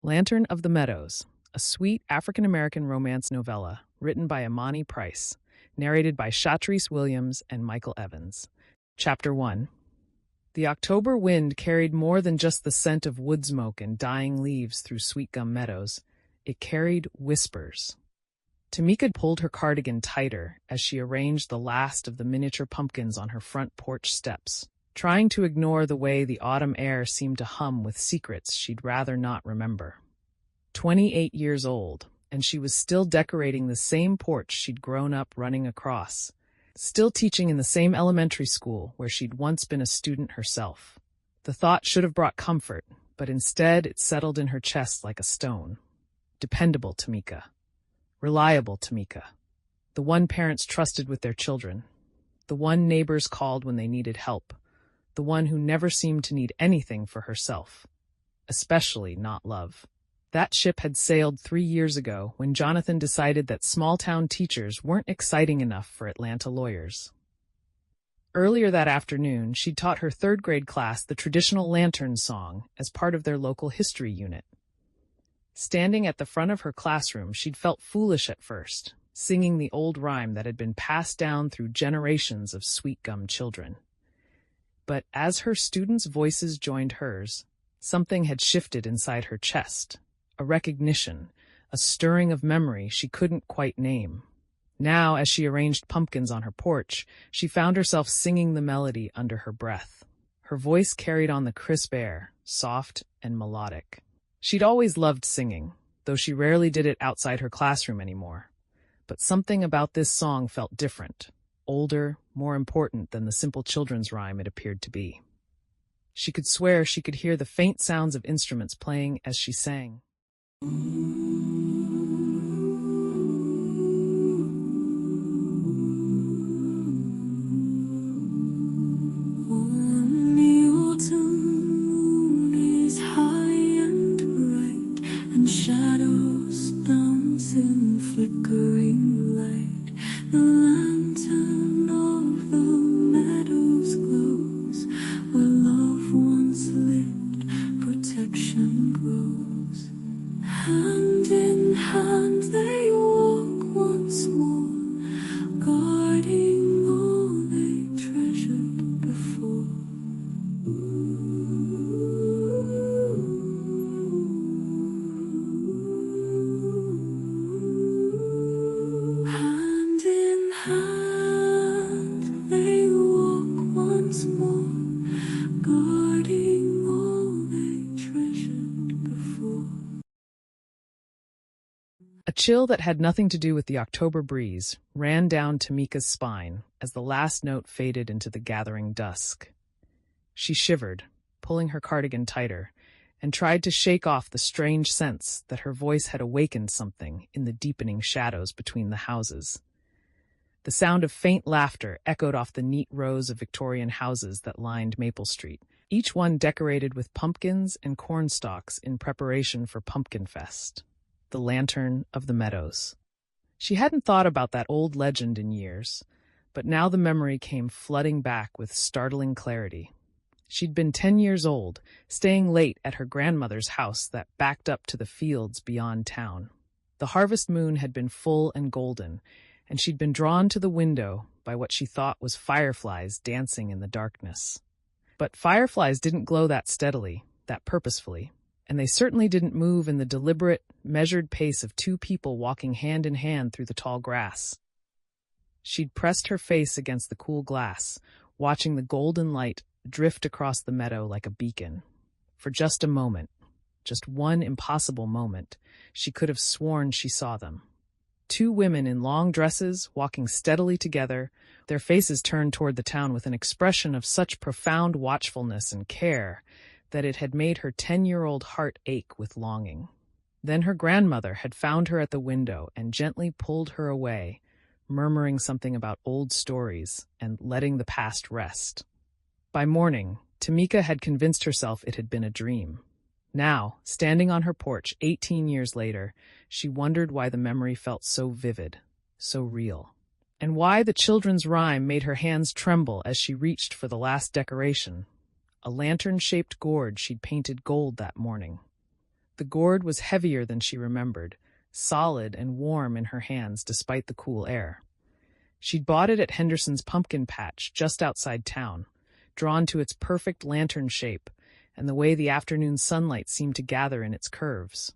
Lantern of the Meadows, a sweet African-American romance novella written by Imani Price, narrated by Shatrice Williams and Michael Evans. Chapter 1. The October wind carried more than just the scent of wood smoke and dying leaves through Sweetgum Meadows. It carried whispers. Tamika pulled her cardigan tighter as she arranged the last of the miniature pumpkins on her front porch steps, trying to ignore the way the autumn air seemed to hum with secrets she'd rather not remember. 28 years old, and she was still decorating the same porch she'd grown up running across, still teaching in the same elementary school where she'd once been a student herself. The thought should have brought comfort, but instead it settled in her chest like a stone. Dependable Tamika. Reliable Tamika. The one parents trusted with their children. The one neighbors called when they needed help. The one who never seemed to need anything for herself. Especially not love. That ship had sailed 3 years ago when Jonathan decided that small-town teachers weren't exciting enough for Atlanta lawyers. Earlier that afternoon, she'd taught her third-grade class the traditional lantern song as part of their local history unit. Standing at the front of her classroom, she'd felt foolish at first, singing the old rhyme that had been passed down through generations of Sweetgum children. But as her students' voices joined hers, something had shifted inside her chest. A recognition, a stirring of memory she couldn't quite name. Now, as she arranged pumpkins on her porch, she found herself singing the melody under her breath. Her voice carried on the crisp air, soft and melodic. She'd always loved singing, though she rarely did it outside her classroom anymore. But something about this song felt different, older, more important than the simple children's rhyme it appeared to be. She could swear she could hear the faint sounds of instruments playing as she sang. Shadows dance in flickering light. The lantern of the meadows glows. Where love once lived, protection grows. Hand in hand they walk once more, guarding all they treasured before. A chill that had nothing to do with the October breeze ran down Tamika's spine as the last note faded into the gathering dusk. She shivered, pulling her cardigan tighter, and tried to shake off the strange sense that her voice had awakened something in the deepening shadows between the houses. The sound of faint laughter echoed off the neat rows of Victorian houses that lined Maple Street, each one decorated with pumpkins and cornstalks in preparation for Pumpkin Fest. The Lantern of the Meadows. She hadn't thought about that old legend in years, but now the memory came flooding back with startling clarity. She'd been 10 years old, staying late at her grandmother's house that backed up to the fields beyond town. The harvest moon had been full and golden, and she'd been drawn to the window by what she thought was fireflies dancing in the darkness. But fireflies didn't glow that steadily, that purposefully. And they certainly didn't move in the deliberate, measured pace of two people walking hand in hand through the tall grass. She'd pressed her face against the cool glass, watching the golden light drift across the meadow like a beacon. For just a moment, just one impossible moment, she could have sworn she saw them. Two women in long dresses, walking steadily together, their faces turned toward the town with an expression of such profound watchfulness and care that it had made her 10-year-old heart ache with longing. Then her grandmother had found her at the window and gently pulled her away, murmuring something about old stories and letting the past rest. By morning, Tamika had convinced herself it had been a dream. Now, standing on her porch 18 years later, she wondered why the memory felt so vivid, so real, and why the children's rhyme made her hands tremble as she reached for the last decoration, a lantern-shaped gourd she'd painted gold that morning. The gourd was heavier than she remembered, solid and warm in her hands despite the cool air. She'd bought it at Henderson's pumpkin patch just outside town, drawn to its perfect lantern shape and the way the afternoon sunlight seemed to gather in its curves.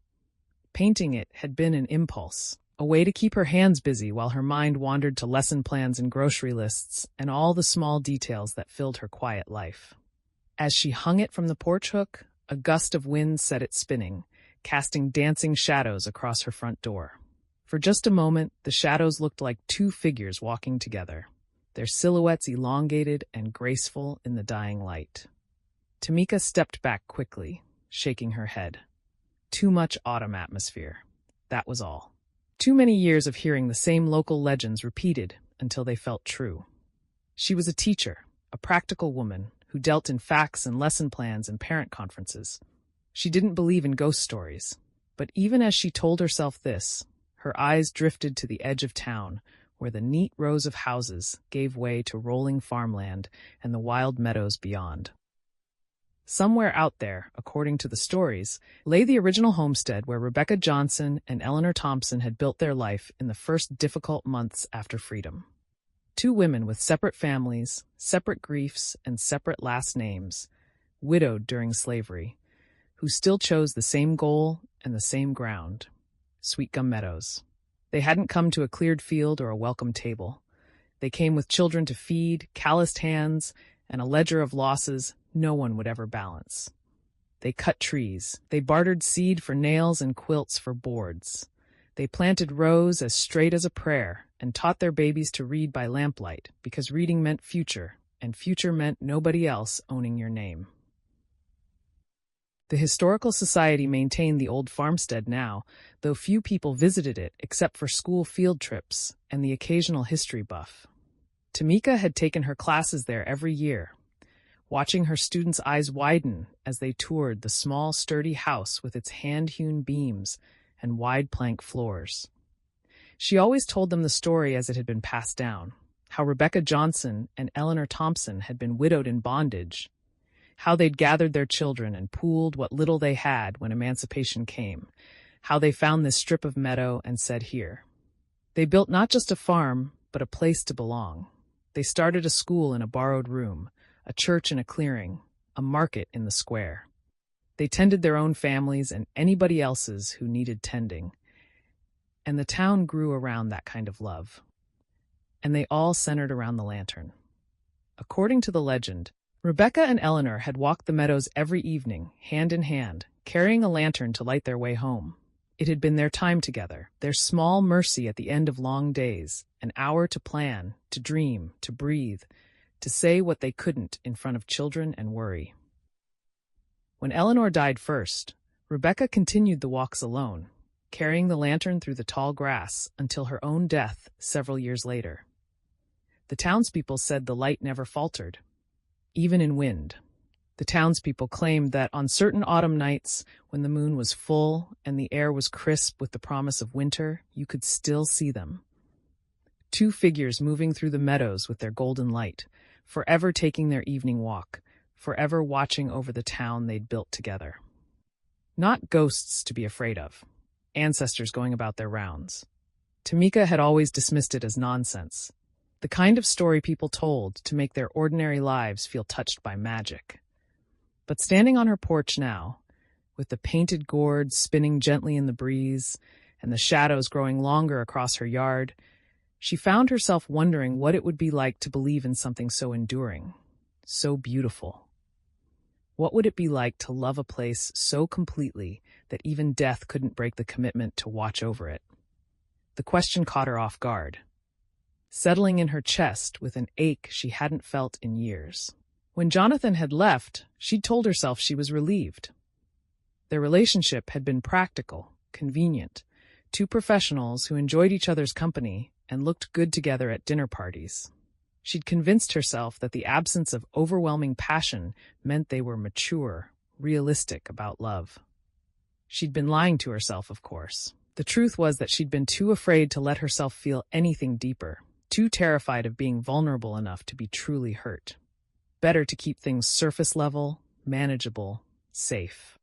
Painting it had been an impulse, a way to keep her hands busy while her mind wandered to lesson plans and grocery lists and all the small details that filled her quiet life. As she hung it from the porch hook, a gust of wind set it spinning, casting dancing shadows across her front door. For just a moment, the shadows looked like two figures walking together, their silhouettes elongated and graceful in the dying light. Tamika stepped back quickly, shaking her head. Too much autumn atmosphere. That was all. Too many years of hearing the same local legends repeated until they felt true. She was a teacher, a practical woman who dealt in facts and lesson plans and parent conferences. She didn't believe in ghost stories, but even as she told herself this, her eyes drifted to the edge of town, where the neat rows of houses gave way to rolling farmland and the wild meadows beyond. Somewhere out there, according to the stories, lay the original homestead where Rebecca Johnson and Eleanor Thompson had built their life in the first difficult months after freedom. Two women with separate families, separate griefs, and separate last names, widowed during slavery, who still chose the same goal and the same ground, Sweetgum Meadows. They hadn't come to a cleared field or a welcome table. They came with children to feed, calloused hands, and a ledger of losses no one would ever balance. They cut trees. They bartered seed for nails and quilts for boards. They planted rows as straight as a prayer and taught their babies to read by lamplight because reading meant future, and future meant nobody else owning your name. The Historical Society maintained the old farmstead now, though few people visited it except for school field trips and the occasional history buff. Tamika had taken her classes there every year, watching her students' eyes widen as they toured the small, sturdy house with its hand-hewn beams and wide plank floors. She always told them the story as it had been passed down, how Rebecca Johnson and Eleanor Thompson had been widowed in bondage, how they'd gathered their children and pooled what little they had when emancipation came, how they found this strip of meadow and said, "Here." They built not just a farm, but a place to belong. They started a school in a borrowed room, a church in a clearing, a market in the square. They tended their own families and anybody else's who needed tending. And the town grew around that kind of love. And they all centered around the lantern. According to the legend, Rebecca and Eleanor had walked the meadows every evening, hand in hand, carrying a lantern to light their way home. It had been their time together, their small mercy at the end of long days, an hour to plan, to dream, to breathe, to say what they couldn't in front of children and worry. When Eleanor died first, Rebecca continued the walks alone, carrying the lantern through the tall grass until her own death several years later. The townspeople said the light never faltered, even in wind. The townspeople claimed that on certain autumn nights, when the moon was full and the air was crisp with the promise of winter, you could still see them. Two figures moving through the meadows with their golden light, forever taking their evening walk, forever watching over the town they'd built together. Not ghosts to be afraid of, ancestors going about their rounds. Tamika had always dismissed it as nonsense, the kind of story people told to make their ordinary lives feel touched by magic. But standing on her porch now, with the painted gourd spinning gently in the breeze and the shadows growing longer across her yard, she found herself wondering what it would be like to believe in something so enduring, so beautiful. What would it be like to love a place so completely that even death couldn't break the commitment to watch over it? The question caught her off guard, settling in her chest with an ache she hadn't felt in years. When Jonathan had left, she'd told herself she was relieved. Their relationship had been practical, convenient, two professionals who enjoyed each other's company and looked good together at dinner parties. She'd convinced herself that the absence of overwhelming passion meant they were mature, realistic about love. She'd been lying to herself, of course. The truth was that she'd been too afraid to let herself feel anything deeper, too terrified of being vulnerable enough to be truly hurt. Better to keep things surface level, manageable, safe.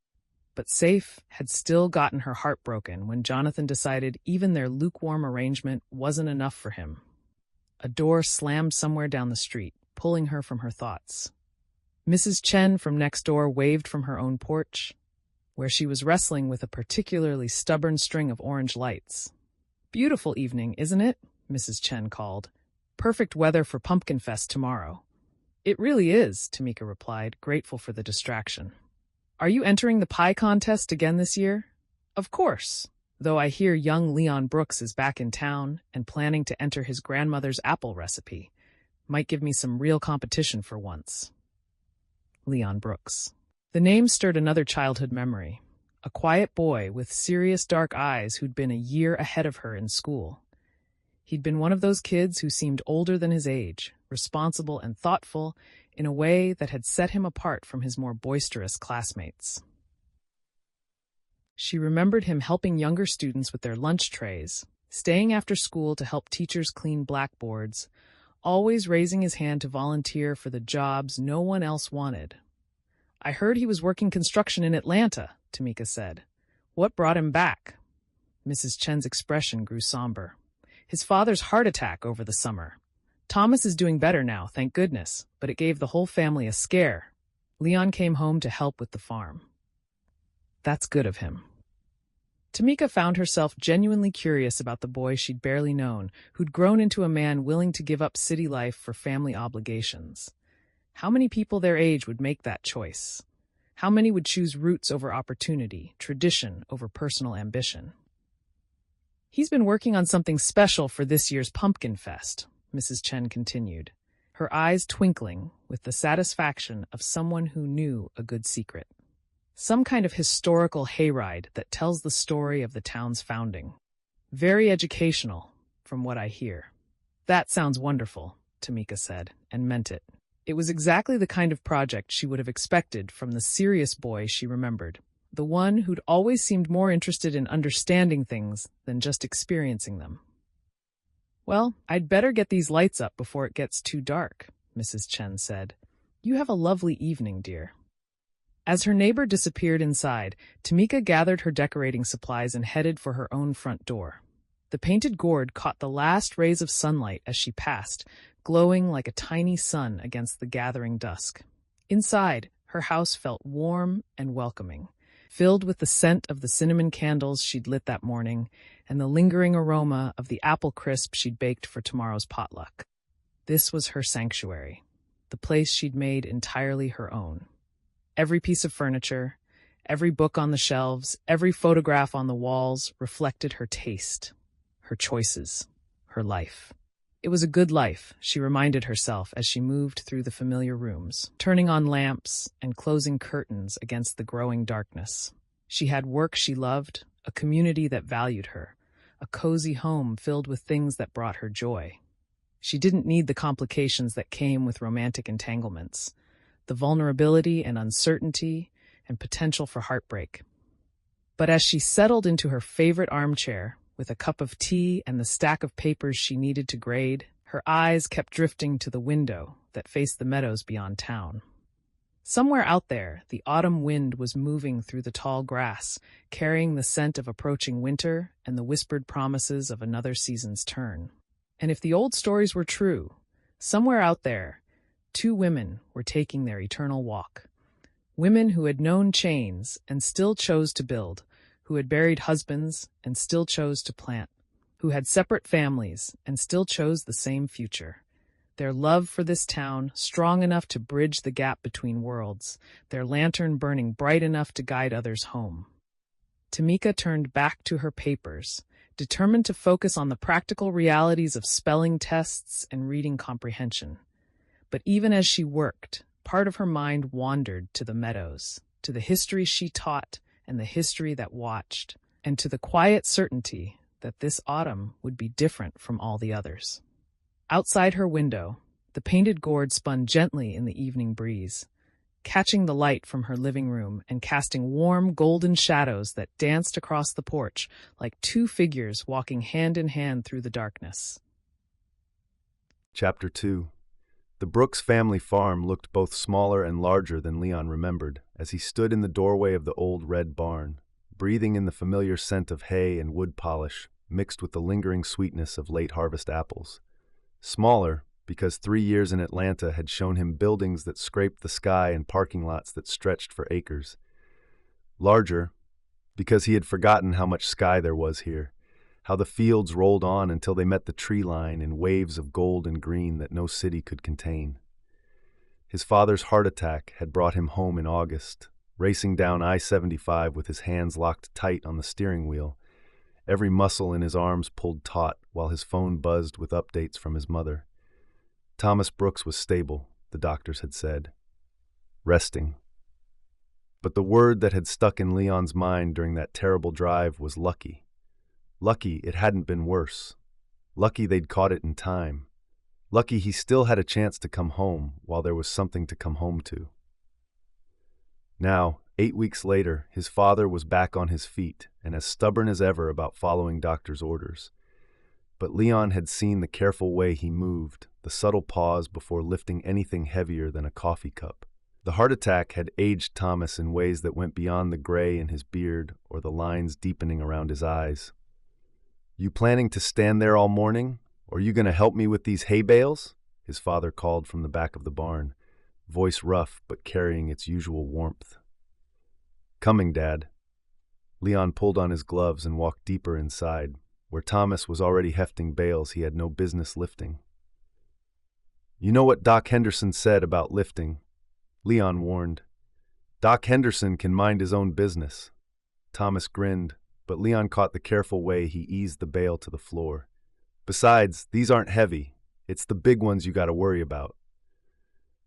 But safe had still gotten her heart broken when Jonathan decided even their lukewarm arrangement wasn't enough for him. A door slammed somewhere down the street, pulling her from her thoughts. Mrs. Chen from next door waved from her own porch, where she was wrestling with a particularly stubborn string of orange lights. "Beautiful evening, isn't it?" Mrs. Chen called. "Perfect weather for Pumpkin Fest tomorrow." "It really is," Tamika replied, grateful for the distraction. "Are you entering the pie contest again this year?" "Of course, though I hear young Leon Brooks is back in town and planning to enter his grandmother's apple recipe. Might give me some real competition for once." Leon Brooks. The name stirred another childhood memory. A quiet boy with serious dark eyes who'd been a year ahead of her in school. He'd been one of those kids who seemed older than his age, responsible and thoughtful in a way that had set him apart from his more boisterous classmates. She remembered him helping younger students with their lunch trays, staying after school to help teachers clean blackboards, always raising his hand to volunteer for the jobs no one else wanted. "I heard he was working construction in Atlanta," Tamika said. "What brought him back?" Mrs. Chen's expression grew somber. "His father's heart attack over the summer. Thomas is doing better now, thank goodness, but it gave the whole family a scare. Leon came home to help with the farm." "That's good of him." Tamika found herself genuinely curious about the boy she'd barely known, who'd grown into a man willing to give up city life for family obligations. How many people their age would make that choice? How many would choose roots over opportunity, tradition over personal ambition? "He's been working on something special for this year's Pumpkin Fest," Mrs. Chen continued, her eyes twinkling with the satisfaction of someone who knew a good secret. "Some kind of historical hayride that tells the story of the town's founding. Very educational, from what I hear." "That sounds wonderful," Tamika said, and meant it. It was exactly the kind of project she would have expected from the serious boy she remembered, the one who'd always seemed more interested in understanding things than just experiencing them. "Well, I'd better get these lights up before it gets too dark," Mrs. Chen said. "You have a lovely evening, dear." As her neighbor disappeared inside, Tamika gathered her decorating supplies and headed for her own front door. The painted gourd caught the last rays of sunlight as she passed, glowing like a tiny sun against the gathering dusk. Inside, her house felt warm and welcoming, filled with the scent of the cinnamon candles she'd lit that morning and the lingering aroma of the apple crisp she'd baked for tomorrow's potluck. This was her sanctuary, the place she'd made entirely her own. Every piece of furniture, every book on the shelves, every photograph on the walls reflected her taste, her choices, her life. It was a good life, she reminded herself as she moved through the familiar rooms, turning on lamps and closing curtains against the growing darkness. She had work she loved, a community that valued her, a cozy home filled with things that brought her joy. She didn't need the complications that came with romantic entanglements, the vulnerability and uncertainty and potential for heartbreak. But as she settled into her favorite armchair, with a cup of tea and the stack of papers she needed to grade, her eyes kept drifting to the window that faced the meadows beyond town. Somewhere out there, the autumn wind was moving through the tall grass, carrying the scent of approaching winter and the whispered promises of another season's turn. And if the old stories were true, somewhere out there, two women were taking their eternal walk. Women who had known chains and still chose to build, who had buried husbands and still chose to plant, who had separate families and still chose the same future. Their love for this town strong enough to bridge the gap between worlds, their lantern burning bright enough to guide others home. Tamika turned back to her papers, determined to focus on the practical realities of spelling tests and reading comprehension. But even as she worked, part of her mind wandered to the meadows, to the history she taught and the history that watched, and to the quiet certainty that this autumn would be different from all the others. Outside her window, the painted gourd spun gently in the evening breeze, catching the light from her living room and casting warm golden shadows that danced across the porch like two figures walking hand in hand through the darkness. Chapter 2. The Brooks family farm looked both smaller and larger than Leon remembered, as he stood in the doorway of the old red barn, breathing in the familiar scent of hay and wood polish, mixed with the lingering sweetness of late harvest apples. Smaller, because 3 years in Atlanta had shown him buildings that scraped the sky and parking lots that stretched for acres. Larger, because he had forgotten how much sky there was here, how the fields rolled on until they met the tree line in waves of gold and green that no city could contain. His father's heart attack had brought him home in August, racing down I-75 with his hands locked tight on the steering wheel, every muscle in his arms pulled taut while his phone buzzed with updates from his mother. Thomas Brooks was stable, the doctors had said. Resting. But the word that had stuck in Leon's mind during that terrible drive was lucky. Lucky it hadn't been worse. Lucky they'd caught it in time. Lucky he still had a chance to come home while there was something to come home to. Now, 8 weeks later, his father was back on his feet and as stubborn as ever about following doctor's orders. But Leon had seen the careful way he moved, the subtle pause before lifting anything heavier than a coffee cup. The heart attack had aged Thomas in ways that went beyond the gray in his beard or the lines deepening around his eyes. "You planning to stand there all morning? Or you going to help me with these hay bales?" his father called from the back of the barn, voice rough but carrying its usual warmth. "Coming, Dad." Leon pulled on his gloves and walked deeper inside, where Thomas was already hefting bales he had no business lifting. "You know what Doc Henderson said about lifting?" Leon warned. "Doc Henderson can mind his own business." Thomas grinned, but Leon caught the careful way he eased the bale to the floor. "Besides, these aren't heavy. It's the big ones you gotta worry about."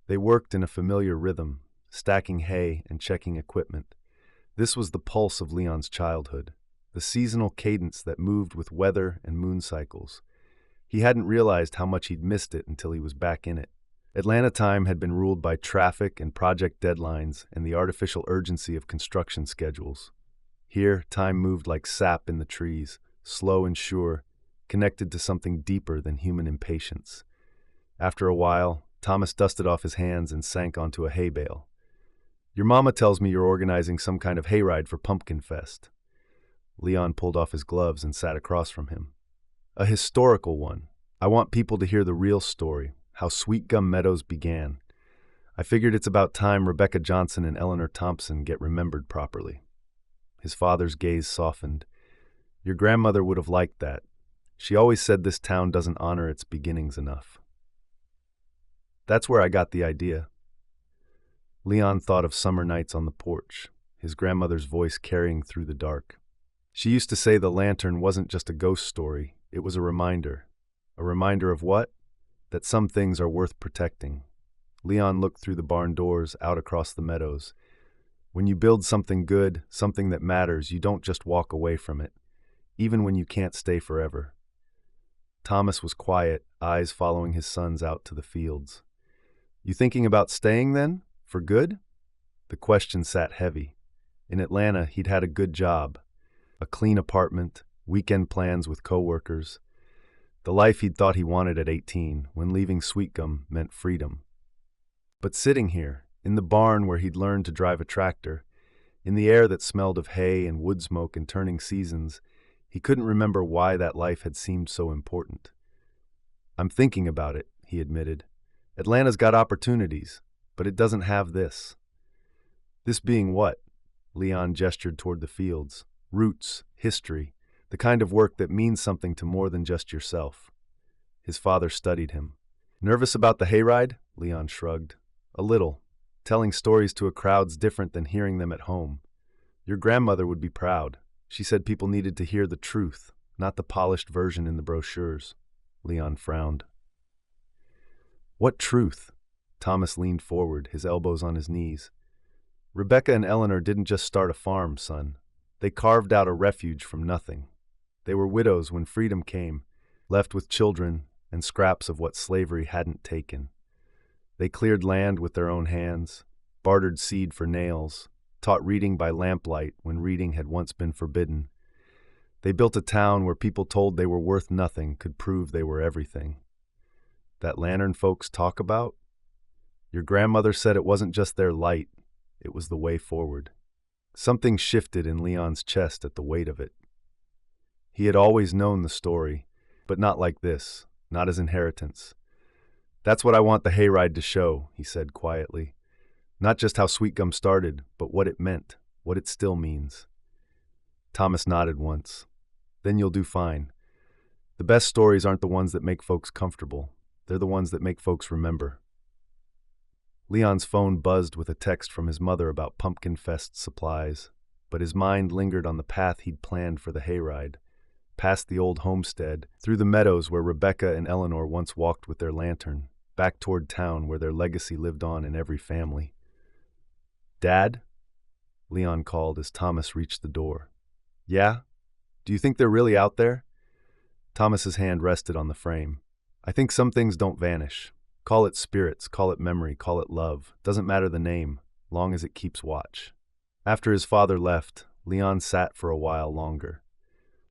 They worked in a familiar rhythm, stacking hay and checking equipment. This was the pulse of Leon's childhood, the seasonal cadence that moved with weather and moon cycles. He hadn't realized how much he'd missed it until he was back in it. Atlanta time had been ruled by traffic and project deadlines and the artificial urgency of construction schedules. Here, time moved like sap in the trees, slow and sure, connected to something deeper than human impatience. After a while, Thomas dusted off his hands and sank onto a hay bale. "Your mama tells me you're organizing some kind of hayride for Pumpkin Fest." Leon pulled off his gloves and sat across from him. "A historical one. I want people to hear the real story, how Sweetgum Meadows began. I figured it's about time Rebecca Johnson and Eleanor Thompson get remembered properly." His father's gaze softened. "Your grandmother would have liked that. She always said this town doesn't honor its beginnings enough." "That's where I got the idea." Leon thought of summer nights on the porch, his grandmother's voice carrying through the dark. She used to say the lantern wasn't just a ghost story, it was a reminder. A reminder of what? That some things are worth protecting. Leon looked through the barn doors out across the meadows. When you build something good, something that matters, you don't just walk away from it, even when you can't stay forever. Thomas was quiet, eyes following his sons out to the fields. "You thinking about staying then? For good?" The question sat heavy. In Atlanta, he'd had a good job. A clean apartment, weekend plans with coworkers. The life he'd thought he wanted at 18, when leaving Sweetgum meant freedom. But sitting here, in the barn where he'd learned to drive a tractor, in the air that smelled of hay and wood smoke and turning seasons, he couldn't remember why that life had seemed so important. "I'm thinking about it," he admitted. "Atlanta's got opportunities, but it doesn't have this." "This being what?" Leon gestured toward the fields. "Roots, history, the kind of work that means something to more than just yourself." His father studied him. "Nervous about the hayride?" Leon shrugged. "A little. Telling stories to a crowd's different than hearing them at home. Your grandmother would be proud. She said people needed to hear the truth, not the polished version in the brochures." Leon frowned. "What truth?" Thomas leaned forward, his elbows on his knees. "Rebecca and Eleanor didn't just start a farm, son. They carved out a refuge from nothing. They were widows when freedom came, left with children and scraps of what slavery hadn't taken. They cleared land with their own hands, bartered seed for nails, taught reading by lamplight when reading had once been forbidden. They built a town where people told they were worth nothing could prove they were everything. That lantern folks talk about? Your grandmother said it wasn't just their light, It was the way forward. Something shifted in Leon's chest at the weight of it. He had always known the story, but not like this, not as inheritance. "That's what I want the hayride to show," he said quietly. "Not just how Sweetgum started, but what it meant, what it still means." Thomas nodded once. "Then you'll do fine. The best stories aren't the ones that make folks comfortable. They're the ones that make folks remember." Leon's phone buzzed with a text from his mother about Pumpkin Fest supplies, but his mind lingered on the path he'd planned for the hayride, past the old homestead, through the meadows where Rebecca and Eleanor once walked with their lantern, back toward town where their legacy lived on in every family. "Dad?" Leon called as Thomas reached the door. "Yeah? Do you think they're really out there?" Thomas's hand rested on the frame. "I think some things don't vanish. Call it spirits, call it memory, call it love. Doesn't matter the name, long as it keeps watch." After his father left, Leon sat for a while longer.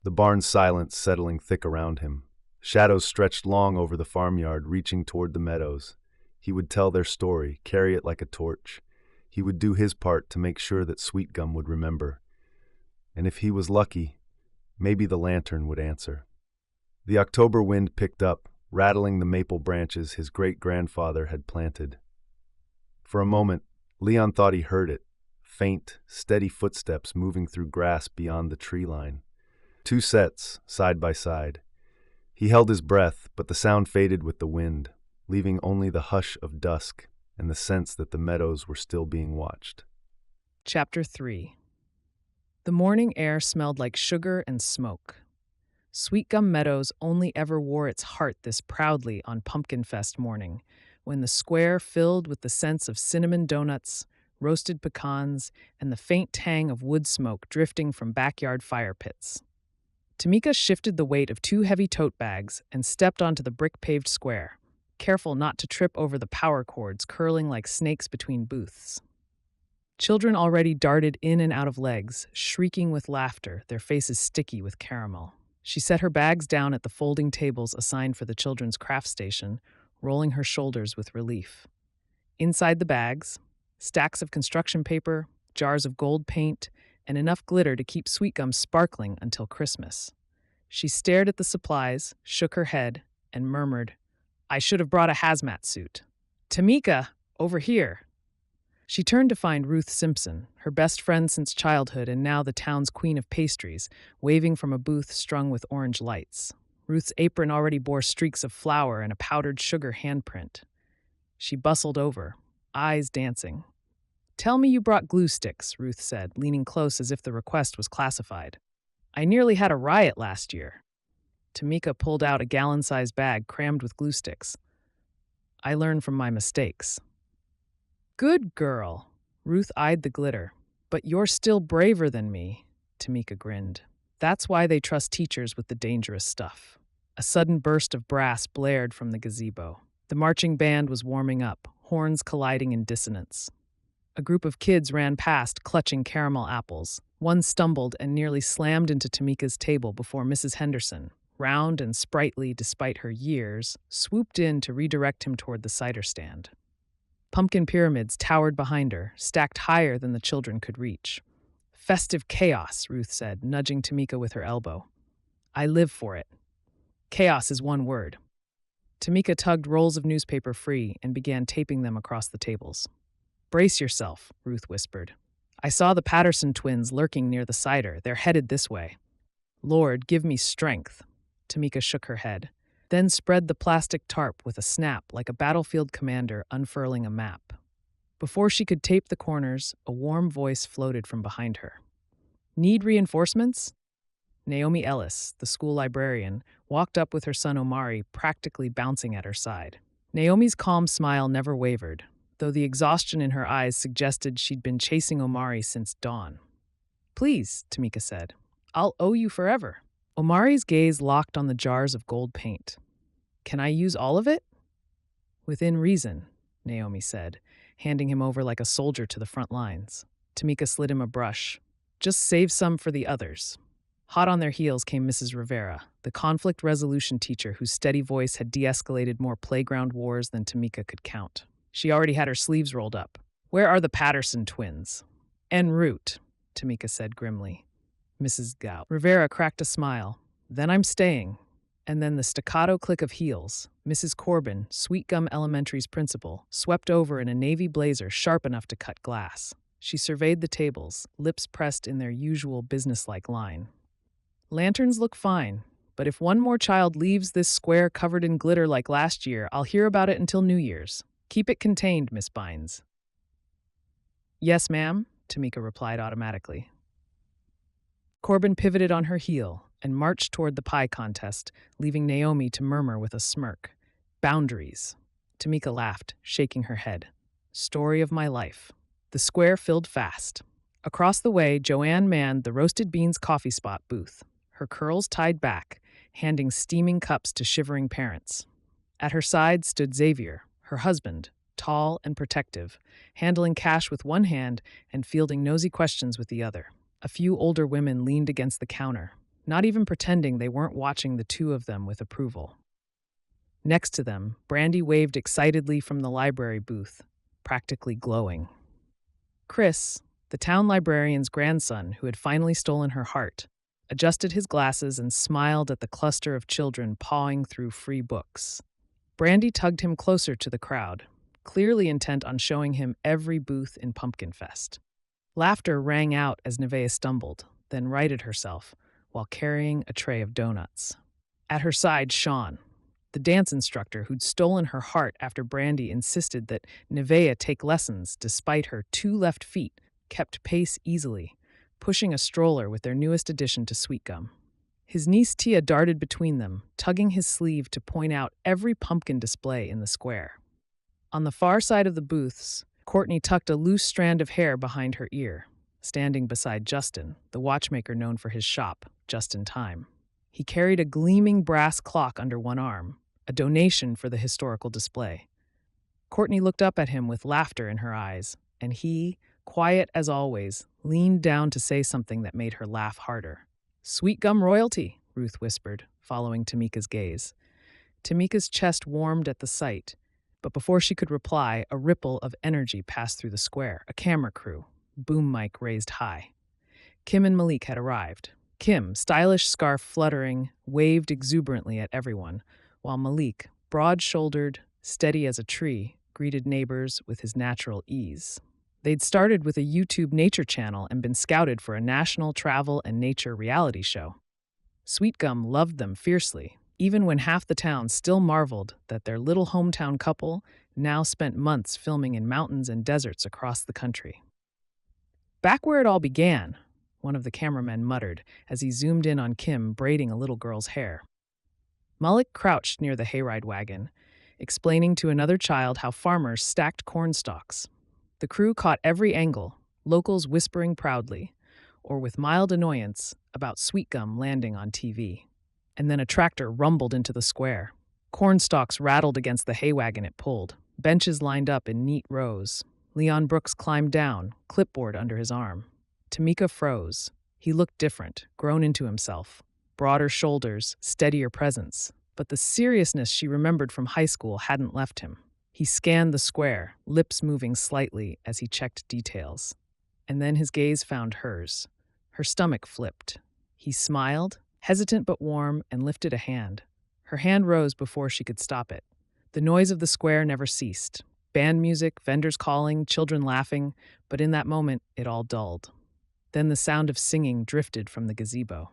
The barn's silence settling thick around him. Shadows stretched long over the farmyard, reaching toward the meadows. He would tell their story, carry it like a torch. He would do his part to make sure that Sweetgum would remember. And if he was lucky, maybe the lantern would answer. The October wind picked up, rattling the maple branches his great-grandfather had planted. For a moment, Leon thought he heard it, faint, steady footsteps moving through grass beyond the tree line. Two sets, side by side. He held his breath, but the sound faded with the wind, leaving only the hush of dusk and the sense that the meadows were still being watched. Chapter 3. The morning air smelled like sugar and smoke. Sweetgum Meadows only ever wore its heart this proudly on Pumpkin Fest morning, when the square filled with the scents of cinnamon donuts, roasted pecans, and the faint tang of wood smoke drifting from backyard fire pits. Tamika shifted the weight of 2 heavy tote bags and stepped onto the brick-paved square, careful not to trip over the power cords curling like snakes between booths. Children already darted in and out of legs, shrieking with laughter, their faces sticky with caramel. She set her bags down at the folding tables assigned for the children's craft station, rolling her shoulders with relief. Inside the bags, stacks of construction paper, jars of gold paint, and enough glitter to keep Sweetgum sparkling until Christmas. She stared at the supplies, shook her head, and murmured, "I should have brought a hazmat suit. Tamika, over here." She turned to find Ruth Simpson, her best friend since childhood and now the town's queen of pastries, waving from a booth strung with orange lights. Ruth's apron already bore streaks of flour and a powdered sugar handprint. She bustled over, eyes dancing. "Tell me you brought glue sticks," Ruth said, leaning close as if the request was classified. "I nearly had a riot last year." Tamika pulled out a gallon-sized bag crammed with glue sticks. "I learn from my mistakes." "Good girl." Ruth eyed the glitter. "But you're still braver than me," Tamika grinned. "That's why they trust teachers with the dangerous stuff." A sudden burst of brass blared from the gazebo. The marching band was warming up, horns colliding in dissonance. A group of kids ran past, clutching caramel apples. One stumbled and nearly slammed into Tamika's table before Mrs. Henderson, round and sprightly despite her years, swooped in to redirect him toward the cider stand. Pumpkin pyramids towered behind her, stacked higher than the children could reach. "Festive chaos," Ruth said, nudging Tamika with her elbow. "I live for it. Chaos is one word." Tamika tugged rolls of newspaper free and began taping them across the tables. "Brace yourself," Ruth whispered. "I saw the Patterson twins lurking near the cider. They're headed this way." "Lord, give me strength." Tamika shook her head, then spread the plastic tarp with a snap like a battlefield commander unfurling a map. Before she could tape the corners, a warm voice floated from behind her. "Need reinforcements?" Naomi Ellis, the school librarian, walked up with her son Omari practically bouncing at her side. Naomi's calm smile never wavered, though the exhaustion in her eyes suggested she'd been chasing Omari since dawn. "Please," Tamika said. "I'll owe you forever." Omari's gaze locked on the jars of gold paint. "Can I use all of it?" "Within reason," Naomi said, handing him over like a soldier to the front lines. Tamika slid him a brush. "Just save some for the others." Hot on their heels came Mrs. Rivera, the conflict resolution teacher whose steady voice had de-escalated more playground wars than Tamika could count. She already had her sleeves rolled up. Where are the Patterson twins? En route, Tamika said grimly. Mrs. Gow. Rivera cracked a smile. Then I'm staying. And then the staccato click of heels. Mrs. Corbin, Sweetgum Elementary's principal, swept over in a navy blazer sharp enough to cut glass. She surveyed the tables, lips pressed in their usual businesslike line. Lanterns look fine, but if one more child leaves this square covered in glitter like last year, I'll hear about it until New Year's. Keep it contained, Miss Bines. Yes, ma'am, Tamika replied automatically. Corbin pivoted on her heel and marched toward the pie contest, leaving Naomi to murmur with a smirk. Boundaries. Tamika laughed, shaking her head. Story of my life. The square filled fast. Across the way, Joanne manned the roasted beans coffee spot booth, her curls tied back, handing steaming cups to shivering parents. At her side stood Xavier, her husband, tall and protective, handling cash with one hand and fielding nosy questions with the other. A few older women leaned against the counter, not even pretending they weren't watching the two of them with approval. Next to them, Brandy waved excitedly from the library booth, practically glowing. Chris, the town librarian's grandson who had finally stolen her heart, adjusted his glasses and smiled at the cluster of children pawing through free books. Brandy tugged him closer to the crowd, clearly intent on showing him every booth in Pumpkin Fest. Laughter rang out as Nevaeh stumbled, then righted herself, while carrying a tray of donuts. At her side, Sean, the dance instructor who'd stolen her heart after Brandy insisted that Nevaeh take lessons despite her 2 left feet, kept pace easily, pushing a stroller with their newest addition to Sweetgum. His niece Tia darted between them, tugging his sleeve to point out every pumpkin display in the square. On the far side of the booths, Courtney tucked a loose strand of hair behind her ear, standing beside Justin, the watchmaker known for his shop, just in time. He carried a gleaming brass clock under one arm, a donation for the historical display. Courtney looked up at him with laughter in her eyes, and he, quiet as always, leaned down to say something that made her laugh harder. Sweetgum royalty, Ruth whispered, following Tamika's gaze. Tamika's chest warmed at the sight, but before she could reply, a ripple of energy passed through the square, a camera crew, boom mic raised high. Kim and Malik had arrived. Kim, stylish scarf fluttering, waved exuberantly at everyone, while Malik, broad-shouldered, steady as a tree, greeted neighbors with his natural ease. They'd started with a YouTube nature channel and been scouted for a national travel and nature reality show. Sweetgum loved them fiercely, even when half the town still marveled that their little hometown couple now spent months filming in mountains and deserts across the country. Back where it all began, one of the cameramen muttered as he zoomed in on Kim braiding a little girl's hair. Mullick crouched near the hayride wagon, explaining to another child how farmers stacked corn stalks. The crew caught every angle, locals whispering proudly, or with mild annoyance, about Sweetgum landing on TV. And then a tractor rumbled into the square. Corn stalks rattled against the hay wagon it pulled. Benches lined up in neat rows. Leon Brooks climbed down, clipboard under his arm. Tamika froze. He looked different, grown into himself. Broader shoulders, steadier presence. But the seriousness she remembered from high school hadn't left him. He scanned the square, lips moving slightly as he checked details. And then his gaze found hers. Her stomach flipped. He smiled, hesitant but warm, and lifted a hand. Her hand rose before she could stop it. The noise of the square never ceased. Band music, vendors calling, children laughing, but in that moment, it all dulled. Then the sound of singing drifted from the gazebo.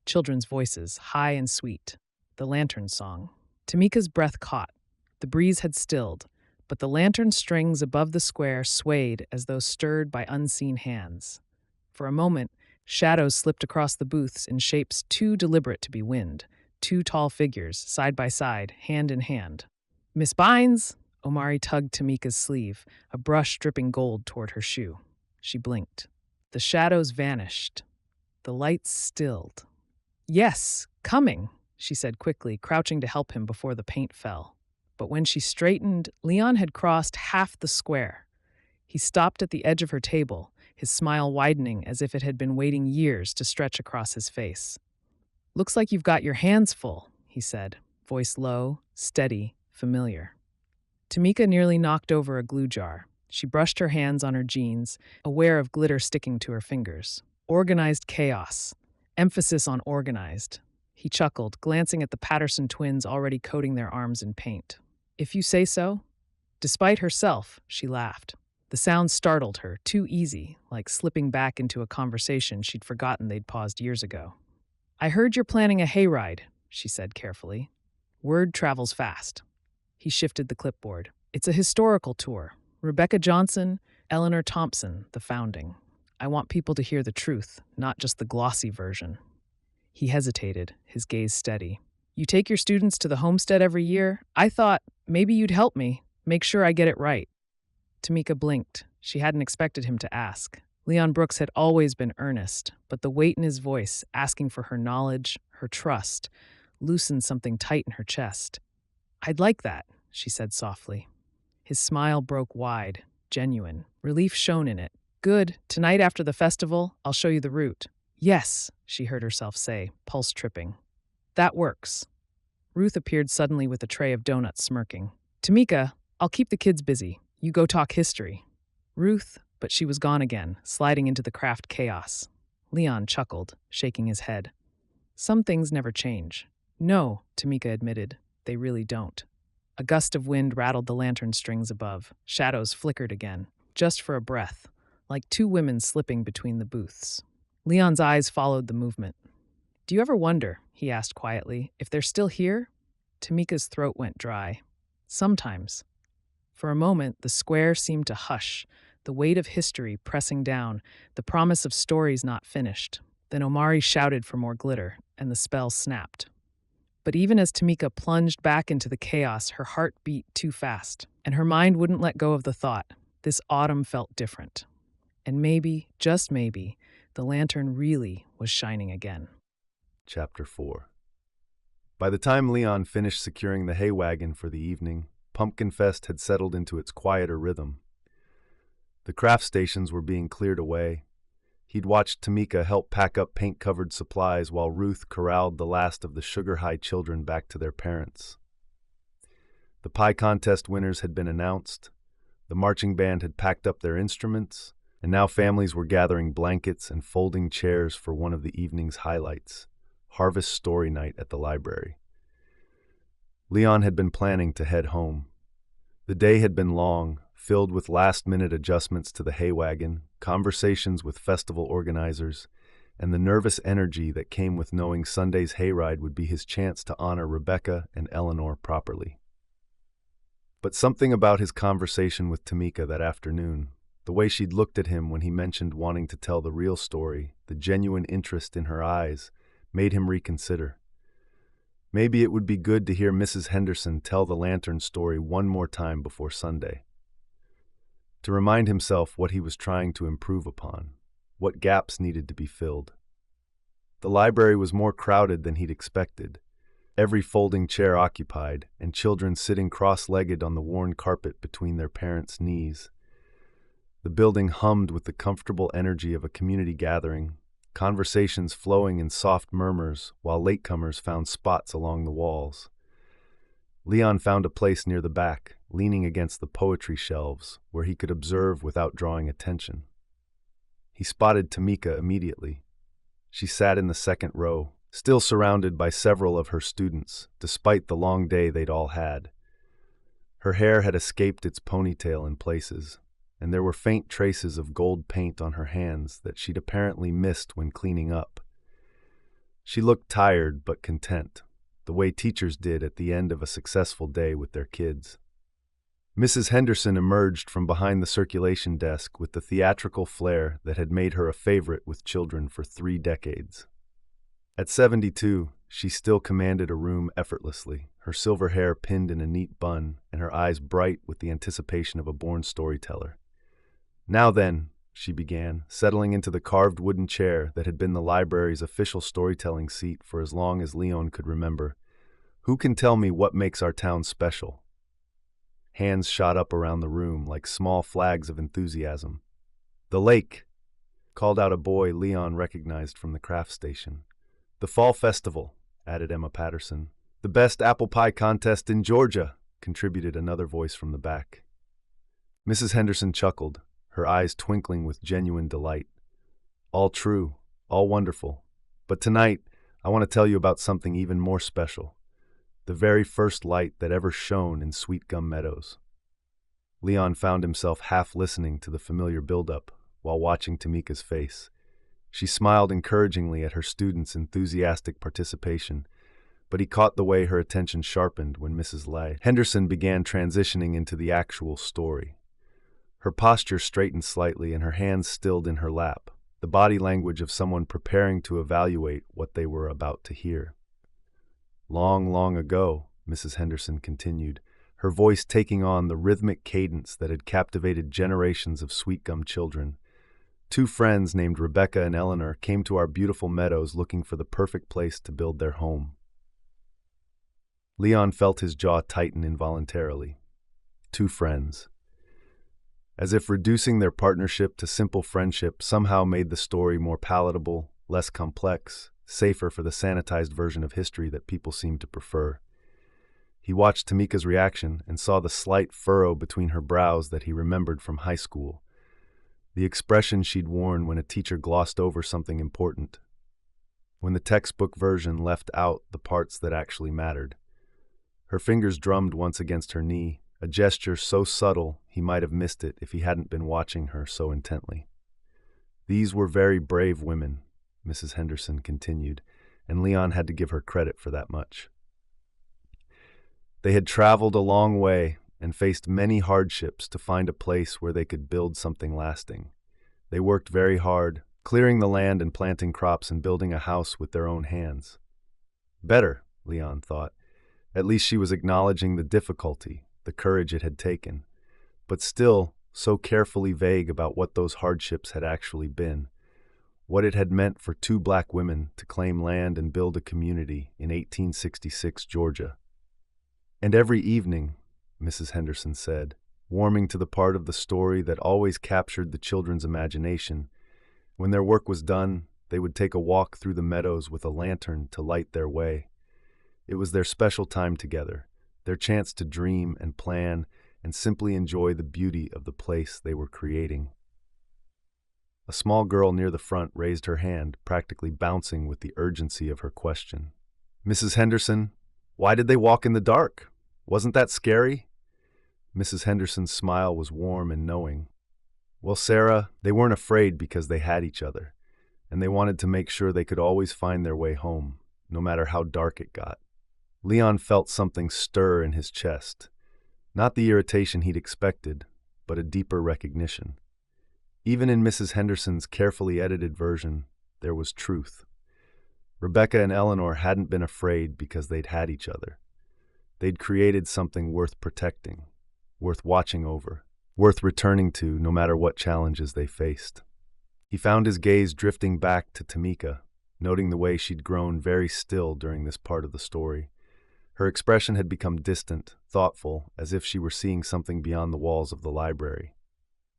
Children's voices, high and sweet. The lantern song. Tamika's breath caught. The breeze had stilled, but the lantern strings above the square swayed as though stirred by unseen hands. For a moment, shadows slipped across the booths in shapes too deliberate to be wind. 2 tall figures, side by side, hand in hand. Miss Bines! Omari tugged Tamika's sleeve, a brush dripping gold toward her shoe. She blinked. The shadows vanished. The lights stilled. Yes, coming, she said quickly, crouching to help him before the paint fell. But when she straightened, Leon had crossed half the square. He stopped at the edge of her table, his smile widening as if it had been waiting years to stretch across his face. Looks like you've got your hands full, he said, voice low, steady, familiar. Tamika nearly knocked over a glue jar. She brushed her hands on her jeans, aware of glitter sticking to her fingers. Organized chaos. Emphasis on organized. He chuckled, glancing at the Patterson twins already coating their arms in paint. If you say so. Despite herself, she laughed. The sound startled her, too easy, like slipping back into a conversation she'd forgotten they'd paused years ago. I heard you're planning a hayride, she said carefully. Word travels fast. He shifted the clipboard. It's a historical tour. Rebecca Johnson, Eleanor Thompson, the founding. I want people to hear the truth, not just the glossy version. He hesitated, his gaze steady. You take your students to the homestead every year? I thought, maybe you'd help me, make sure I get it right. Tamika blinked. She hadn't expected him to ask. Leon Brooks had always been earnest, but the weight in his voice, asking for her knowledge, her trust, loosened something tight in her chest. I'd like that, she said softly. His smile broke wide, genuine. Relief shone in it. Good. Tonight after the festival, I'll show you the route. Yes, she heard herself say, pulse tripping. That works. Ruth appeared suddenly with a tray of donuts, smirking. Tamika, I'll keep the kids busy. You go talk history. Ruth, but she was gone again, sliding into the craft chaos. Leon chuckled, shaking his head. Some things never change. No, Tamika admitted, they really don't. A gust of wind rattled the lantern strings above. Shadows flickered again, just for a breath, like two women slipping between the booths. Leon's eyes followed the movement. Do you ever wonder, he asked quietly, if they're still here? Tamika's throat went dry. Sometimes. For a moment, the square seemed to hush, the weight of history pressing down, the promise of stories not finished. Then Omari shouted for more glitter, and the spell snapped. But even as Tamika plunged back into the chaos, her heart beat too fast, and her mind wouldn't let go of the thought. This autumn felt different. And maybe, just maybe, the lantern really was shining again. Chapter 4. By the time Leon finished securing the hay wagon for the evening, Pumpkin Fest had settled into its quieter rhythm. The craft stations were being cleared away. He'd watched Tamika help pack up paint-covered supplies while Ruth corralled the last of the sugar-high children back to their parents. The pie contest winners had been announced, the marching band had packed up their instruments, and now families were gathering blankets and folding chairs for one of the evening's highlights, Harvest Story Night at the library. Leon had been planning to head home. The day had been long, filled with last-minute adjustments to the hay wagon, conversations with festival organizers, and the nervous energy that came with knowing Sunday's hayride would be his chance to honor Rebecca and Eleanor properly. But something about his conversation with Tamika that afternoon, the way she'd looked at him when he mentioned wanting to tell the real story, the genuine interest in her eyes, made him reconsider. Maybe it would be good to hear Mrs. Henderson tell the lantern story one more time before Sunday. To remind himself what he was trying to improve upon, what gaps needed to be filled. The library was more crowded than he'd expected, every folding chair occupied, and children sitting cross-legged on the worn carpet between their parents' knees. The building hummed with the comfortable energy of a community gathering, conversations flowing in soft murmurs while latecomers found spots along the walls. Leon found a place near the back, leaning against the poetry shelves, where he could observe without drawing attention. He spotted Tamika immediately. She sat in the second row, still surrounded by several of her students, despite the long day they'd all had. Her hair had escaped its ponytail in places, and there were faint traces of gold paint on her hands that she'd apparently missed when cleaning up. She looked tired but content, the way teachers did at the end of a successful day with their kids. Mrs. Henderson emerged from behind the circulation desk with the theatrical flair that had made her a favorite with children for 3 decades. At 72, she still commanded a room effortlessly, her silver hair pinned in a neat bun and her eyes bright with the anticipation of a born storyteller. Now then, she began, settling into the carved wooden chair that had been the library's official storytelling seat for as long as Leon could remember. Who can tell me what makes our town special? Hands shot up around the room like small flags of enthusiasm. The lake, called out a boy Leon recognized from the craft station. The fall festival, added Emma Patterson. The best apple pie contest in Georgia, contributed another voice from the back. Mrs. Henderson chuckled, her eyes twinkling with genuine delight. All true, all wonderful. But tonight, I want to tell you about something even more special. The very first light that ever shone in Sweetgum Meadows. Leon found himself half listening to the familiar build-up while watching Tamika's face. She smiled encouragingly at her students' enthusiastic participation, but he caught the way her attention sharpened when Mrs. Henderson began transitioning into the actual story. Her posture straightened slightly and her hands stilled in her lap, the body language of someone preparing to evaluate what they were about to hear. Long, long ago, Mrs. Henderson continued, her voice taking on the rhythmic cadence that had captivated generations of Sweetgum children. Two friends named Rebecca and Eleanor came to our beautiful meadows looking for the perfect place to build their home. Leon felt his jaw tighten involuntarily. Two friends. As if reducing their partnership to simple friendship somehow made the story more palatable, less complex, safer for the sanitized version of history that people seem to prefer. He watched Tamika's reaction and saw the slight furrow between her brows that he remembered from high school. The expression she'd worn when a teacher glossed over something important. When the textbook version left out the parts that actually mattered. Her fingers drummed once against her knee, a gesture so subtle he might have missed it if he hadn't been watching her so intently. These were very brave women, Mrs. Henderson continued, and Leon had to give her credit for that much. They had traveled a long way and faced many hardships to find a place where they could build something lasting. They worked very hard, clearing the land and planting crops and building a house with their own hands. Better, Leon thought. At least she was acknowledging the difficulty, the courage it had taken, but still so carefully vague about what those hardships had actually been, what it had meant for two black women to claim land and build a community in 1866 Georgia. And every evening, Mrs. Henderson said, warming to the part of the story that always captured the children's imagination, when their work was done, they would take a walk through the meadows with a lantern to light their way. It was their special time together, their chance to dream and plan and simply enjoy the beauty of the place they were creating. A small girl near the front raised her hand, practically bouncing with the urgency of her question. Mrs. Henderson, why did they walk in the dark? Wasn't that scary? Mrs. Henderson's smile was warm and knowing. Well, Sarah, they weren't afraid because they had each other, and they wanted to make sure they could always find their way home, no matter how dark it got. Leon felt something stir in his chest. Not the irritation he'd expected, but a deeper recognition. Even in Mrs. Henderson's carefully edited version, there was truth. Rebecca and Eleanor hadn't been afraid because they'd had each other. They'd created something worth protecting, worth watching over, worth returning to no matter what challenges they faced. He found his gaze drifting back to Tamika, noting the way she'd grown very still during this part of the story. Her expression had become distant, thoughtful, as if she were seeing something beyond the walls of the library.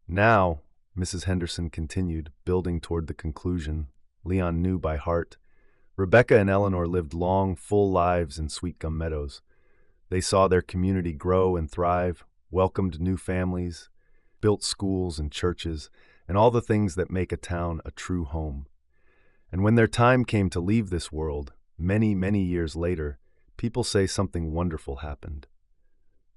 Now, Mrs. Henderson continued, building toward the conclusion Leon knew by heart, Rebecca and Eleanor lived long, full lives in Sweetgum Meadows. They saw their community grow and thrive, welcomed new families, built schools and churches, and all the things that make a town a true home. And when their time came to leave this world, many, many years later, people say something wonderful happened.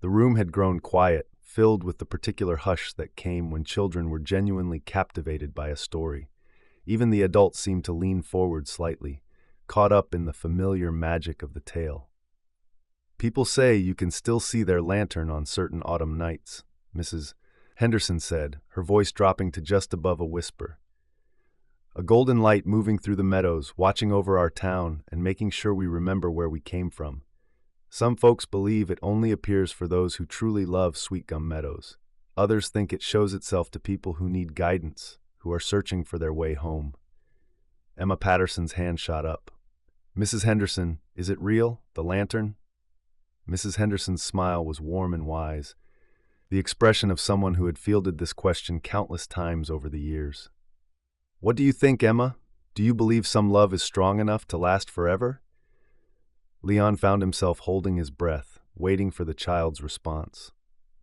The room had grown quiet, filled with the particular hush that came when children were genuinely captivated by a story. Even the adults seemed to lean forward slightly, caught up in the familiar magic of the tale. People say you can still see their lantern on certain autumn nights, Mrs. Henderson said, her voice dropping to just above a whisper. A golden light moving through the meadows, watching over our town and making sure we remember where we came from. Some folks believe it only appears for those who truly love Sweetgum Meadows. Others think it shows itself to people who need guidance, who are searching for their way home. Emma Patterson's hand shot up. Mrs. Henderson, is it real, the lantern? Mrs. Henderson's smile was warm and wise, the expression of someone who had fielded this question countless times over the years. What do you think, Emma? Do you believe some love is strong enough to last forever? Leon found himself holding his breath, waiting for the child's response.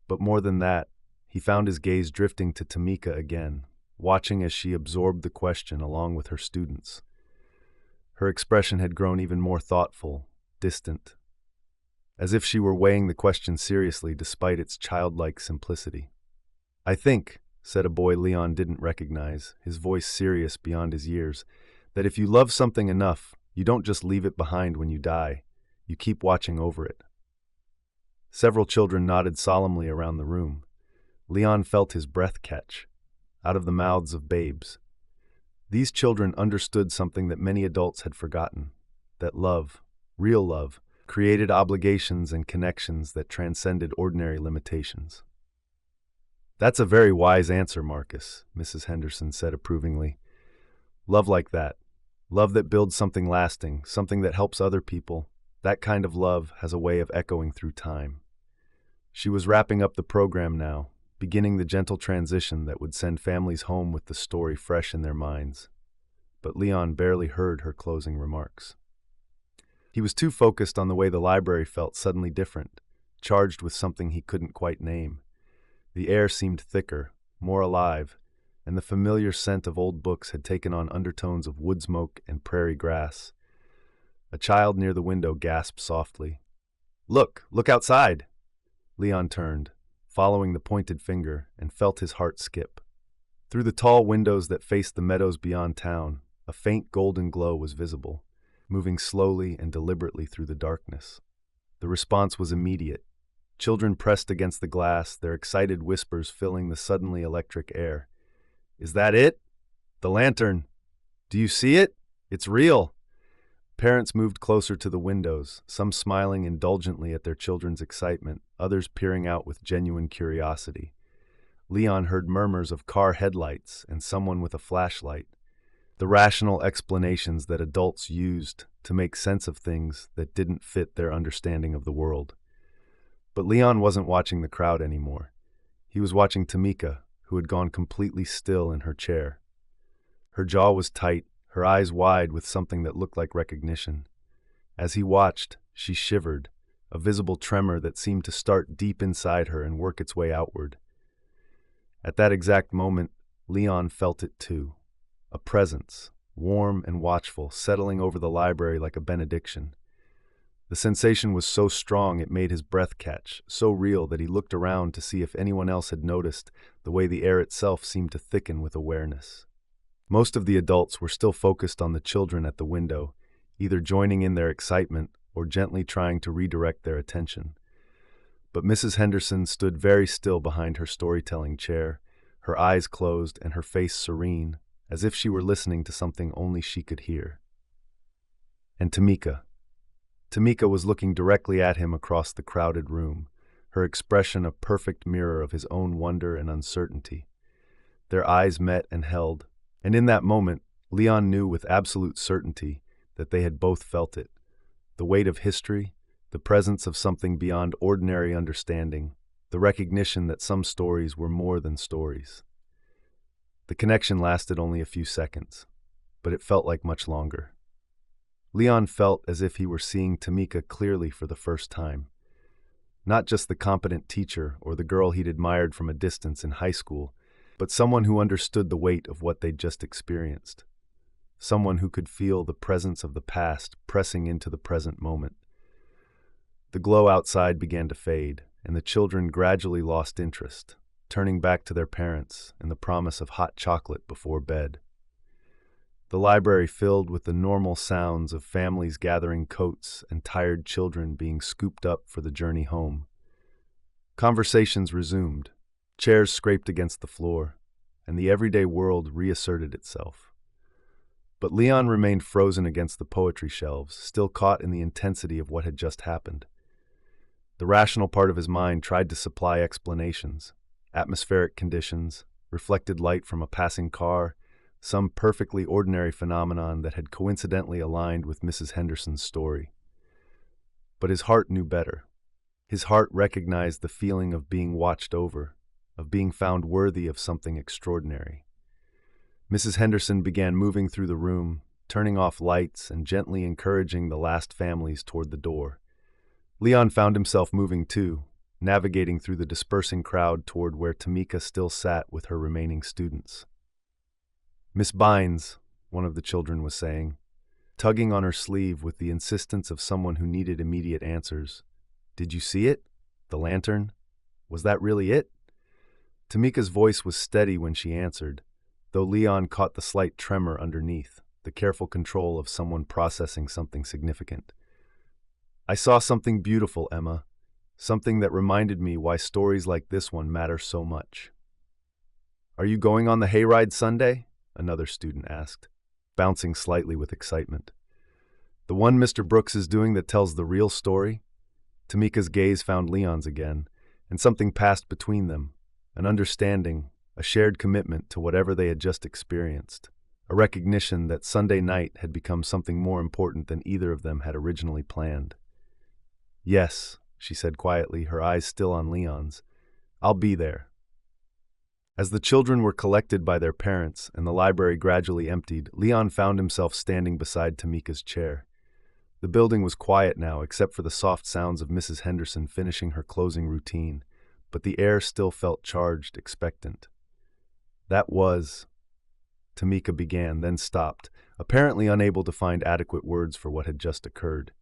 But more than that, he He found his gaze drifting to Tamika again, watching as she absorbed the question along with her students. Her expression had grown even more thoughtful, distant, as if she were weighing the question seriously despite its childlike simplicity. "I think," said a boy Leon didn't recognize, his voice serious beyond his years, "that if you love something enough, you don't just leave it behind when you die. You keep watching over it." Several children nodded solemnly around the room. Leon felt his breath catch, out of the mouths of babes. These children understood something that many adults had forgotten, that love, real love, created obligations and connections that transcended ordinary limitations. "That's a very wise answer, Marcus," Mrs. Henderson said approvingly. "Love like that, love that builds something lasting, something that helps other people, that kind of love has a way of echoing through time." She was wrapping up the program now, beginning the gentle transition that would send families home with the story fresh in their minds. But Leon barely heard her closing remarks. He was too focused on the way the library felt suddenly different, charged with something he couldn't quite name. The air seemed thicker, more alive, and the familiar scent of old books had taken on undertones of wood smoke and prairie grass. A child near the window gasped softly. Look outside!" Leon turned, following the pointed finger, and felt his heart skip. Through the tall windows that faced the meadows beyond town, a faint golden glow was visible, moving slowly and deliberately through the darkness. The response was immediate. Children pressed against the glass, their excited whispers filling the suddenly electric air. "Is that it? The lantern! Do you see it? It's real!" Parents moved closer to the windows, some smiling indulgently at their children's excitement, others peering out with genuine curiosity. Leon heard murmurs of car headlights and someone with a flashlight, the rational explanations that adults used to make sense of things that didn't fit their understanding of the world. But Leon wasn't watching the crowd anymore. He was watching Tamika, who had gone completely still in her chair. Her jaw was tight, her eyes wide with something that looked like recognition. As he watched, she shivered, a visible tremor that seemed to start deep inside her and work its way outward. At that exact moment, Leon felt it too. A presence, warm and watchful, settling over the library like a benediction. The sensation was so strong it made his breath catch, so real that he looked around to see if anyone else had noticed the way the air itself seemed to thicken with awareness. Most of the adults were still focused on the children at the window, either joining in their excitement or gently trying to redirect their attention. But Mrs. Henderson stood very still behind her storytelling chair, her eyes closed and her face serene, as if she were listening to something only she could hear. And Tamika was looking directly at him across the crowded room, her expression a perfect mirror of his own wonder and uncertainty. Their eyes met and held, and in that moment, Leon knew with absolute certainty that they had both felt it. The weight of history, the presence of something beyond ordinary understanding, the recognition that some stories were more than stories. The connection lasted only a few seconds, but it felt like much longer. Leon felt as if he were seeing Tamika clearly for the first time. Not just the competent teacher or the girl he'd admired from a distance in high school, but someone who understood the weight of what they'd just experienced. Someone who could feel the presence of the past pressing into the present moment. The glow outside began to fade, and the children gradually lost interest, turning back to their parents and the promise of hot chocolate before bed. The library filled with the normal sounds of families gathering coats and tired children being scooped up for the journey home. Conversations resumed, chairs scraped against the floor, and the everyday world reasserted itself. But Leon remained frozen against the poetry shelves, still caught in the intensity of what had just happened. The rational part of his mind tried to supply explanations, atmospheric conditions, reflected light from a passing car, some perfectly ordinary phenomenon that had coincidentally aligned with Mrs. Henderson's story. But his heart knew better. His heart recognized the feeling of being watched over, of being found worthy of something extraordinary. Mrs. Henderson began moving through the room, turning off lights and gently encouraging the last families toward the door. Leon found himself moving too, navigating through the dispersing crowd toward where Tamika still sat with her remaining students. "Miss Bines," one of the children was saying, tugging on her sleeve with the insistence of someone who needed immediate answers. "Did you see it? The lantern? Was that really it?" Tamika's voice was steady when she answered, though Leon caught the slight tremor underneath, the careful control of someone processing something significant. "I saw something beautiful, Emma. Something that reminded me why stories like this one matter so much." "Are you going on the hayride Sunday?" another student asked, bouncing slightly with excitement. "The one Mr. Brooks is doing that tells the real story?" Tamika's gaze found Leon's again, and something passed between them, an understanding, a shared commitment to whatever they had just experienced, a recognition that Sunday night had become something more important than either of them had originally planned. "Yes," she said quietly, her eyes still on Leon's. "I'll be there." As the children were collected by their parents and the library gradually emptied, Leon found himself standing beside Tamika's chair. The building was quiet now, except for the soft sounds of Mrs. Henderson finishing her closing routine, but the air still felt charged, expectant. "That was—" Tamika began, then stopped, apparently unable to find adequate words for what had just occurred.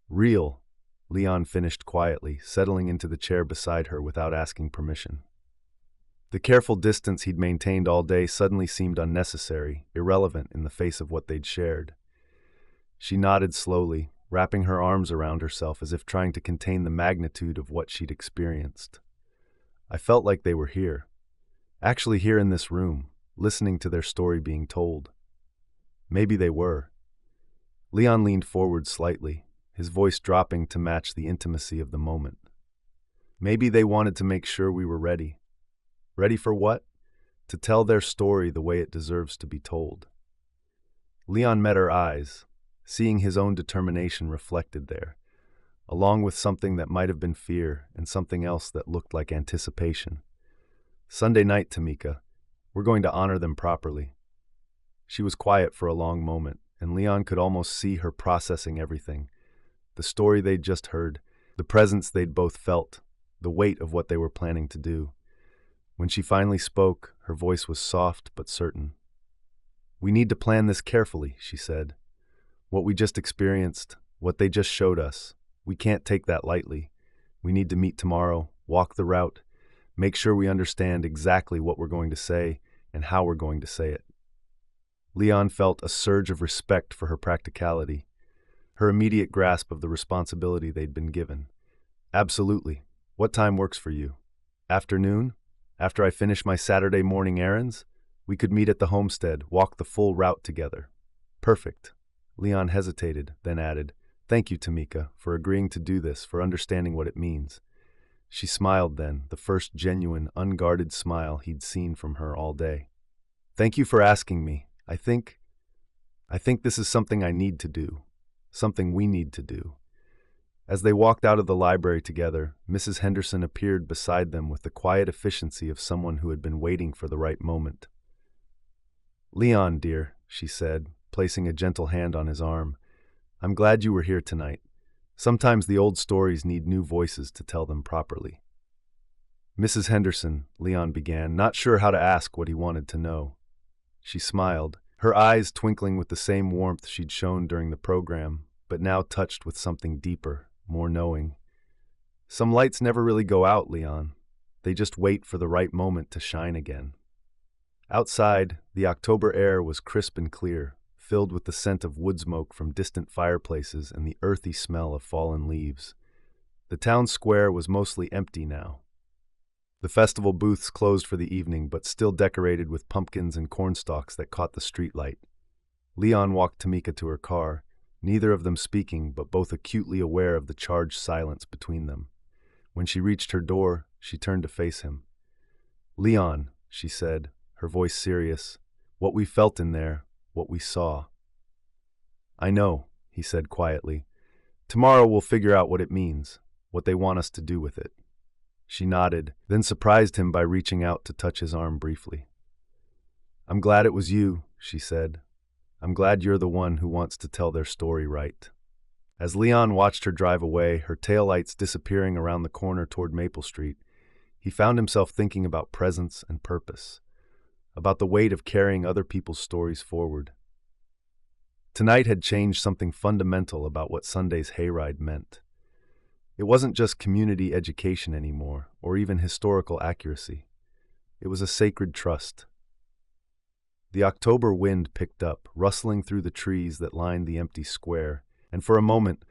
"Real," Leon finished quietly, settling into the chair beside her without asking permission. The careful distance he'd maintained all day suddenly seemed unnecessary, irrelevant in the face of what they'd shared. She nodded slowly, wrapping her arms around herself as if trying to contain the magnitude of what she'd experienced. "I felt like they were here. Actually here in this room, listening to their story being told. Maybe they were." Leon leaned forward slightly, his voice dropping to match the intimacy of the moment. "Maybe they wanted to make sure we were ready." Ready for what? To tell their story the way it deserves to be told. Leon met her eyes, seeing his own determination reflected there, along with something that might have been fear and something else that looked like anticipation. "Sunday night, Tamika. We're going to honor them properly." She was quiet for a long moment, and Leon could almost see her processing everything. The story they'd just heard, the presence they'd both felt, the weight of what they were planning to do. When she finally spoke, her voice was soft but certain. "We need to plan this carefully," she said. "What we just experienced, what they just showed us, we can't take that lightly. We need to meet tomorrow, walk the route, make sure we understand exactly what we're going to say and how we're going to say it." Leon felt a surge of respect for her practicality, her immediate grasp of the responsibility they'd been given. "Absolutely. What time works for you? Afternoon? After I finish my Saturday morning errands? We could meet at the homestead, walk the full route together." "Perfect." Leon hesitated, then added, "Thank you, Tamika, for agreeing to do this, for understanding what it means." She smiled then, the first genuine, unguarded smile he'd seen from her all day. "Thank you for asking me. I think this is something I need to do, something we need to do." As they walked out of the library together, Mrs. Henderson appeared beside them with the quiet efficiency of someone who had been waiting for the right moment. "Leon, dear," she said, placing a gentle hand on his arm, "I'm glad you were here tonight. Sometimes the old stories need new voices to tell them properly." "Mrs. Henderson," Leon began, not sure how to ask what he wanted to know. She smiled, her eyes twinkling with the same warmth she'd shown during the program, but now touched with something deeper, more knowing. "Some lights never really go out, Leon. They just wait for the right moment to shine again." Outside, the October air was crisp and clear, filled with the scent of wood smoke from distant fireplaces and the earthy smell of fallen leaves. The town square was mostly empty now. The festival booths closed for the evening, but still decorated with pumpkins and cornstalks that caught the streetlight. Leon walked Tamika to her car, neither of them speaking, but both acutely aware of the charged silence between them. When she reached her door, she turned to face him. "Leon," she said, her voice serious, "what we felt in there, what we saw." "I know," he said quietly. "Tomorrow we'll figure out what it means, what they want us to do with it." She nodded, then surprised him by reaching out to touch his arm briefly. "I'm glad it was you," she said. "I'm glad you're the one who wants to tell their story right." As Leon watched her drive away, her taillights disappearing around the corner toward Maple Street, he found himself thinking about presence and purpose, about the weight of carrying other people's stories forward. Tonight had changed something fundamental about what Sunday's hayride meant. It wasn't just community education anymore, or even historical accuracy. It was a sacred trust. The October wind picked up, rustling through the trees that lined the empty square, and for a moment,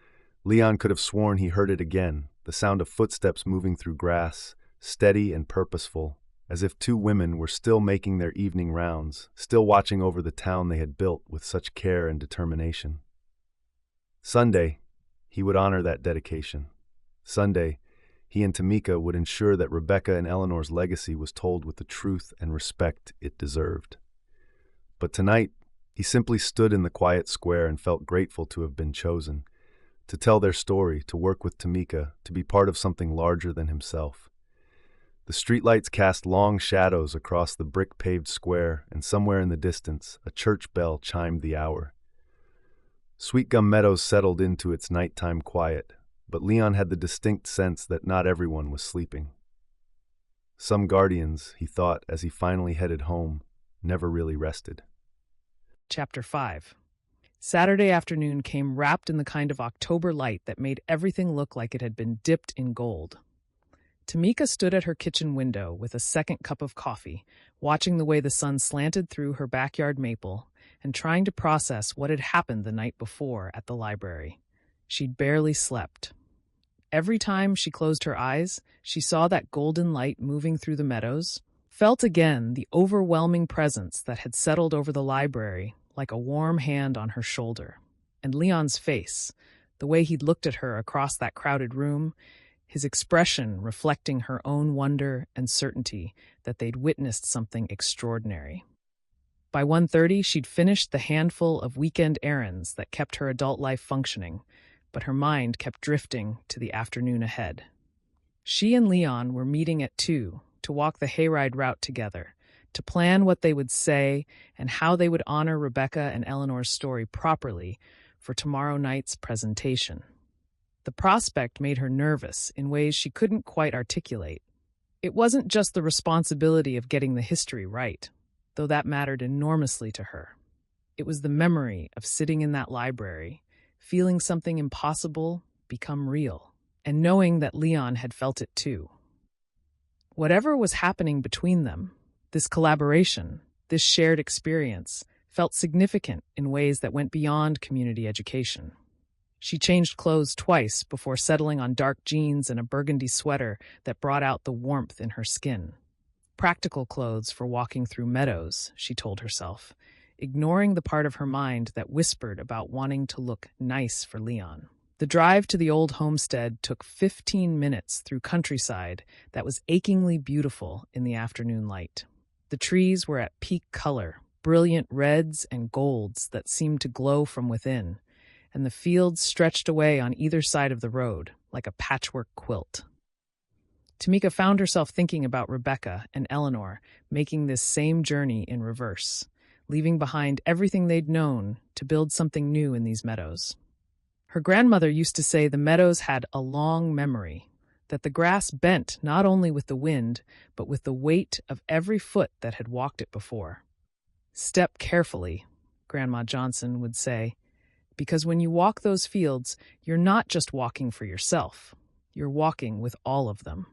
Leon could have sworn he heard it again, the sound of footsteps moving through grass, steady and purposeful, as if two women were still making their evening rounds, still watching over the town they had built with such care and determination. Sunday, he would honor that dedication. Sunday, he and Tamika would ensure that Rebecca and Eleanor's legacy was told with the truth and respect it deserved. But tonight, he simply stood in the quiet square and felt grateful to have been chosen, to tell their story, to work with Tamika, to be part of something larger than himself. The streetlights cast long shadows across the brick-paved square, and somewhere in the distance, a church bell chimed the hour. Sweetgum Meadows settled into its nighttime quiet, but Leon had the distinct sense that not everyone was sleeping. Some guardians, he thought as he finally headed home, never really rested. Chapter 5. Saturday afternoon came wrapped in the kind of October light that made everything look like it had been dipped in gold. Tamika stood at her kitchen window with a second cup of coffee, watching the way the sun slanted through her backyard maple and trying to process what had happened the night before at the library. She'd barely slept. Every time she closed her eyes, she saw that golden light moving through the meadows, felt again the overwhelming presence that had settled over the library like a warm hand on her shoulder. And Leon's face, the way he'd looked at her across that crowded room, his expression reflecting her own wonder and certainty that they'd witnessed something extraordinary. By 1:30, she'd finished the handful of weekend errands that kept her adult life functioning, but her mind kept drifting to the afternoon ahead. She and Leon were meeting at 2 to walk the hayride route together, to plan what they would say and how they would honor Rebecca and Eleanor's story properly for tomorrow night's presentation. The prospect made her nervous in ways she couldn't quite articulate. It wasn't just the responsibility of getting the history right, though that mattered enormously to her. It was the memory of sitting in that library, feeling something impossible become real, and knowing that Leon had felt it too. Whatever was happening between them, this collaboration, this shared experience, felt significant in ways that went beyond community education. She changed clothes twice before settling on dark jeans and a burgundy sweater that brought out the warmth in her skin. Practical clothes for walking through meadows, she told herself, ignoring the part of her mind that whispered about wanting to look nice for Leon. The drive to the old homestead took 15 minutes through countryside that was achingly beautiful in the afternoon light. The trees were at peak color, brilliant reds and golds that seemed to glow from within, and the fields stretched away on either side of the road like a patchwork quilt. Tamika found herself thinking about Rebecca and Eleanor making this same journey in reverse, leaving behind everything they'd known to build something new in these meadows. Her grandmother used to say the meadows had a long memory, that the grass bent not only with the wind, but with the weight of every foot that had walked it before. "Step carefully," Grandma Johnson would say, because when you walk those fields, you're not just walking for yourself. You're walking with all of them.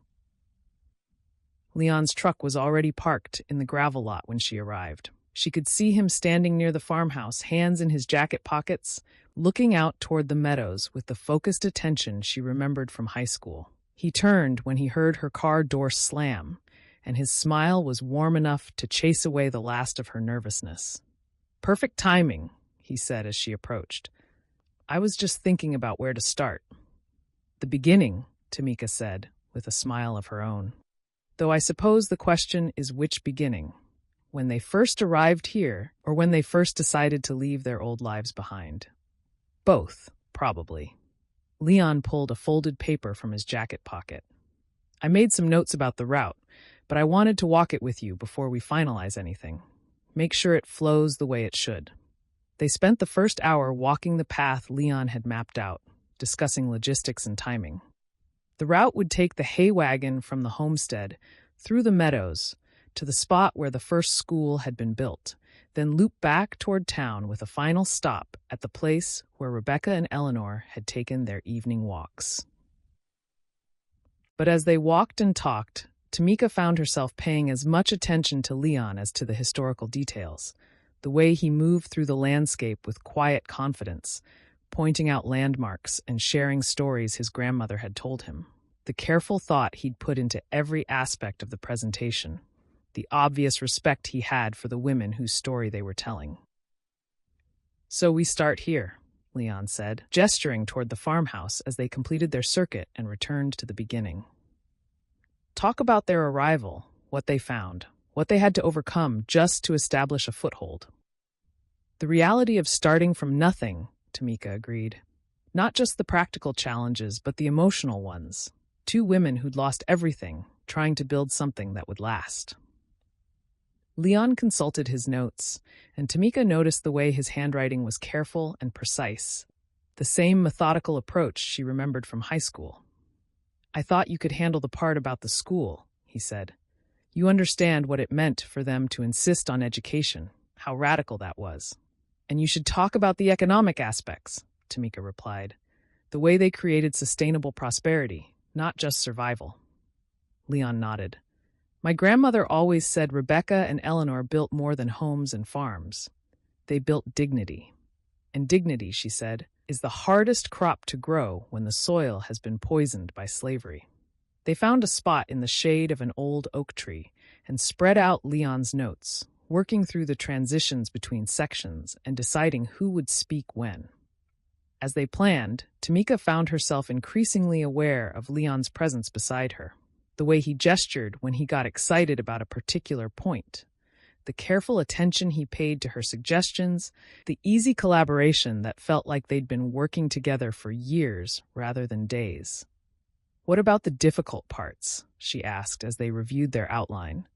Leon's truck was already parked in the gravel lot when she arrived. She could see him standing near the farmhouse, hands in his jacket pockets, looking out toward the meadows with the focused attention she remembered from high school. He turned when he heard her car door slam, and his smile was warm enough to chase away the last of her nervousness. "Perfect timing," he said as she approached. "I was just thinking about where to start." "The beginning," Tamika said, with a smile of her own. "Though I suppose the question is which beginning, when they first arrived here or when they first decided to leave their old lives behind. Both, probably." Leon pulled a folded paper from his jacket pocket. "I made some notes about the route, but I wanted to walk it with you before we finalize anything. Make sure it flows the way it should." They spent the first hour walking the path Leon had mapped out, discussing logistics and timing. The route would take the hay wagon from the homestead through the meadows to the spot where the first school had been built, then loop back toward town with a final stop at the place where Rebecca and Eleanor had taken their evening walks. But as they walked and talked, Tamika found herself paying as much attention to Leon as to the historical details, the way he moved through the landscape with quiet confidence, pointing out landmarks and sharing stories his grandmother had told him, the careful thought he'd put into every aspect of the presentation, the obvious respect he had for the women whose story they were telling. "So we start here," Leon said, gesturing toward the farmhouse as they completed their circuit and returned to the beginning. "Talk about their arrival, what they found, what they had to overcome just to establish a foothold." "The reality of starting from nothing," Tamika agreed. "Not just the practical challenges, but the emotional ones. Two women who'd lost everything, trying to build something that would last." Leon consulted his notes, and Tamika noticed the way his handwriting was careful and precise, the same methodical approach she remembered from high school. "I thought you could handle the part about the school," he said. "You understand what it meant for them to insist on education, how radical that was. And you should talk about the economic aspects," Tamika replied. "The way they created sustainable prosperity, not just survival." Leon nodded. "My grandmother always said Rebecca and Eleanor built more than homes and farms. They built dignity. And dignity, she said, is the hardest crop to grow when the soil has been poisoned by slavery." They found a spot in the shade of an old oak tree and spread out Leon's notes, working through the transitions between sections and deciding who would speak when. As they planned, Tamika found herself increasingly aware of Leon's presence beside her, the way he gestured when he got excited about a particular point, the careful attention he paid to her suggestions, the easy collaboration that felt like they'd been working together for years rather than days. "What about the difficult parts?" she asked as they reviewed their outline.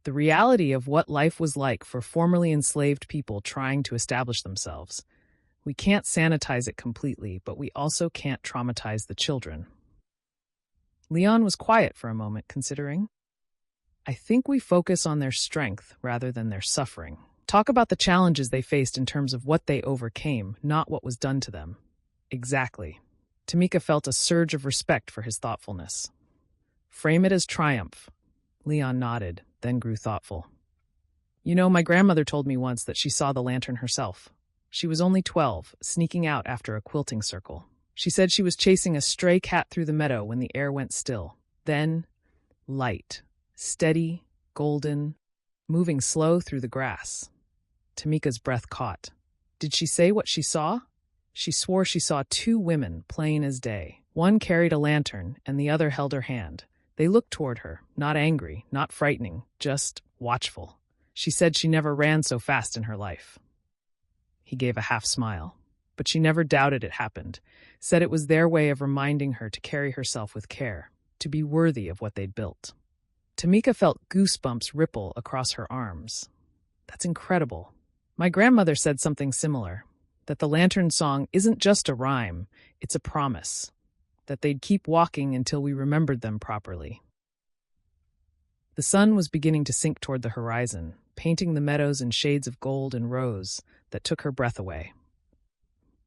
"The reality of what life was like for formerly enslaved people trying to establish themselves. We can't sanitize it completely, but we also can't traumatize the children." Leon was quiet for a moment, considering. "I think we focus on their strength rather than their suffering. Talk about the challenges they faced in terms of what they overcame, not what was done to them." "Exactly." Tamika felt a surge of respect for his thoughtfulness. "Frame it as triumph." Leon nodded, then grew thoughtful. "You know, my grandmother told me once that she saw the lantern herself. She was only 12, sneaking out after a quilting circle. She said she was chasing a stray cat through the meadow when the air went still. Then, light, steady, golden, moving slow through the grass." Tamika's breath caught. "Did she say what she saw?" "She swore she saw two women, plain as day. One carried a lantern, and the other held her hand. They looked toward her, not angry, not frightening, just watchful. She said she never ran so fast in her life." He gave a half smile. "But she never doubted it happened, said it was their way of reminding her to carry herself with care, to be worthy of what they'd built." Tamika felt goosebumps ripple across her arms. "That's incredible. My grandmother said something similar, that the lantern song isn't just a rhyme, it's a promise, that they'd keep walking until we remembered them properly." The sun was beginning to sink toward the horizon, painting the meadows in shades of gold and rose that took her breath away.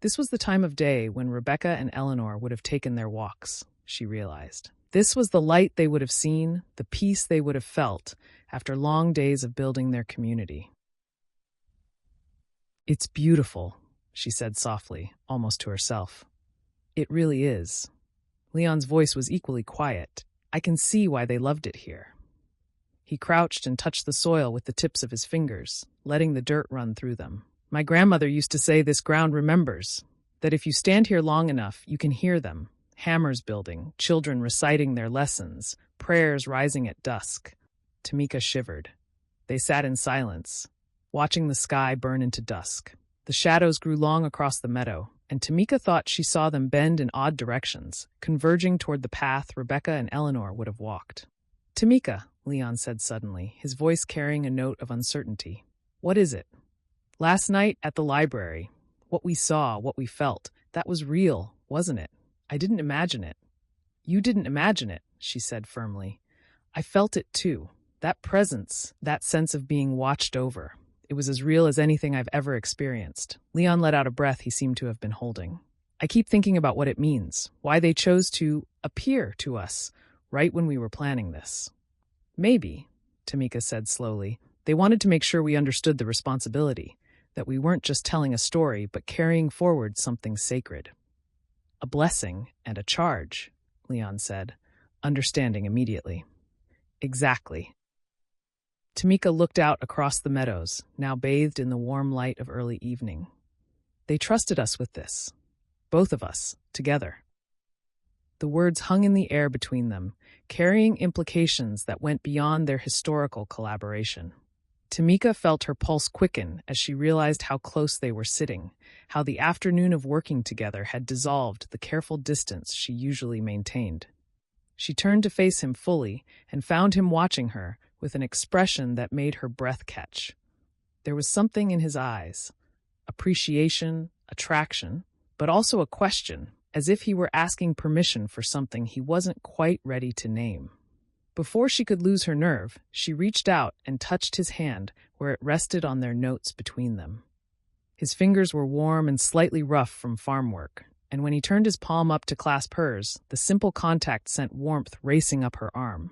This was the time of day when Rebecca and Eleanor would have taken their walks, she realized. This was the light they would have seen, the peace they would have felt after long days of building their community. "It's beautiful," she said softly, almost to herself. "It really is." Leon's voice was equally quiet. "I can see why they loved it here." He crouched and touched the soil with the tips of his fingers, letting the dirt run through them. "My grandmother used to say this ground remembers, that if you stand here long enough, you can hear them, hammers building, children reciting their lessons, prayers rising at dusk." Tamika shivered. They sat in silence, watching the sky burn into dusk. The shadows grew long across the meadow, and Tamika thought she saw them bend in odd directions, converging toward the path Rebecca and Eleanor would have walked. "Tamika," Leon said suddenly, his voice carrying a note of uncertainty. "What is it?" "Last night at the library, what we saw, what we felt, that was real, wasn't it? I didn't imagine it. You didn't imagine it, she said firmly. I felt it too. That presence, that sense of being watched over. It was as real as anything I've ever experienced. Leon let out a breath he seemed to have been holding. I keep thinking about what it means, why they chose to appear to us right when we were planning this. Maybe, Tamika said slowly, they wanted to make sure we understood the responsibility, that we weren't just telling a story, but carrying forward something sacred. A blessing and a charge, Leon said, understanding immediately. Exactly. Tamika looked out across the meadows, now bathed in the warm light of early evening. They trusted us with this. Both of us, together. The words hung in the air between them, carrying implications that went beyond their historical collaboration. Tamika felt her pulse quicken as she realized how close they were sitting, how the afternoon of working together had dissolved the careful distance she usually maintained. She turned to face him fully and found him watching her with an expression that made her breath catch. There was something in his eyes, appreciation, attraction, but also a question, as if he were asking permission for something he wasn't quite ready to name. Before she could lose her nerve, she reached out and touched his hand where it rested on their notes between them. His fingers were warm and slightly rough from farm work, and when he turned his palm up to clasp hers, the simple contact sent warmth racing up her arm.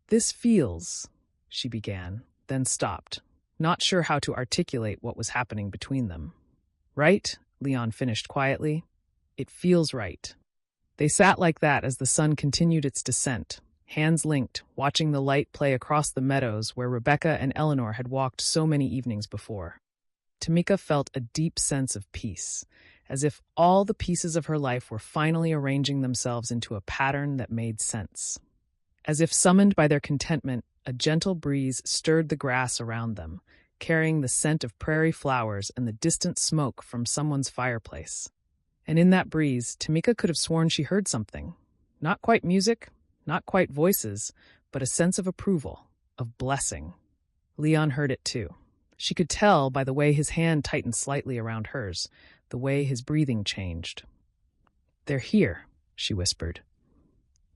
This feels, she began, then stopped, not sure how to articulate what was happening between them. Right? Leon finished quietly. It feels right. They sat like that as the sun continued its descent, hands linked, watching the light play across the meadows where Rebecca and Eleanor had walked so many evenings before. Tamika felt a deep sense of peace, as if all the pieces of her life were finally arranging themselves into a pattern that made sense. As if summoned by their contentment, a gentle breeze stirred the grass around them, carrying the scent of prairie flowers and the distant smoke from someone's fireplace. And in that breeze, Tamika could have sworn she heard something. Not quite music, not quite voices, but a sense of approval, of blessing. Leon heard it too. She could tell by the way his hand tightened slightly around hers, the way his breathing changed. "They're here," she whispered.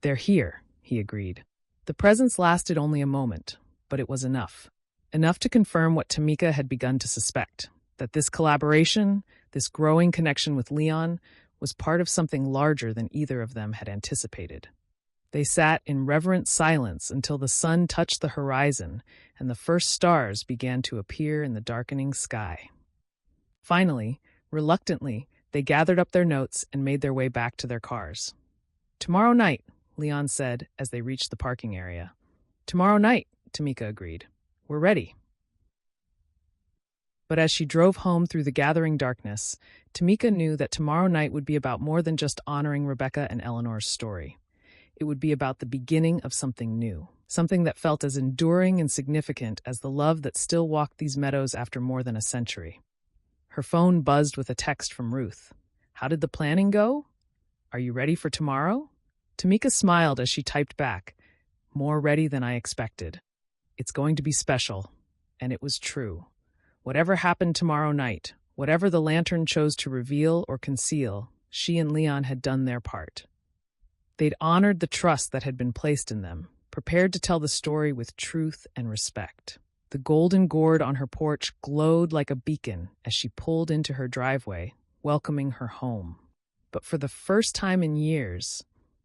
"They're here," he agreed. The presence lasted only a moment, but it was enough. Enough to confirm what Tamika had begun to suspect, that this collaboration, this growing connection with Leon, was part of something larger than either of them had anticipated. They sat in reverent silence until the sun touched the horizon and the first stars began to appear in the darkening sky. Finally, reluctantly, they gathered up their notes and made their way back to their cars. "Tomorrow night," Leon said as they reached the parking area. "Tomorrow night," Tamika agreed. "We're ready." But as she drove home through the gathering darkness, Tamika knew that tomorrow night would be about more than just honoring Rebecca and Eleanor's story. It would be about the beginning of something new, something that felt as enduring and significant as the love that still walked these meadows after more than a century. Her phone buzzed with a text from Ruth. "How did the planning go? Are you ready for tomorrow?" Tamika smiled as she typed back, "More ready than I expected. It's going to be special." And it was true. Whatever happened tomorrow night, whatever the lantern chose to reveal or conceal, she and Leon had done their part. They'd honored the trust that had been placed in them, prepared to tell the story with truth and respect. The golden gourd on her porch glowed like a beacon as she pulled into her driveway, welcoming her home. But for the first time in years,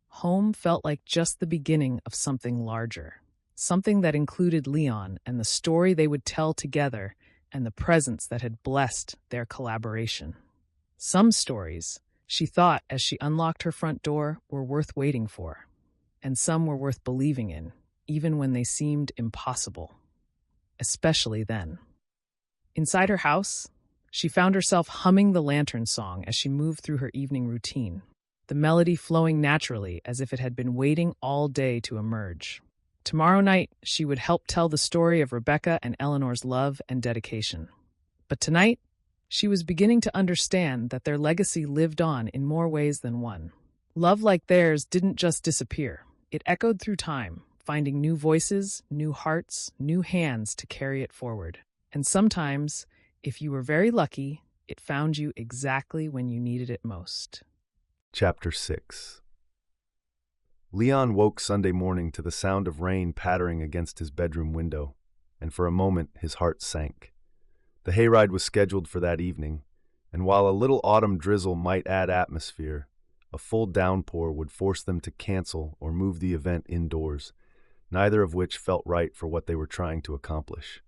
home felt like just the beginning of something larger, something that included Leon and the story they would tell together and the presence that had blessed their collaboration. Some stories, she thought as she unlocked her front door, were worth waiting for, and some were worth believing in, even when they seemed impossible. Especially then. Inside her house, she found herself humming the lantern song as she moved through her evening routine, the melody flowing naturally as if it had been waiting all day to emerge. Tomorrow night, she would help tell the story of Rebecca and Eleanor's love and dedication. But tonight, she was beginning to understand that their legacy lived on in more ways than one. Love like theirs didn't just disappear. It echoed through time, finding new voices, new hearts, new hands to carry it forward. And sometimes, if you were very lucky, it found you exactly when you needed it most. Chapter 6. Leon woke Sunday morning to the sound of rain pattering against his bedroom window, and for a moment his heart sank. The hayride was scheduled for that evening, and while a little autumn drizzle might add atmosphere, a full downpour would force them to cancel or move the event indoors, neither of which felt right for what they were trying to accomplish.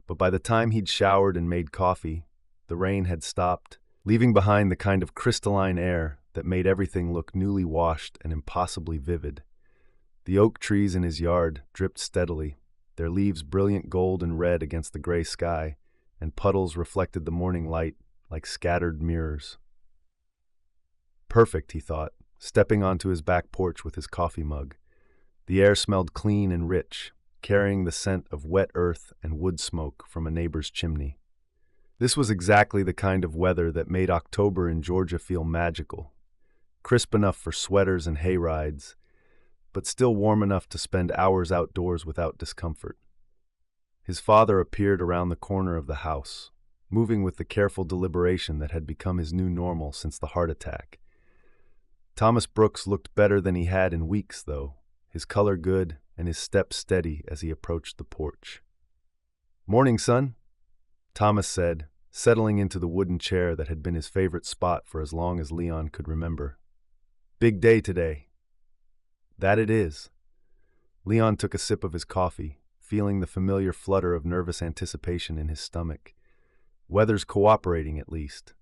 But by the time he'd showered and made coffee, the rain had stopped, leaving behind the kind of crystalline air that made everything look newly washed and impossibly vivid. The oak trees in his yard dripped steadily, their leaves brilliant gold and red against the gray sky, and puddles reflected the morning light like scattered mirrors. Perfect, he thought, stepping onto his back porch with his coffee mug. The air smelled clean and rich, carrying the scent of wet earth and wood smoke from a neighbor's chimney. This was exactly the kind of weather that made October in Georgia feel magical, crisp enough for sweaters and hay rides, but still warm enough to spend hours outdoors without discomfort. His father appeared around the corner of the house, moving with the careful deliberation that had become his new normal since the heart attack. Thomas Brooks looked better than he had in weeks, though, his color good and his step steady as he approached the porch. "Morning, son," Thomas said, settling into the wooden chair that had been his favorite spot for as long as Leon could remember. "Big day today." "That it is." Leon took a sip of his coffee, feeling the familiar flutter of nervous anticipation in his stomach. "Weather's cooperating, at least."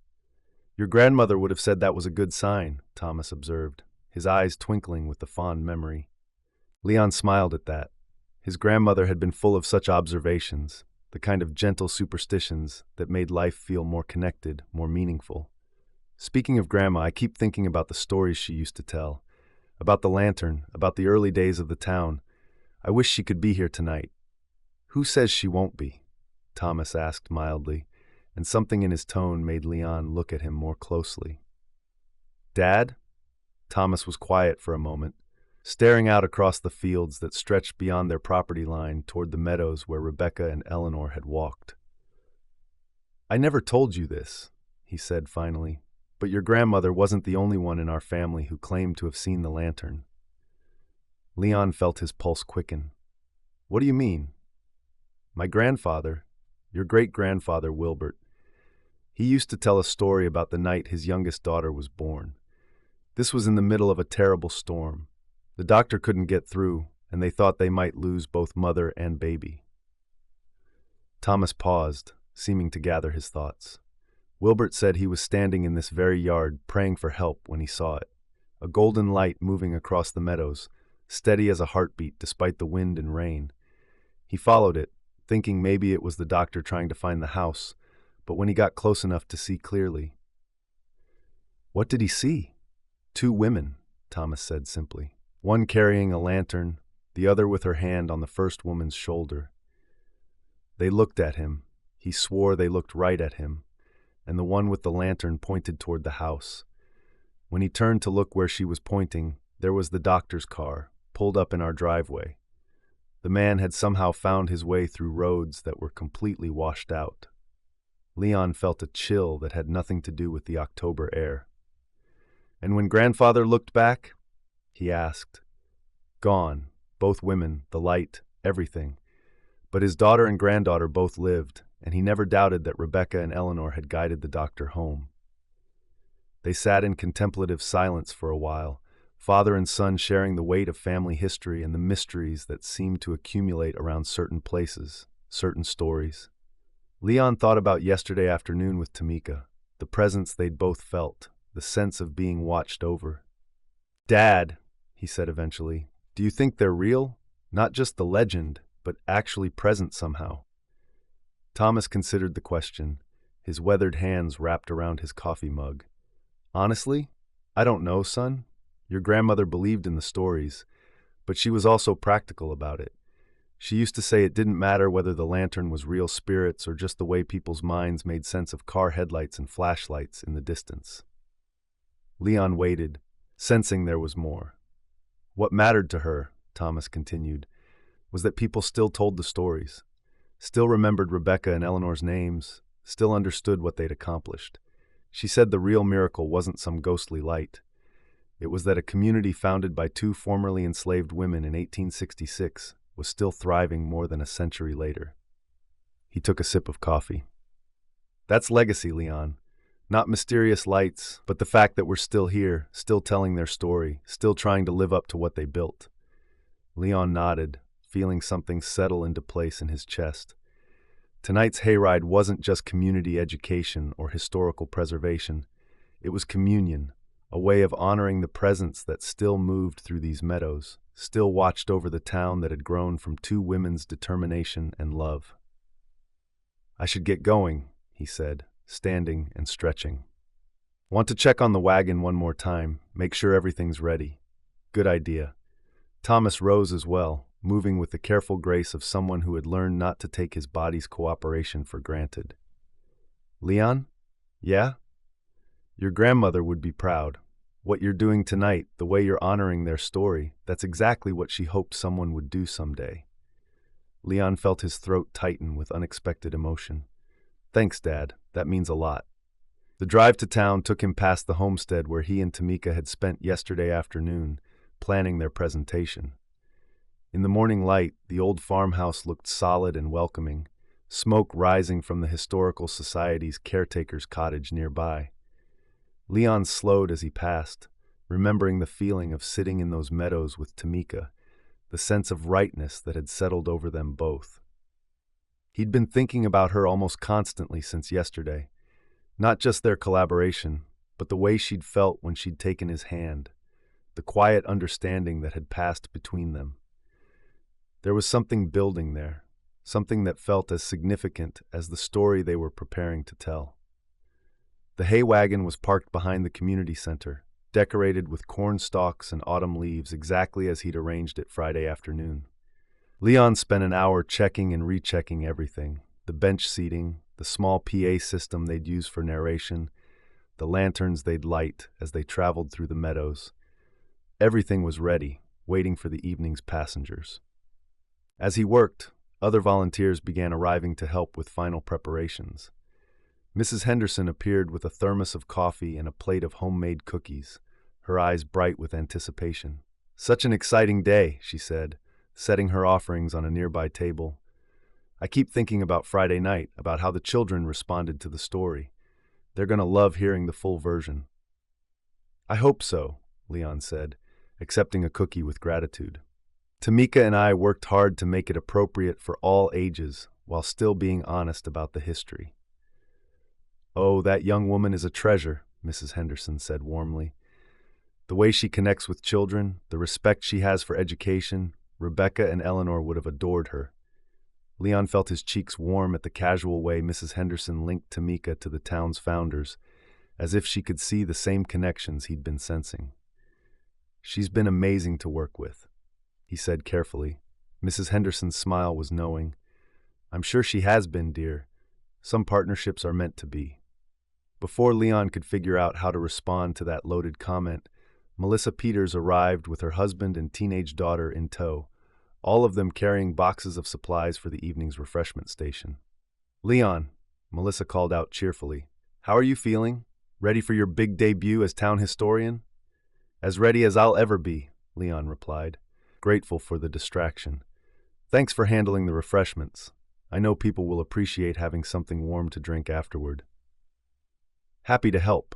"Your grandmother would have said that was a good sign," Thomas observed, his eyes twinkling with the fond memory. Leon smiled at that. His grandmother had been full of such observations, the kind of gentle superstitions that made life feel more connected, more meaningful. "Speaking of Grandma, I keep thinking about the stories she used to tell, about the lantern, about the early days of the town. I wish she could be here tonight." "Who says she won't be?" Thomas asked mildly, and something in his tone made Leon look at him more closely. "Dad?" Thomas was quiet for a moment, staring out across the fields that stretched beyond their property line toward the meadows where Rebecca and Eleanor had walked. "I never told you this," he said finally, "but your grandmother wasn't the only one in our family who claimed to have seen the lantern." Leon felt his pulse quicken. "What do you mean?" "My grandfather, your great-grandfather Wilbert, he used to tell a story about the night his youngest daughter was born. This was in the middle of a terrible storm. The doctor couldn't get through, and they thought they might lose both mother and baby." Thomas paused, seeming to gather his thoughts. Wilbert said he was standing in this very yard praying for help when he saw it, a golden light moving across the meadows, steady as a heartbeat despite the wind and rain. He followed it, thinking maybe it was the doctor trying to find the house, but when he got close enough to see clearly. "What did he see?" "Two women," Thomas said simply. "One carrying a lantern, the other with her hand on the first woman's shoulder. They looked at him. He swore they looked right at him, and the one with the lantern pointed toward the house. When he turned to look where she was pointing, there was the doctor's car, pulled up in our driveway. The man had somehow found his way through roads that were completely washed out." Leon felt a chill that had nothing to do with the October air. "And when grandfather looked back?" he asked. "Gone, both women, the light, everything. But his daughter and granddaughter both lived, and he never doubted that Rebecca and Eleanor had guided the doctor home." They sat in contemplative silence for a while, father and son sharing the weight of family history and the mysteries that seemed to accumulate around certain places, certain stories. Leon thought about yesterday afternoon with Tamika, the presence they'd both felt, the sense of being watched over. "Dad," he said eventually, "do you think they're real? Not just the legend, but actually present somehow?" Thomas considered the question, his weathered hands wrapped around his coffee mug. "Honestly, I don't know, son. Your grandmother believed in the stories, but she was also practical about it. She used to say it didn't matter whether the lantern was real spirits or just the way people's minds made sense of car headlights and flashlights in the distance." Leon waited, sensing there was more. What mattered to her, Thomas continued, was that people still told the stories, still remembered Rebecca and Eleanor's names, still understood what they'd accomplished. She said the real miracle wasn't some ghostly light. It was that a community founded by two formerly enslaved women in 1866 was still thriving more than a century later. He took a sip of coffee. That's legacy, Leon. Not mysterious lights, but the fact that we're still here, still telling their story, still trying to live up to what they built. Leon nodded, feeling something settle into place in his chest. Tonight's hayride wasn't just community education or historical preservation. It was communion, a way of honoring the presence that still moved through these meadows, still watched over the town that had grown from two women's determination and love. I should get going, he said, standing and stretching. Want to check on the wagon one more time, make sure everything's ready. Good idea. Thomas rose as well, moving with the careful grace of someone who had learned not to take his body's cooperation for granted. Leon? Yeah? Your grandmother would be proud. What you're doing tonight, the way you're honoring their story, that's exactly what she hoped someone would do someday. Leon felt his throat tighten with unexpected emotion. Thanks, Dad. That means a lot. The drive to town took him past the homestead where he and Tamika had spent yesterday afternoon, planning their presentation. In the morning light, the old farmhouse looked solid and welcoming, smoke rising from the Historical Society's caretaker's cottage nearby. Leon slowed as he passed, remembering the feeling of sitting in those meadows with Tamika, the sense of rightness that had settled over them both. He'd been thinking about her almost constantly since yesterday, not just their collaboration, but the way she'd felt when she'd taken his hand, the quiet understanding that had passed between them. There was something building there, something that felt as significant as the story they were preparing to tell. The hay wagon was parked behind the community center, decorated with corn stalks and autumn leaves exactly as he'd arranged it Friday afternoon. Leon spent an hour checking and rechecking everything, the bench seating, the small PA system they'd use for narration, the lanterns they'd light as they traveled through the meadows. Everything was ready, waiting for the evening's passengers. As he worked, other volunteers began arriving to help with final preparations. Mrs. Henderson appeared with a thermos of coffee and a plate of homemade cookies, her eyes bright with anticipation. Such an exciting day, she said, setting her offerings on a nearby table. I keep thinking about Friday night, about how the children responded to the story. They're going to love hearing the full version. I hope so, Leon said, accepting a cookie with gratitude. Tamika and I worked hard to make it appropriate for all ages while still being honest about the history. Oh, that young woman is a treasure, Mrs. Henderson said warmly. The way she connects with children, the respect she has for education, Rebecca and Eleanor would have adored her. Leon felt his cheeks warm at the casual way Mrs. Henderson linked Tamika to the town's founders, as if she could see the same connections he'd been sensing. She's been amazing to work with, he said carefully. Mrs. Henderson's smile was knowing. I'm sure she has been, dear. Some partnerships are meant to be. Before Leon could figure out how to respond to that loaded comment, Melissa Peters arrived with her husband and teenage daughter in tow, all of them carrying boxes of supplies for the evening's refreshment station. Leon, Melissa called out cheerfully, how are you feeling? Ready for your big debut as town historian? As ready as I'll ever be, Leon replied, grateful for the distraction. Thanks for handling the refreshments. I know people will appreciate having something warm to drink afterward. Happy to help,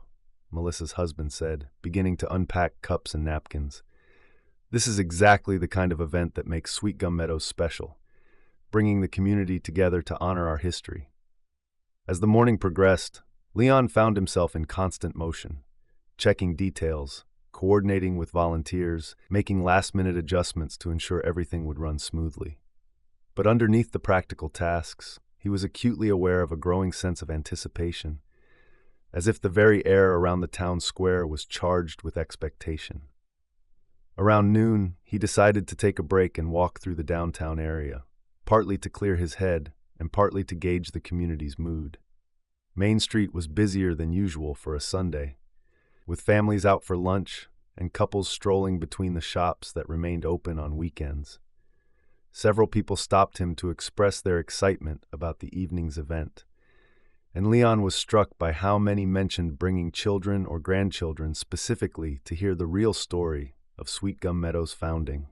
Melissa's husband said, beginning to unpack cups and napkins. This is exactly the kind of event that makes Sweetgum Meadows special, bringing the community together to honor our history. As the morning progressed, Leon found himself in constant motion, checking details, coordinating with volunteers, making last-minute adjustments to ensure everything would run smoothly. But underneath the practical tasks, he was acutely aware of a growing sense of anticipation, as if the very air around the town square was charged with expectation. Around noon, he decided to take a break and walk through the downtown area, partly to clear his head and partly to gauge the community's mood. Main Street was busier than usual for a Sunday, with families out for lunch and couples strolling between the shops that remained open on weekends. Several people stopped him to express their excitement about the evening's event, and Leon was struck by how many mentioned bringing children or grandchildren specifically to hear the real story of Sweetgum Meadows' founding.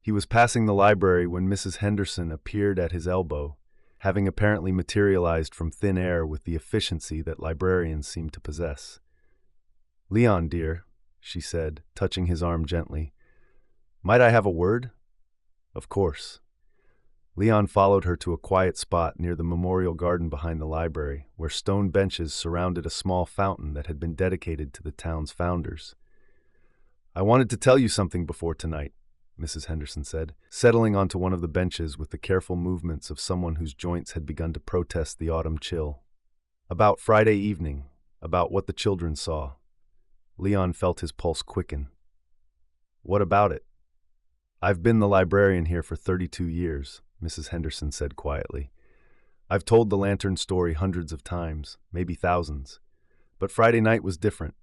He was passing the library when Mrs. Henderson appeared at his elbow, having apparently materialized from thin air with the efficiency that librarians seem to possess. "Leon, dear," she said, touching his arm gently. "Might I have a word?" "Of course." Leon followed her to a quiet spot near the memorial garden behind the library, where stone benches surrounded a small fountain that had been dedicated to the town's founders. "I wanted to tell you something before tonight," Mrs. Henderson said, settling onto one of the benches with the careful movements of someone whose joints had begun to protest the autumn chill. "About Friday evening, about what the children saw." Leon felt his pulse quicken. "What about it?" "I've been the librarian here for 32 years, Mrs. Henderson said quietly. "I've told the lantern story hundreds of times, maybe thousands. But Friday night was different.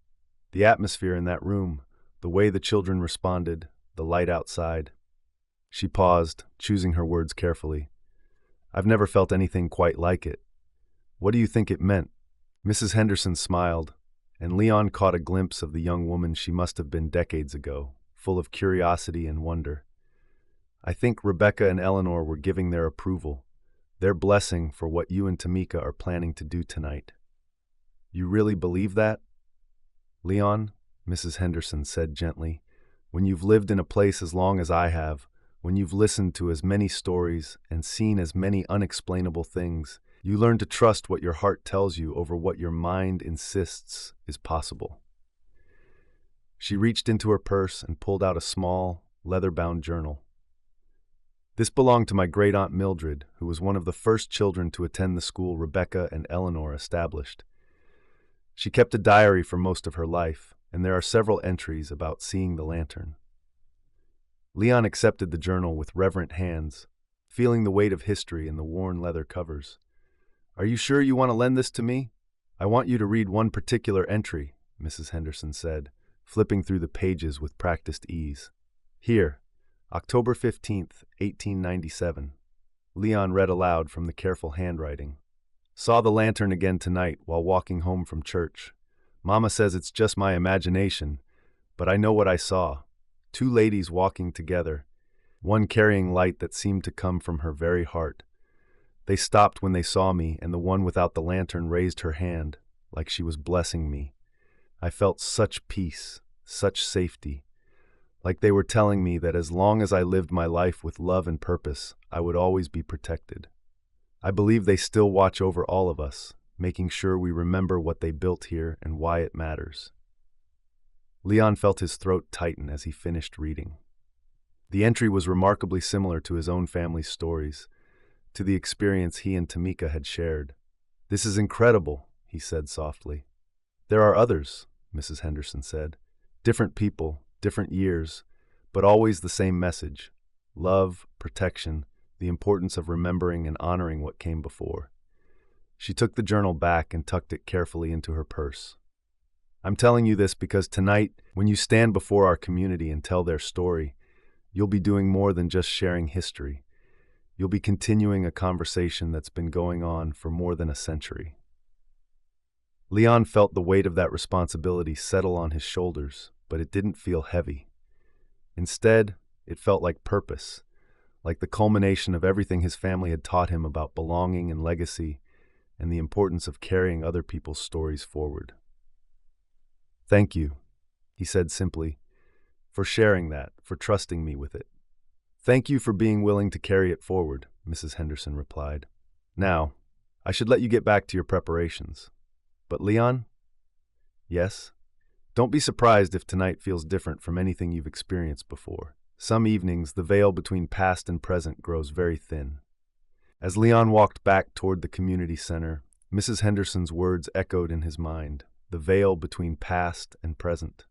The atmosphere in that room, the way the children responded, the light outside." She paused, choosing her words carefully. "I've never felt anything quite like it. What do you think it meant?" Mrs. Henderson smiled, and Leon caught a glimpse of the young woman she must have been decades ago, full of curiosity and wonder. "I think Rebecca and Eleanor were giving their approval, their blessing for what you and Tamika are planning to do tonight." "You really believe that?" "Leon," Mrs. Henderson said gently, "when you've lived in a place as long as I have, when you've listened to as many stories and seen as many unexplainable things, you learn to trust what your heart tells you over what your mind insists is possible." She reached into her purse and pulled out a small, leather-bound journal. "This belonged to my great-aunt Mildred, who was one of the first children to attend the school Rebecca and Eleanor established. She kept a diary for most of her life, and there are several entries about seeing the lantern." Leon accepted the journal with reverent hands, feeling the weight of history in the worn leather covers. "Are you sure you want to lend this to me? I want you to read one particular entry," Mrs. Henderson said, flipping through the pages with practiced ease. "Here, October 15th, 1897. Leon read aloud from the careful handwriting. "Saw the lantern again tonight while walking home from church. Mama says it's just my imagination, but I know what I saw. 2 ladies walking together, one carrying light that seemed to come from her very heart. They stopped when they saw me, and the one without the lantern raised her hand, like she was blessing me. I felt such peace, such safety, like they were telling me that as long as I lived my life with love and purpose, I would always be protected. I believe they still watch over all of us, making sure we remember what they built here and why it matters." Leon felt his throat tighten as he finished reading. The entry was remarkably similar to his own family's stories, to the experience he and Tamika had shared. "This is incredible," he said softly. "There are others," Mrs. Henderson said. "Different people, different years, but always the same message: love, protection, the importance of remembering and honoring what came before." She took the journal back and tucked it carefully into her purse. "I'm telling you this because tonight, when you stand before our community and tell their story, you'll be doing more than just sharing history. You'll be continuing a conversation that's been going on for more than a century." Leon felt the weight of that responsibility settle on his shoulders, but it didn't feel heavy. Instead, it felt like purpose, like the culmination of everything his family had taught him about belonging and legacy, and the importance of carrying other people's stories forward. "Thank you," he said simply, "for sharing that, for trusting me with it." "Thank you for being willing to carry it forward," Mrs. Henderson replied. "Now, I should let you get back to your preparations. But Leon?" "Yes?" "Don't be surprised if tonight feels different from anything you've experienced before. Some evenings, the veil between past and present grows very thin." As Leon walked back toward the community center, Mrs. Henderson's words echoed in his mind, the veil between past and present.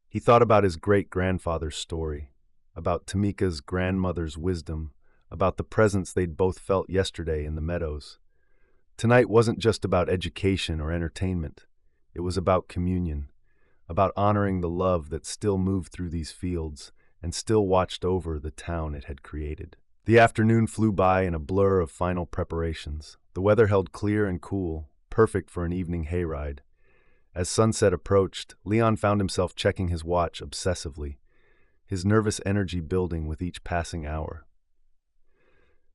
He thought about his great-grandfather's story, about Tamika's grandmother's wisdom, about the presence they'd both felt yesterday in the meadows. Tonight wasn't just about education or entertainment. It was about communion, about honoring the love that still moved through these fields and still watched over the town it had created. The afternoon flew by in a blur of final preparations. The weather held clear and cool, perfect for an evening hayride. As sunset approached, Leon found himself checking his watch obsessively, his nervous energy building with each passing hour.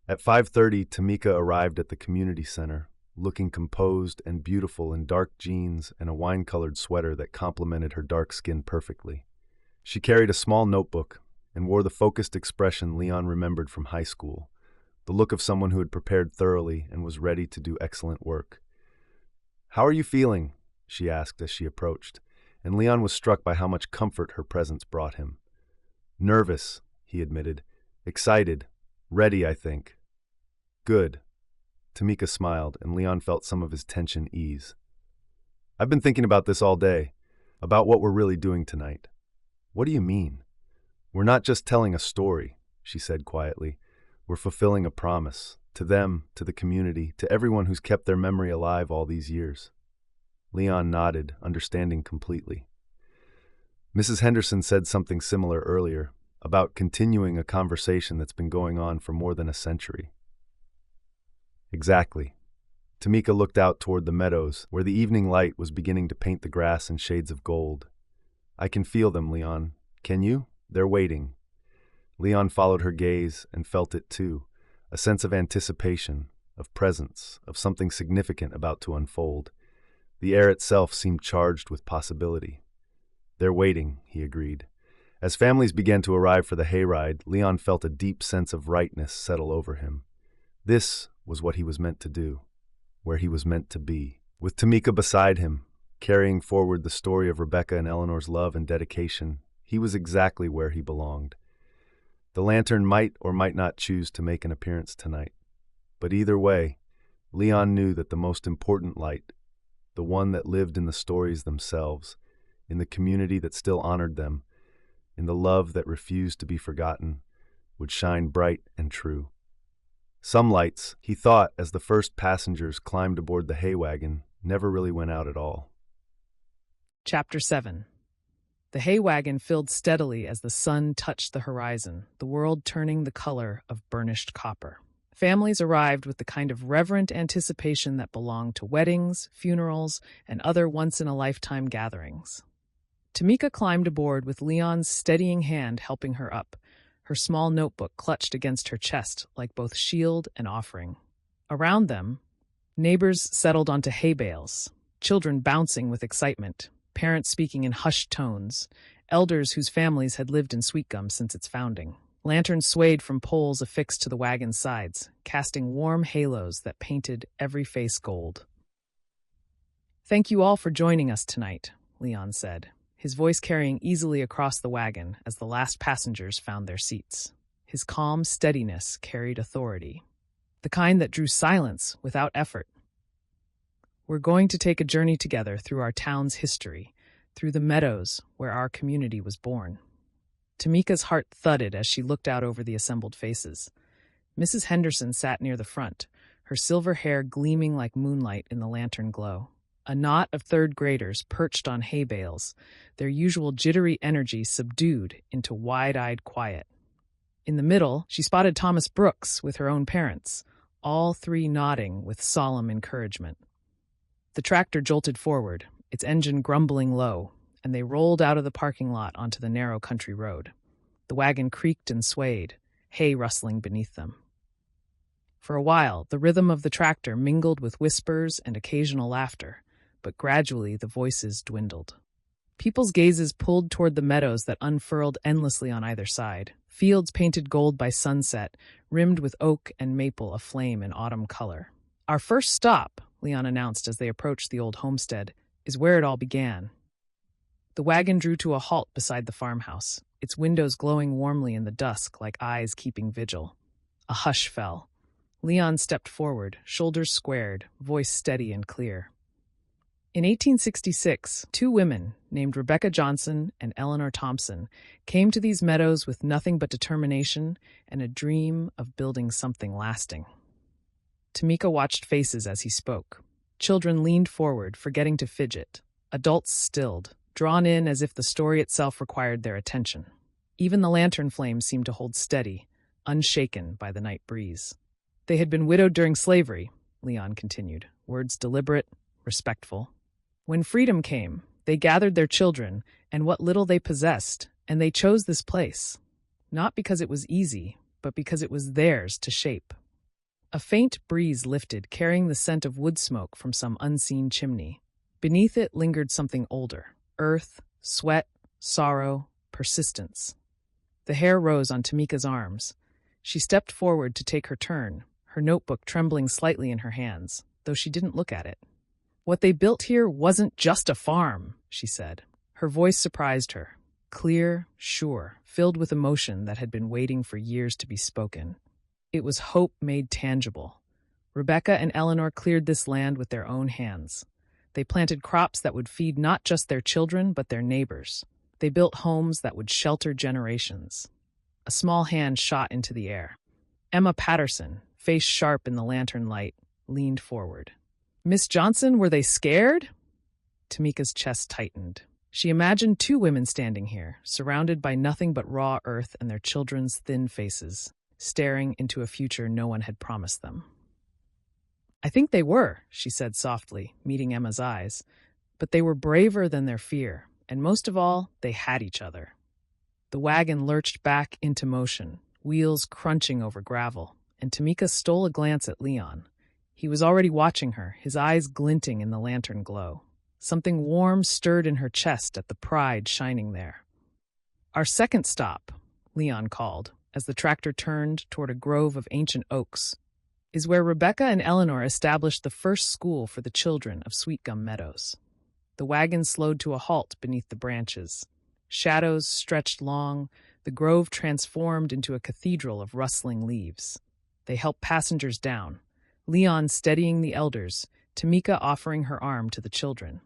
At 5:30, Tamika arrived at the community center, looking composed and beautiful in dark jeans and a wine-colored sweater that complemented her dark skin perfectly. She carried a small notebook and wore the focused expression Leon remembered from high school, the look of someone who had prepared thoroughly and was ready to do excellent work. "How are you feeling?" she asked as she approached, and Leon was struck by how much comfort her presence brought him. "Nervous," he admitted. "Excited. Ready, I think." "Good." Tamika smiled, and Leon felt some of his tension ease. "I've been thinking about this all day, about what we're really doing tonight." "What do you mean?" "We're not just telling a story," she said quietly. "We're fulfilling a promise, to them, to the community, to everyone who's kept their memory alive all these years." Leon nodded, understanding completely. Mrs. Henderson said something similar earlier, about continuing a conversation that's been going on for more than a century. Exactly. Tamika looked out toward the meadows, where the evening light was beginning to paint the grass in shades of gold. "I can feel them, Leon. Can you? They're waiting." Leon followed her gaze and felt it too, a sense of anticipation, of presence, of something significant about to unfold. The air itself seemed charged with possibility. "They're waiting," he agreed. As families began to arrive for the hayride, Leon felt a deep sense of rightness settle over him. This was what he was meant to do, where he was meant to be. With Tamika beside him, carrying forward the story of Rebecca and Eleanor's love and dedication, he was exactly where he belonged. The lantern might or might not choose to make an appearance tonight. But either way, Leon knew that the most important light, the one that lived in the stories themselves, in the community that still honored them, in the love that refused to be forgotten, would shine bright and true. Some lights, he thought as the first passengers climbed aboard the hay wagon, never really went out at all. Chapter 7. The hay wagon filled steadily as the sun touched the horizon, the world turning the color of burnished copper. Families arrived with the kind of reverent anticipation that belonged to weddings, funerals, and other once-in-a-lifetime gatherings. Tamika climbed aboard with Leon's steadying hand helping her up, her small notebook clutched against her chest like both shield and offering. Around them, neighbors settled onto hay bales, children bouncing with excitement, parents speaking in hushed tones, elders whose families had lived in Sweetgum since its founding. Lanterns swayed from poles affixed to the wagon's sides, casting warm halos that painted every face gold. "Thank you all for joining us tonight," Leon said, his voice carrying easily across the wagon as the last passengers found their seats. His calm steadiness carried authority, the kind that drew silence without effort. "We're going to take a journey together through our town's history, through the meadows where our community was born." Tamika's heart thudded as she looked out over the assembled faces. Mrs. Henderson sat near the front, her silver hair gleaming like moonlight in the lantern glow. A knot of third graders perched on hay bales, their usual jittery energy subdued into wide-eyed quiet. In the middle, she spotted Thomas Brooks with her own parents, all three nodding with solemn encouragement. The tractor jolted forward, its engine grumbling low, and they rolled out of the parking lot onto the narrow country road. The wagon creaked and swayed, hay rustling beneath them. For a while, the rhythm of the tractor mingled with whispers and occasional laughter, but gradually the voices dwindled. People's gazes pulled toward the meadows that unfurled endlessly on either side, fields painted gold by sunset, rimmed with oak and maple aflame in autumn color. "Our first stop," Leon announced as they approached the old homestead, "is where it all began." The wagon drew to a halt beside the farmhouse, its windows glowing warmly in the dusk like eyes keeping vigil. A hush fell. Leon stepped forward, shoulders squared, voice steady and clear. In 1866, two women, named Rebecca Johnson and Eleanor Thompson, came to these meadows with nothing but determination and a dream of building something lasting. Tamika watched faces as he spoke. Children leaned forward, forgetting to fidget. Adults stilled, drawn in as if the story itself required their attention. Even the lantern flames seemed to hold steady, unshaken by the night breeze. They had been widowed during slavery, Leon continued, words deliberate, respectful. When freedom came, they gathered their children and what little they possessed, and they chose this place, not because it was easy, but because it was theirs to shape. A faint breeze lifted, carrying the scent of wood smoke from some unseen chimney. Beneath it lingered something older, earth, sweat, sorrow, persistence. The hair rose on Tamika's arms. She stepped forward to take her turn, her notebook trembling slightly in her hands, though she didn't look at it. What they built here wasn't just a farm, she said. Her voice surprised her, clear, sure, filled with emotion that had been waiting for years to be spoken. It was hope made tangible. Rebecca and Eleanor cleared this land with their own hands. They planted crops that would feed not just their children, but their neighbors. They built homes that would shelter generations. A small hand shot into the air. Emma Patterson, face sharp in the lantern light, leaned forward. Miss Johnson, were they scared? Tamika's chest tightened. She imagined two women standing here, surrounded by nothing but raw earth and their children's thin faces, staring into a future no one had promised them. I think they were, she said softly, meeting Emma's eyes. But they were braver than their fear, and most of all, they had each other. The wagon lurched back into motion, wheels crunching over gravel, and Tamika stole a glance at Leon. He was already watching her, his eyes glinting in the lantern glow. Something warm stirred in her chest at the pride shining there. Our second stop, Leon called, as the tractor turned toward a grove of ancient oaks, is where Rebecca and Eleanor established the first school for the children of Sweetgum Meadows. The wagon slowed to a halt beneath the branches. Shadows stretched long, the grove transformed into a cathedral of rustling leaves. They helped passengers down, Leon steadying the elders, Tamika offering her arm to the children.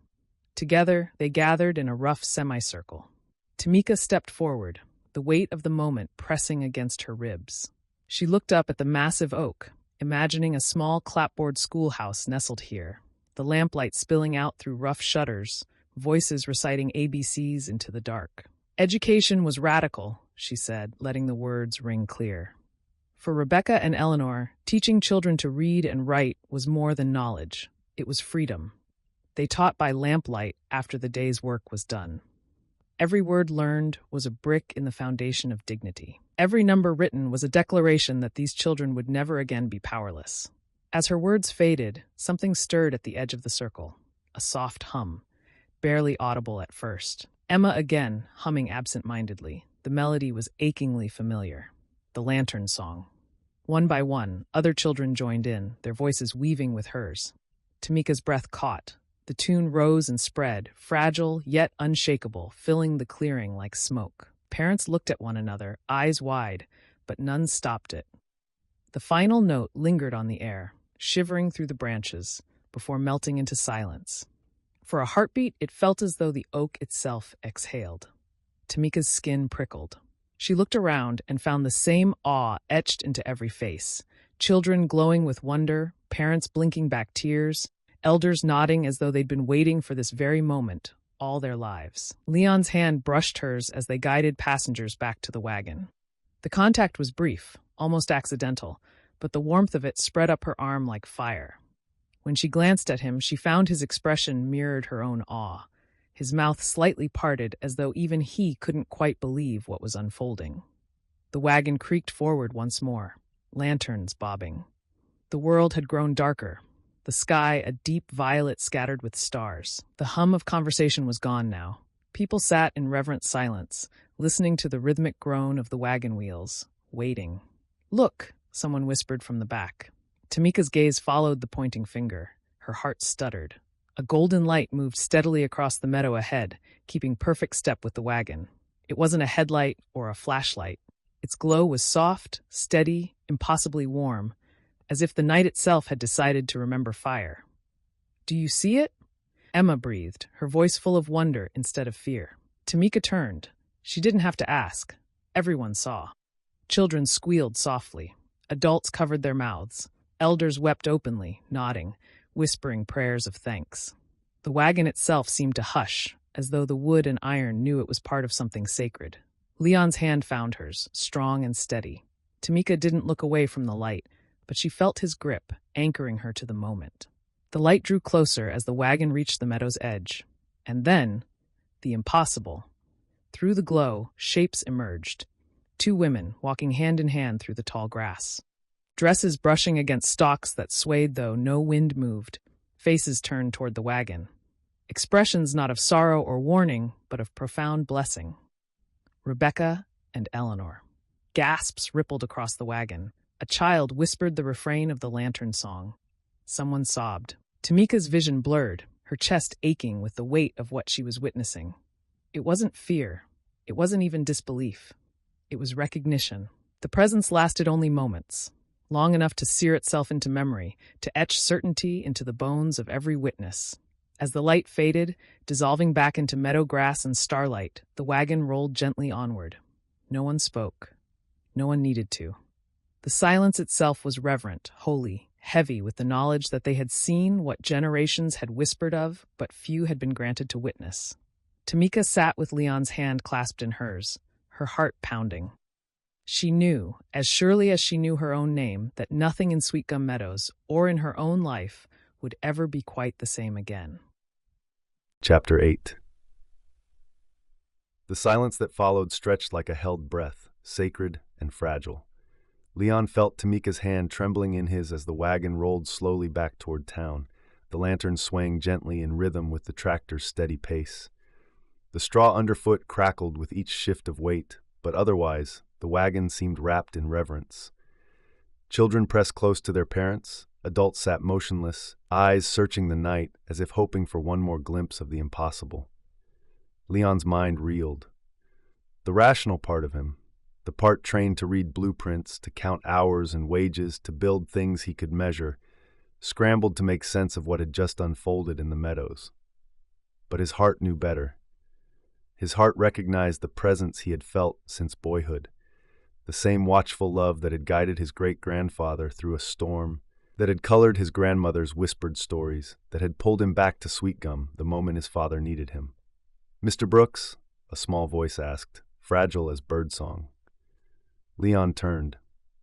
Together, they gathered in a rough semicircle. Tamika stepped forward, the weight of the moment pressing against her ribs. She looked up at the massive oak, imagining a small clapboard schoolhouse nestled here, the lamplight spilling out through rough shutters, voices reciting ABCs into the dark. Education was radical, she said, letting the words ring clear. For Rebecca and Eleanor, teaching children to read and write was more than knowledge. It was freedom. They taught by lamplight after the day's work was done. Every word learned was a brick in the foundation of dignity. Every number written was a declaration that these children would never again be powerless. As her words faded, something stirred at the edge of the circle, a soft hum, barely audible at first. Emma again, humming absent-mindedly. The melody was achingly familiar. The lantern song. One by one, other children joined in, their voices weaving with hers. Tamika's breath caught. The tune rose and spread, fragile yet unshakable, filling the clearing like smoke. Parents looked at one another, eyes wide, but none stopped it. The final note lingered on the air, shivering through the branches, before melting into silence. For a heartbeat, it felt as though the oak itself exhaled. Tamika's skin prickled. She looked around and found the same awe etched into every face. Children glowing with wonder, parents blinking back tears, elders nodding as though they'd been waiting for this very moment all their lives. Leon's hand brushed hers as they guided passengers back to the wagon. The contact was brief, almost accidental, but the warmth of it spread up her arm like fire. When she glanced at him, she found his expression mirrored her own awe, his mouth slightly parted as though even he couldn't quite believe what was unfolding. The wagon creaked forward once more, lanterns bobbing. The world had grown darker, the sky a deep violet scattered with stars. The hum of conversation was gone now. People sat in reverent silence, listening to the rhythmic groan of the wagon wheels, waiting. "Look," someone whispered from the back. Tamika's gaze followed the pointing finger. Her heart stuttered. A golden light moved steadily across the meadow ahead, keeping perfect step with the wagon. It wasn't a headlight or a flashlight. Its glow was soft, steady, impossibly warm, as if the night itself had decided to remember fire. "Do you see it?" Emma breathed, her voice full of wonder instead of fear. Tamika turned. She didn't have to ask. Everyone saw. Children squealed softly. Adults covered their mouths. Elders wept openly, nodding, whispering prayers of thanks. The wagon itself seemed to hush, as though the wood and iron knew it was part of something sacred. Leon's hand found hers, strong and steady. Tamika didn't look away from the light, but she felt his grip, anchoring her to the moment. The light drew closer as the wagon reached the meadow's edge. And then, the impossible. Through the glow, shapes emerged. 2 women walking hand in hand through the tall grass. Dresses brushing against stalks that swayed though no wind moved. Faces turned toward the wagon. Expressions not of sorrow or warning, but of profound blessing. Rebecca and Eleanor. Gasps rippled across the wagon. A child whispered the refrain of the lantern song. Someone sobbed. Tamika's vision blurred, her chest aching with the weight of what she was witnessing. It wasn't fear. It wasn't even disbelief. It was recognition. The presence lasted only moments, long enough to sear itself into memory, to etch certainty into the bones of every witness. As the light faded, dissolving back into meadow grass and starlight, the wagon rolled gently onward. No one spoke. No one needed to. The silence itself was reverent, holy, heavy with the knowledge that they had seen what generations had whispered of, but few had been granted to witness. Tamika sat with Leon's hand clasped in hers, her heart pounding. She knew, as surely as she knew her own name, that nothing in Sweetgum Meadows, or in her own life, would ever be quite the same again. Chapter 8. The silence that followed stretched like a held breath, sacred and fragile. Leon felt Tamika's hand trembling in his as the wagon rolled slowly back toward town, the lantern swaying gently in rhythm with the tractor's steady pace. The straw underfoot crackled with each shift of weight, but otherwise, the wagon seemed wrapped in reverence. Children pressed close to their parents, adults sat motionless, eyes searching the night as if hoping for one more glimpse of the impossible. Leon's mind reeled. The rational part of him, the part trained to read blueprints, to count hours and wages, to build things he could measure, scrambled to make sense of what had just unfolded in the meadows. But his heart knew better. His heart recognized the presence he had felt since boyhood, the same watchful love that had guided his great-grandfather through a storm, that had colored his grandmother's whispered stories, that had pulled him back to Sweetgum the moment his father needed him. "Mr. Brooks?" a small voice asked, fragile as birdsong. Leon turned.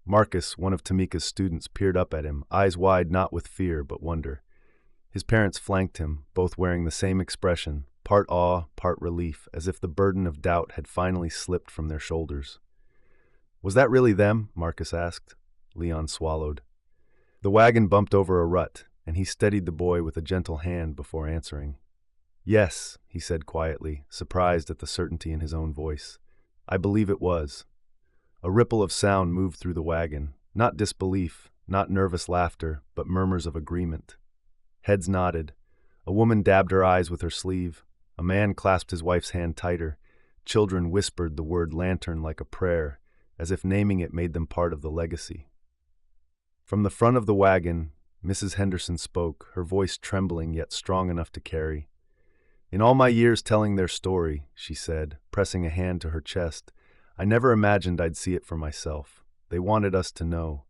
Marcus, one of Tamika's students, peered up at him, eyes wide not with fear but wonder. His parents flanked him, both wearing the same expression, part awe, part relief, as if the burden of doubt had finally slipped from their shoulders. "Was that really them?" Marcus asked. Leon swallowed. The wagon bumped over a rut, and he steadied the boy with a gentle hand before answering. "Yes," he said quietly, surprised at the certainty in his own voice. "I believe it was." A ripple of sound moved through the wagon, not disbelief, not nervous laughter, but murmurs of agreement. Heads nodded. A woman dabbed her eyes with her sleeve. A man clasped his wife's hand tighter. Children whispered the word lantern like a prayer, as if naming it made them part of the legacy. From the front of the wagon, Mrs. Henderson spoke, her voice trembling yet strong enough to carry. "In all my years telling their story," she said, pressing a hand to her chest, "I never imagined I'd see it for myself. They wanted us to know.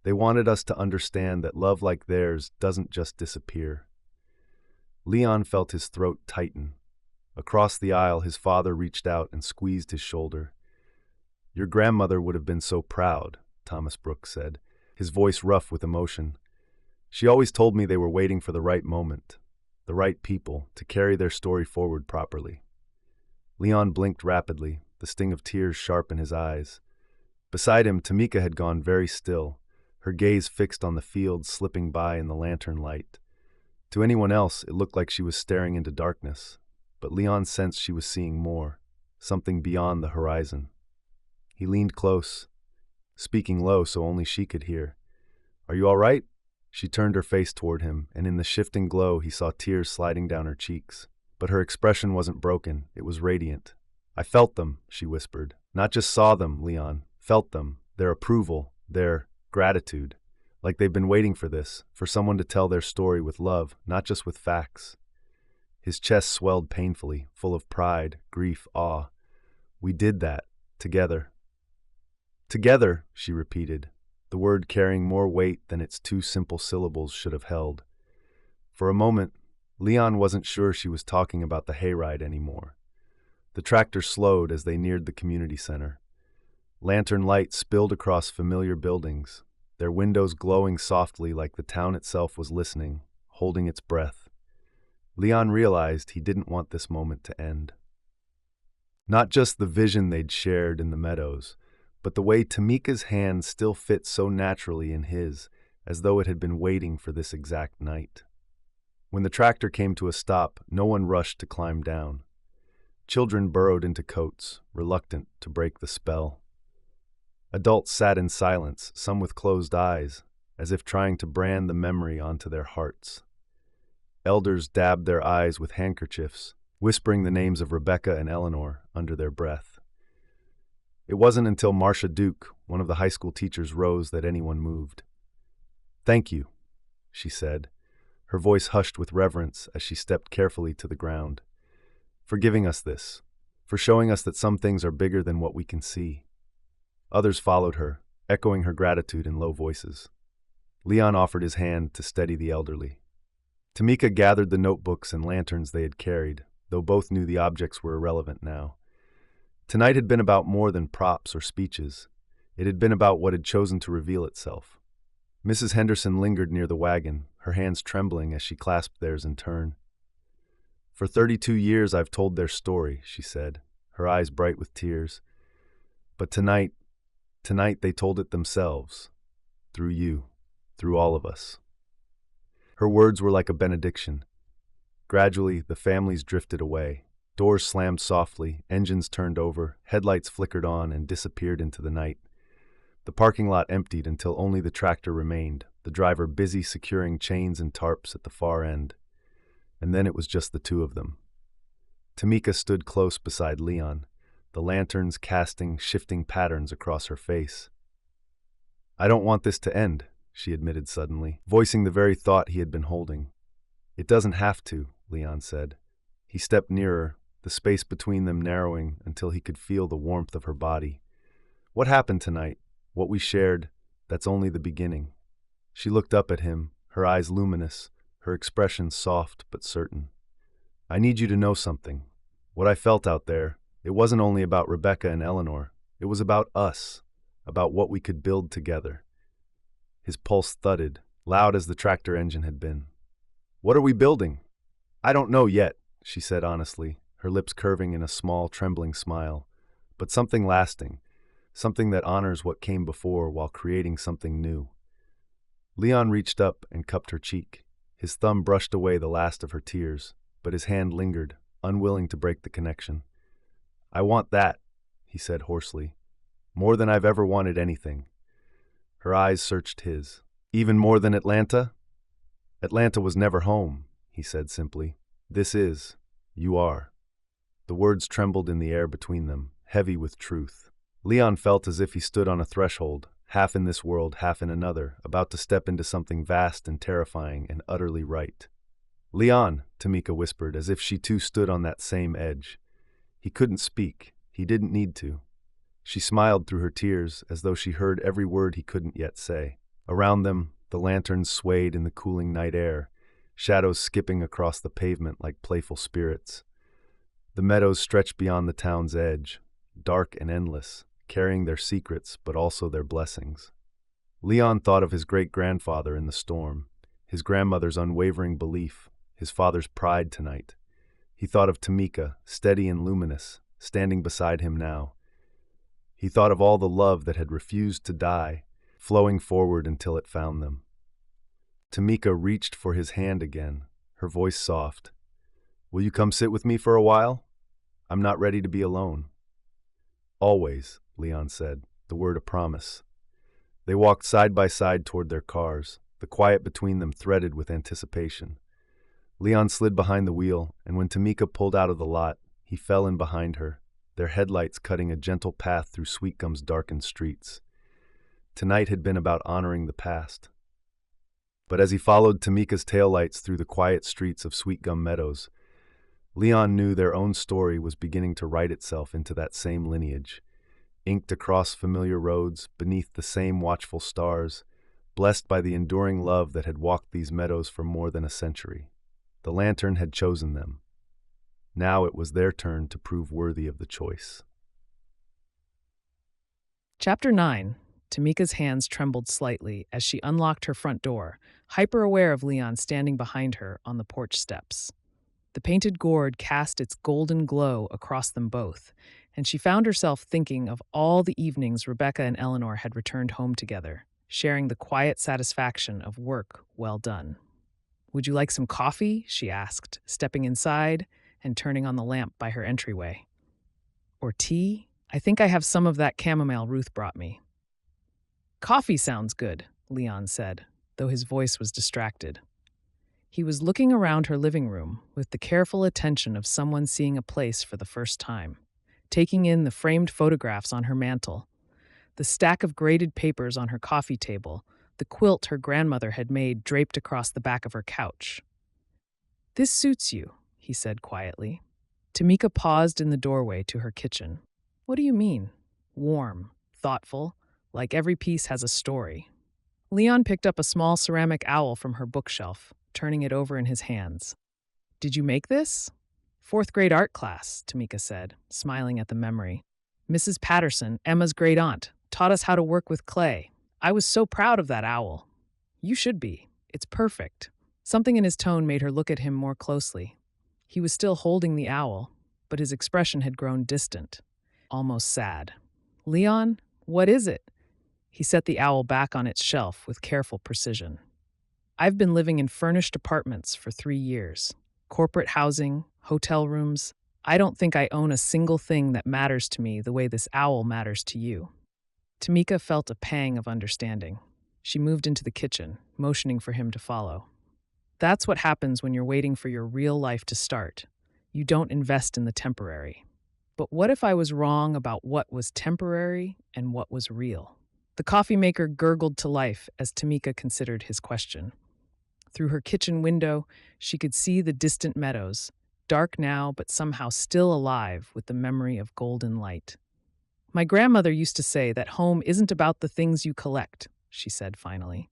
They wanted us to understand that love like theirs doesn't just disappear." Leon felt his throat tighten. Across the aisle, his father reached out and squeezed his shoulder. "Your grandmother would have been so proud," Thomas Brooks said, his voice rough with emotion. "She always told me they were waiting for the right moment, the right people, to carry their story forward properly." Leon blinked rapidly, the sting of tears sharp in his eyes. Beside him, Tamika had gone very still, her gaze fixed on the field slipping by in the lantern light. To anyone else, it looked like she was staring into darkness, but Leon sensed she was seeing more, something beyond the horizon. He leaned close, speaking low so only she could hear. "Are you all right?" She turned her face toward him, and in the shifting glow he saw tears sliding down her cheeks. But her expression wasn't broken, it was radiant. "I felt them," she whispered. "Not just saw them, Leon. Felt them. Their approval. Their gratitude. Like they've been waiting for this, for someone to tell their story with love, not just with facts." His chest swelled painfully, full of pride, grief, awe. "We did that. Together." "Together," she repeated, the word carrying more weight than its 2 simple syllables should have held. For a moment, Leon wasn't sure she was talking about the hayride anymore. The tractor slowed as they neared the community center. Lantern light spilled across familiar buildings, their windows glowing softly like the town itself was listening, holding its breath. Leon realized he didn't want this moment to end. Not just the vision they'd shared in the meadows, but the way Tamika's hand still fit so naturally in his, as though it had been waiting for this exact night. When the tractor came to a stop, no one rushed to climb down. Children burrowed into coats, reluctant to break the spell. Adults sat in silence, some with closed eyes, as if trying to brand the memory onto their hearts. Elders dabbed their eyes with handkerchiefs, whispering the names of Rebecca and Eleanor under their breath. It wasn't until Marcia Duke, one of the high school teachers, rose that anyone moved. "Thank you," she said, her voice hushed with reverence as she stepped carefully to the ground. "For giving us this, for showing us that some things are bigger than what we can see." Others followed her, echoing her gratitude in low voices. Leon offered his hand to steady the elderly. Tamika gathered the notebooks and lanterns they had carried, though both knew the objects were irrelevant now. Tonight had been about more than props or speeches. It had been about what had chosen to reveal itself. Mrs. Henderson lingered near the wagon, her hands trembling as she clasped theirs in turn. "For 32 years I've told their story," she said, her eyes bright with tears. "But tonight they told it themselves, through you, through all of us." Her words were like a benediction. Gradually, the families drifted away. Doors slammed softly, engines turned over, headlights flickered on and disappeared into the night. The parking lot emptied until only the tractor remained, the driver busy securing chains and tarps at the far end. And then it was just the two of them. Tamika stood close beside Leon, the lanterns casting shifting patterns across her face. "I don't want this to end," she admitted suddenly, voicing the very thought he had been holding. "It doesn't have to," Leon said. He stepped nearer, the space between them narrowing until he could feel the warmth of her body. "What happened tonight? What we shared, that's only the beginning." She looked up at him, her eyes luminous, her expression soft but certain. "I need you to know something. What I felt out there, it wasn't only about Rebecca and Eleanor. It was about us, about what we could build together." His pulse thudded, loud as the tractor engine had been. "What are we building?" "I don't know yet," she said honestly, her lips curving in a small, trembling smile. "But something lasting, something that honors what came before while creating something new." Leon reached up and cupped her cheek. His thumb brushed away the last of her tears, but his hand lingered, unwilling to break the connection. "I want that," he said hoarsely, "more than I've ever wanted anything." Her eyes searched his. "Even more than Atlanta?" "Atlanta was never home," he said simply. "This is. You are." The words trembled in the air between them, heavy with truth. Leon felt as if he stood on a threshold, half in this world, half in another, about to step into something vast and terrifying and utterly right. "Leon," Tamika whispered, as if she too stood on that same edge. He couldn't speak. He didn't need to. She smiled through her tears, as though she heard every word he couldn't yet say. Around them, the lanterns swayed in the cooling night air, shadows skipping across the pavement like playful spirits. The meadows stretched beyond the town's edge, dark and endless, carrying their secrets but also their blessings. Leon thought of his great-grandfather in the storm, his grandmother's unwavering belief, his father's pride tonight. He thought of Tamika, steady and luminous, standing beside him now. He thought of all the love that had refused to die, flowing forward until it found them. Tamika reached for his hand again, her voice soft. "Will you come sit with me for a while? I'm not ready to be alone." "Always," Leon said, the word a promise. They walked side by side toward their cars, the quiet between them threaded with anticipation. Leon slid behind the wheel, and when Tamika pulled out of the lot, he fell in behind her, their headlights cutting a gentle path through Sweetgum's darkened streets. Tonight had been about honoring the past. But as he followed Tamika's taillights through the quiet streets of Sweetgum Meadows, Leon knew their own story was beginning to write itself into that same lineage, inked across familiar roads, beneath the same watchful stars, blessed by the enduring love that had walked these meadows for more than a century. The lantern had chosen them. Now it was their turn to prove worthy of the choice. Chapter 9. Tamika's hands trembled slightly as she unlocked her front door, hyper-aware of Leon standing behind her on the porch steps. The painted gourd cast its golden glow across them both, and she found herself thinking of all the evenings Rebecca and Eleanor had returned home together, sharing the quiet satisfaction of work well done. "Would you like some coffee?" she asked, stepping inside and turning on the lamp by her entryway. "Or tea? I think I have some of that chamomile Ruth brought me." "Coffee sounds good," Leon said, though his voice was distracted. He was looking around her living room with the careful attention of someone seeing a place for the first time, taking in the framed photographs on her mantel, the stack of graded papers on her coffee table, the quilt her grandmother had made draped across the back of her couch. "This suits you," he said quietly. Tamika paused in the doorway to her kitchen. "What do you mean?" "Warm, thoughtful, like every piece has a story." Leon picked up a small ceramic owl from her bookshelf, turning it over in his hands. "Did you make this?" "Fourth grade art class," Tamika said, smiling at the memory. "Mrs. Patterson, Emma's great-aunt, taught us how to work with clay. I was so proud of that owl." "You should be. It's perfect." Something in his tone made her look at him more closely. He was still holding the owl, but his expression had grown distant, almost sad. "Leon, what is it?" He set the owl back on its shelf with careful precision. "I've been living in furnished apartments for 3 years. Corporate housing, hotel rooms. I don't think I own a single thing that matters to me the way this owl matters to you." Tamika felt a pang of understanding. She moved into the kitchen, motioning for him to follow. "That's what happens when you're waiting for your real life to start. You don't invest in the temporary. But what if I was wrong about what was temporary and what was real?" The coffee maker gurgled to life as Tamika considered his question. Through her kitchen window, she could see the distant meadows, dark now but somehow still alive with the memory of golden light. "My grandmother used to say that home isn't about the things you collect," she said finally.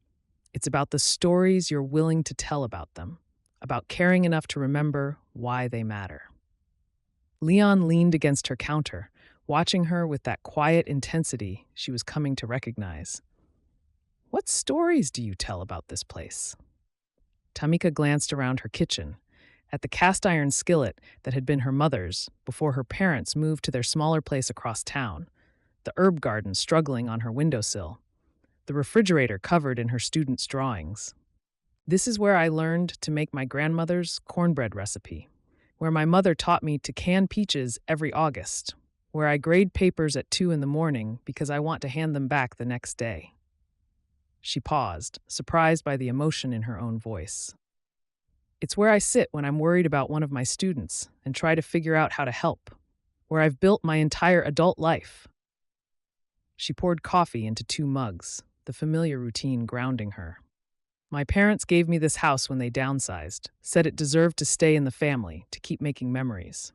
"It's about the stories you're willing to tell about them, about caring enough to remember why they matter." Leon leaned against her counter, watching her with that quiet intensity she was coming to recognize. "What stories do you tell about this place?" Tamika glanced around her kitchen, at the cast-iron skillet that had been her mother's before her parents moved to their smaller place across town, the herb garden struggling on her windowsill, the refrigerator covered in her students' drawings. "This is where I learned to make my grandmother's cornbread recipe, where my mother taught me to can peaches every August, where I grade papers at 2 in the morning because I want to hand them back the next day." She paused, surprised by the emotion in her own voice. "It's where I sit when I'm worried about one of my students and try to figure out how to help, where I've built my entire adult life." She poured coffee into 2 mugs, the familiar routine grounding her. "My parents gave me this house when they downsized, said it deserved to stay in the family to keep making memories."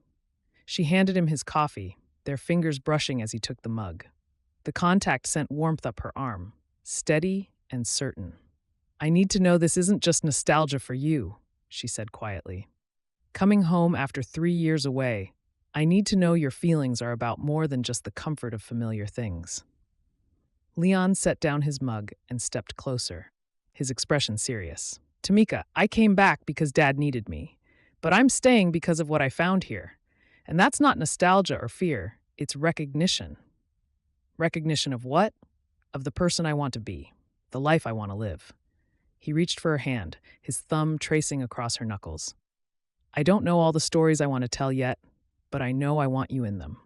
She handed him his coffee, their fingers brushing as he took the mug. The contact sent warmth up her arm, steady and certain. "I need to know this isn't just nostalgia for you," she said quietly. "Coming home after 3 years away, I need to know your feelings are about more than just the comfort of familiar things." Leon set down his mug and stepped closer, his expression serious. "Tamika, I came back because Dad needed me, but I'm staying because of what I found here. And that's not nostalgia or fear, it's recognition." "Recognition of what?" "Of the person I want to be, the life I want to live." He reached for her hand, his thumb tracing across her knuckles. "I don't know all the stories I want to tell yet, but I know I want you in them."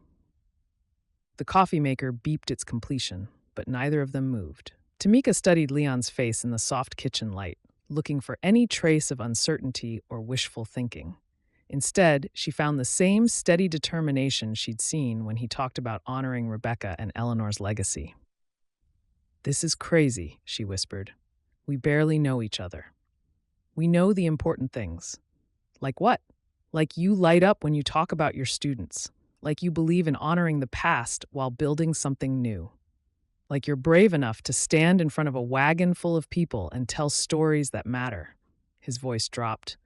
The coffee maker beeped its completion, but neither of them moved. Tamika studied Leon's face in the soft kitchen light, looking for any trace of uncertainty or wishful thinking. Instead, she found the same steady determination she'd seen when he talked about honoring Rebecca and Eleanor's legacy. "This is crazy," she whispered. "We barely know each other. We know the important things." "Like what?" "Like you light up when you talk about your students. Like you believe in honoring the past while building something new. Like you're brave enough to stand in front of a wagon full of people and tell stories that matter." His voice dropped.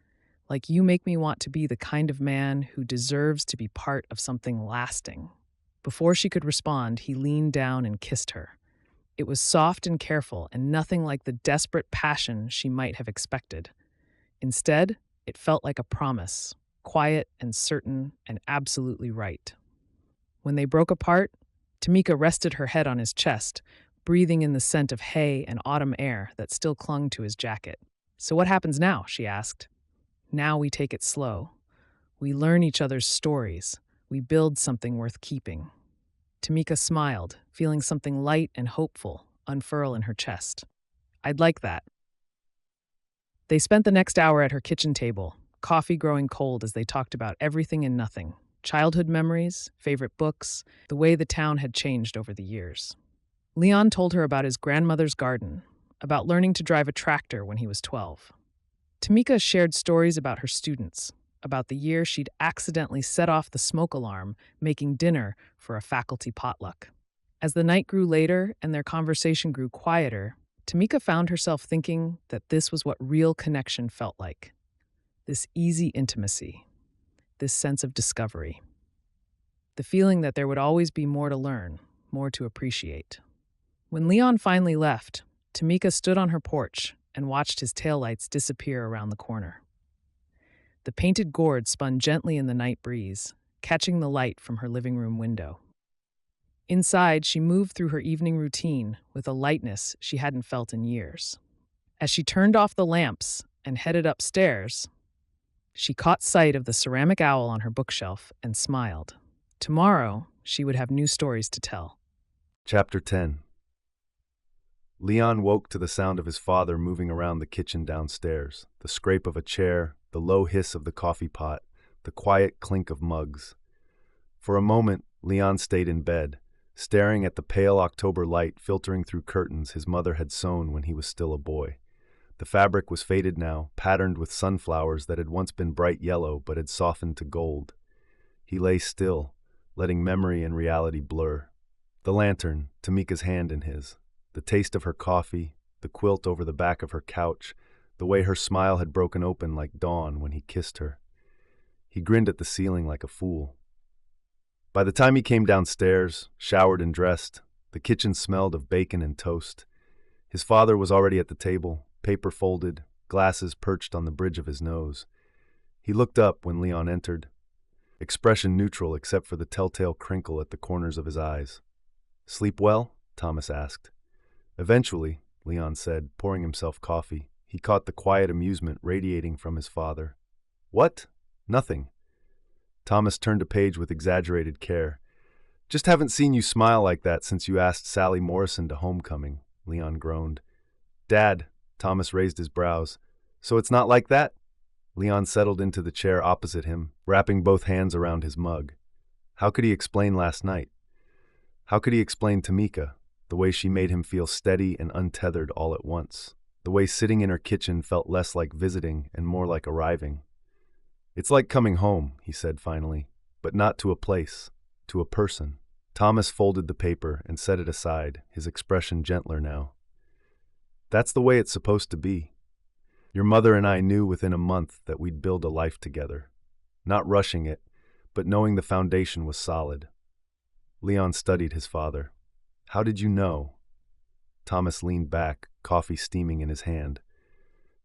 "Like you make me want to be the kind of man who deserves to be part of something lasting." Before she could respond, he leaned down and kissed her. It was soft and careful, and nothing like the desperate passion she might have expected. Instead, it felt like a promise, quiet and certain and absolutely right. When they broke apart, Tamika rested her head on his chest, breathing in the scent of hay and autumn air that still clung to his jacket. "So what happens now?" she asked. "Now we take it slow. We learn each other's stories. We build something worth keeping." Tamika smiled, feeling something light and hopeful unfurl in her chest. "I'd like that." They spent the next hour at her kitchen table, coffee growing cold as they talked about everything and nothing: childhood memories, favorite books, the way the town had changed over the years. Leon told her about his grandmother's garden, about learning to drive a tractor when he was 12. Tamika shared stories about her students, about the year she'd accidentally set off the smoke alarm making dinner for a faculty potluck. As the night grew later and their conversation grew quieter, Tamika found herself thinking that this was what real connection felt like. This easy intimacy, this sense of discovery. The feeling that there would always be more to learn, more to appreciate. When Leon finally left, Tamika stood on her porch and watched his taillights disappear around the corner. The painted gourd spun gently in the night breeze, catching the light from her living room window. Inside, she moved through her evening routine with a lightness she hadn't felt in years. As she turned off the lamps and headed upstairs, she caught sight of the ceramic owl on her bookshelf and smiled. Tomorrow, she would have new stories to tell. Chapter 10. Leon woke to the sound of his father moving around the kitchen downstairs, the scrape of a chair, the low hiss of the coffee pot, the quiet clink of mugs. For a moment, Leon stayed in bed, staring at the pale October light filtering through curtains his mother had sewn when he was still a boy. The fabric was faded now, patterned with sunflowers that had once been bright yellow but had softened to gold. He lay still, letting memory and reality blur. The lantern, Tamika's hand in his, the taste of her coffee, the quilt over the back of her couch, the way her smile had broken open like dawn when he kissed her. He grinned at the ceiling like a fool. By the time he came downstairs, showered and dressed, the kitchen smelled of bacon and toast. His father was already at the table, paper folded, glasses perched on the bridge of his nose. He looked up when Leon entered, expression neutral except for the telltale crinkle at the corners of his eyes. "Sleep well?" Thomas asked. "Eventually," Leon said, pouring himself coffee. He caught the quiet amusement radiating from his father. "What? Nothing." Thomas turned a page with exaggerated care. "Just haven't seen you smile like that since you asked Sally Morrison to homecoming," Leon groaned. "Dad," Thomas raised his brows. "So it's not like that?" Leon settled into the chair opposite him, wrapping both hands around his mug. How could he explain last night? How could he explain Tamika, the way she made him feel steady and untethered all at once? The way sitting in her kitchen felt less like visiting and more like arriving? "It's like coming home," he said finally, "but not to a place, to a person." Thomas folded the paper and set it aside, his expression gentler now. "That's the way it's supposed to be. Your mother and I knew within a month that we'd build a life together. Not rushing it, but knowing the foundation was solid." Leon studied his father. "How did you know?" Thomas leaned back, coffee steaming in his hand.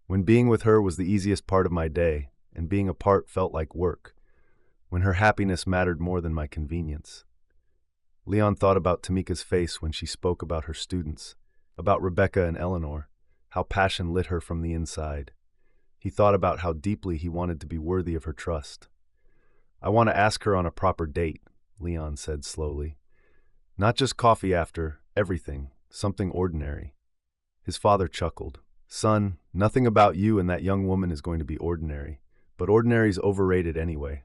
"When being with her was the easiest part of my day, and being apart felt like work. When her happiness mattered more than my convenience." Leon thought about Tamika's face when she spoke about her students, about Rebecca and Eleanor, how passion lit her from the inside. He thought about how deeply he wanted to be worthy of her trust. "I want to ask her on a proper date," Leon said slowly. "Not just coffee after, everything, something ordinary." His father chuckled. "Son, nothing about you and that young woman is going to be ordinary, but ordinary's overrated anyway."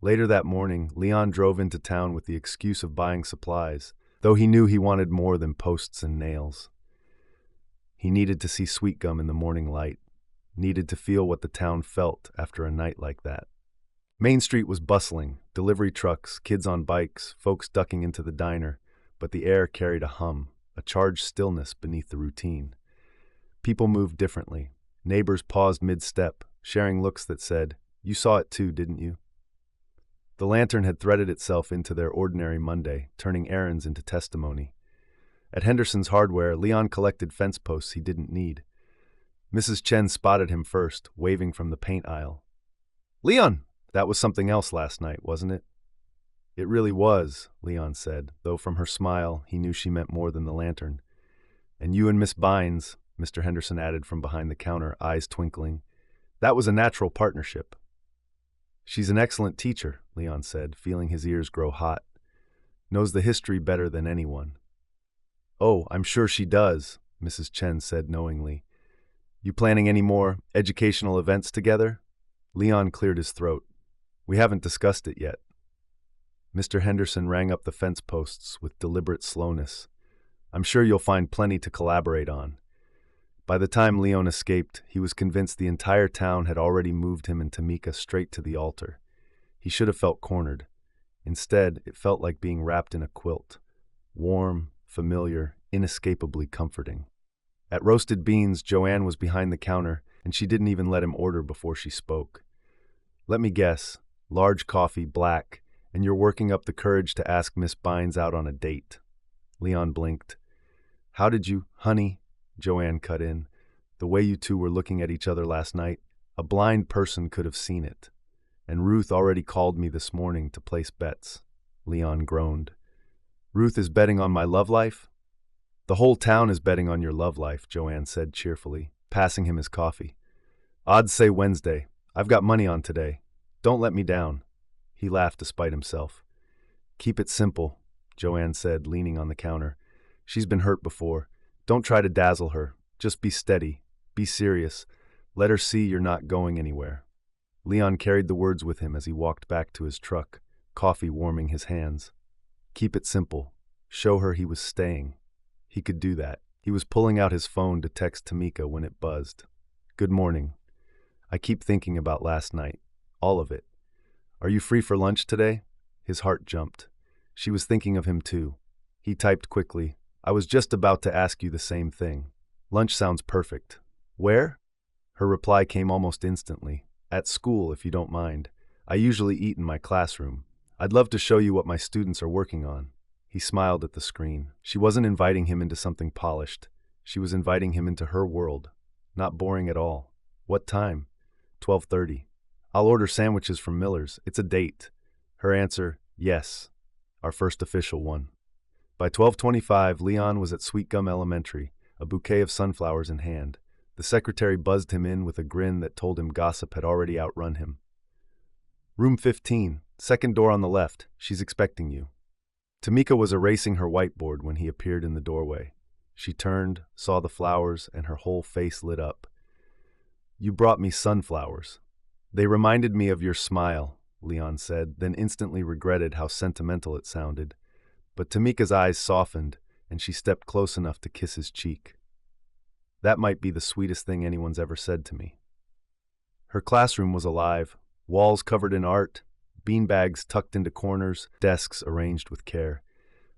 Later that morning, Leon drove into town with the excuse of buying supplies, though he knew he wanted more than posts and nails. He needed to see Sweetgum in the morning light, needed to feel what the town felt after a night like that. Main Street was bustling, delivery trucks, kids on bikes, folks ducking into the diner, but the air carried a hum, a charged stillness beneath the routine. People moved differently. Neighbors paused mid-step, sharing looks that said, "You saw it too, didn't you?" The lantern had threaded itself into their ordinary Monday, turning errands into testimony. At Henderson's Hardware, Leon collected fence posts he didn't need. Mrs. Chen spotted him first, waving from the paint aisle. "Leon! That was something else last night, wasn't it?" "It really was," Leon said, though from her smile he knew she meant more than the lantern. "And you and Miss Bines," Mr. Henderson added from behind the counter, eyes twinkling. "That was a natural partnership." "She's an excellent teacher," Leon said, feeling his ears grow hot. "Knows the history better than anyone." "Oh, I'm sure she does," Mrs. Chen said knowingly. "You planning any more educational events together?" Leon cleared his throat. "We haven't discussed it yet." Mr. Henderson rang up the fence posts with deliberate slowness. "I'm sure you'll find plenty to collaborate on." By the time Leon escaped, he was convinced the entire town had already moved him and Tamika straight to the altar. He should have felt cornered. Instead, it felt like being wrapped in a quilt. Warm, familiar, inescapably comforting. At Roasted Beans, Joanne was behind the counter, and she didn't even let him order before she spoke. "Let me guess. Large coffee, black, and you're working up the courage to ask Miss Bines out on a date." Leon blinked. "How did you, honey?" Joanne cut in. "The way you two were looking at each other last night, a blind person could have seen it. And Ruth already called me this morning to place bets." Leon groaned. "Ruth is betting on my love life?" "The whole town is betting on your love life," Joanne said cheerfully, passing him his coffee. "Odds say Wednesday. I've got money on today. Don't let me down." He laughed despite himself. "Keep it simple," Joanne said, leaning on the counter. "She's been hurt before. Don't try to dazzle her. Just be steady. Be serious. Let her see you're not going anywhere." Leon carried the words with him as he walked back to his truck, coffee warming his hands. Keep it simple. Show her he was staying. He could do that. He was pulling out his phone to text Tamika when it buzzed. "Good morning. I keep thinking about last night. All of it. Are you free for lunch today?" His heart jumped. She was thinking of him too. He typed quickly, "I was just about to ask you the same thing. Lunch sounds perfect. Where?" Her reply came almost instantly. "At school, if you don't mind. I usually eat in my classroom. I'd love to show you what my students are working on." He smiled at the screen. She wasn't inviting him into something polished. She was inviting him into her world. Not boring at all. "What time?" 12:30. "I'll order sandwiches from Miller's. It's a date." Her answer, "Yes." Our first official one. By 12:25, Leon was at Sweetgum Elementary, a bouquet of sunflowers in hand. The secretary buzzed him in with a grin that told him gossip had already outrun him. "Room 15, second door on the left. She's expecting you." Tamika was erasing her whiteboard when he appeared in the doorway. She turned, saw the flowers, and her whole face lit up. "You brought me sunflowers. They reminded me of your smile," Leon said, then instantly regretted how sentimental it sounded. But Tamika's eyes softened, and she stepped close enough to kiss his cheek. "That might be the sweetest thing anyone's ever said to me." Her classroom was alive, walls covered in art, beanbags tucked into corners, desks arranged with care.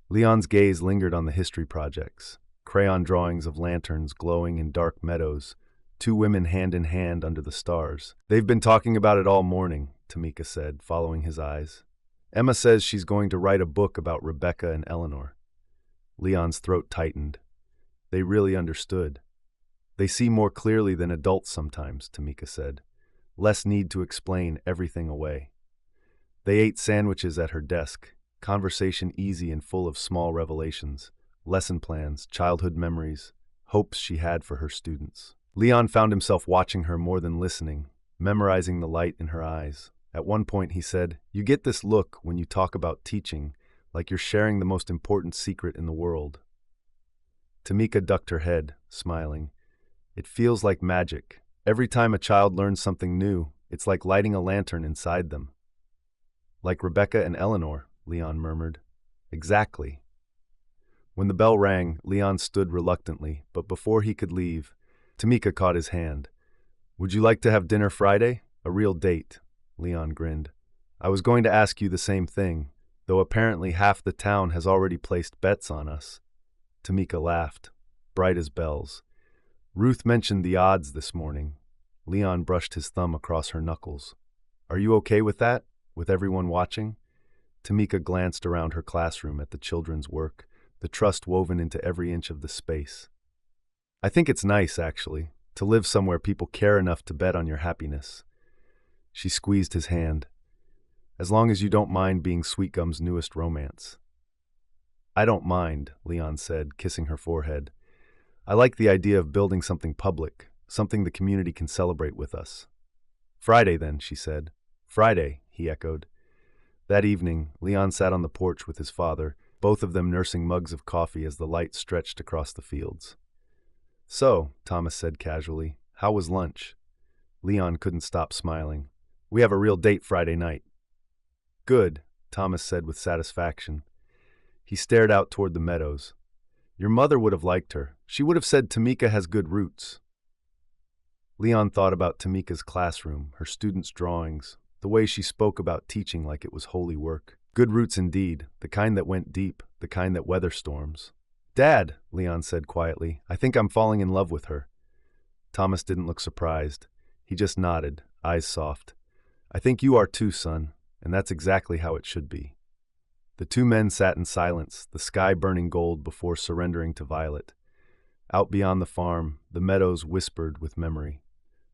Leon's gaze lingered on the history projects, crayon drawings of lanterns glowing in dark meadows, two women hand in hand under the stars. "They've been talking about it all morning," Tamika said, following his eyes. "Emma says she's going to write a book about Rebecca and Eleanor." Leon's throat tightened. They really understood. "They see more clearly than adults sometimes," Tamika said. "Less need to explain everything away." They ate sandwiches at her desk, conversation easy and full of small revelations, lesson plans, childhood memories, hopes she had for her students. Leon found himself watching her more than listening, memorizing the light in her eyes. At one point he said, "You get this look when you talk about teaching, like you're sharing the most important secret in the world." Tamika ducked her head, smiling. "It feels like magic. Every time a child learns something new, it's like lighting a lantern inside them." "Like Rebecca and Eleanor," Leon murmured. "Exactly." When the bell rang, Leon stood reluctantly, but before he could leave, Tamika caught his hand. "Would you like to have dinner Friday? A real date." Leon grinned. "I was going to ask you the same thing, though apparently half the town has already placed bets on us." Tamika laughed, bright as bells. "Ruth mentioned the odds this morning." Leon brushed his thumb across her knuckles. "Are you okay with that?" with everyone watching? Tamika glanced around her classroom at the children's work, the trust woven into every inch of the space. I think it's nice, actually, to live somewhere people care enough to bet on your happiness. She squeezed his hand. As long as you don't mind being Sweetgum's newest romance. I don't mind, Leon said, kissing her forehead. I like the idea of building something public, something the community can celebrate with us. Friday, then, she said. Friday, he echoed. That evening, Leon sat on the porch with his father, both of them nursing mugs of coffee as the light stretched across the fields. So, Thomas said casually, how was lunch? Leon couldn't stop smiling. We have a real date Friday night. Good, Thomas said with satisfaction. He stared out toward the meadows. Your mother would have liked her. She would have said Tamika has good roots. Leon thought about Tamika's classroom, her students' drawings, the way she spoke about teaching like it was holy work. Good roots indeed, the kind that went deep, the kind that weather storms. Dad, Leon said quietly, I think I'm falling in love with her. Thomas didn't look surprised. He just nodded, eyes soft. I think you are too, son, and that's exactly how it should be. The two men sat in silence, the sky burning gold before surrendering to violet. Out beyond the farm, the meadows whispered with memory.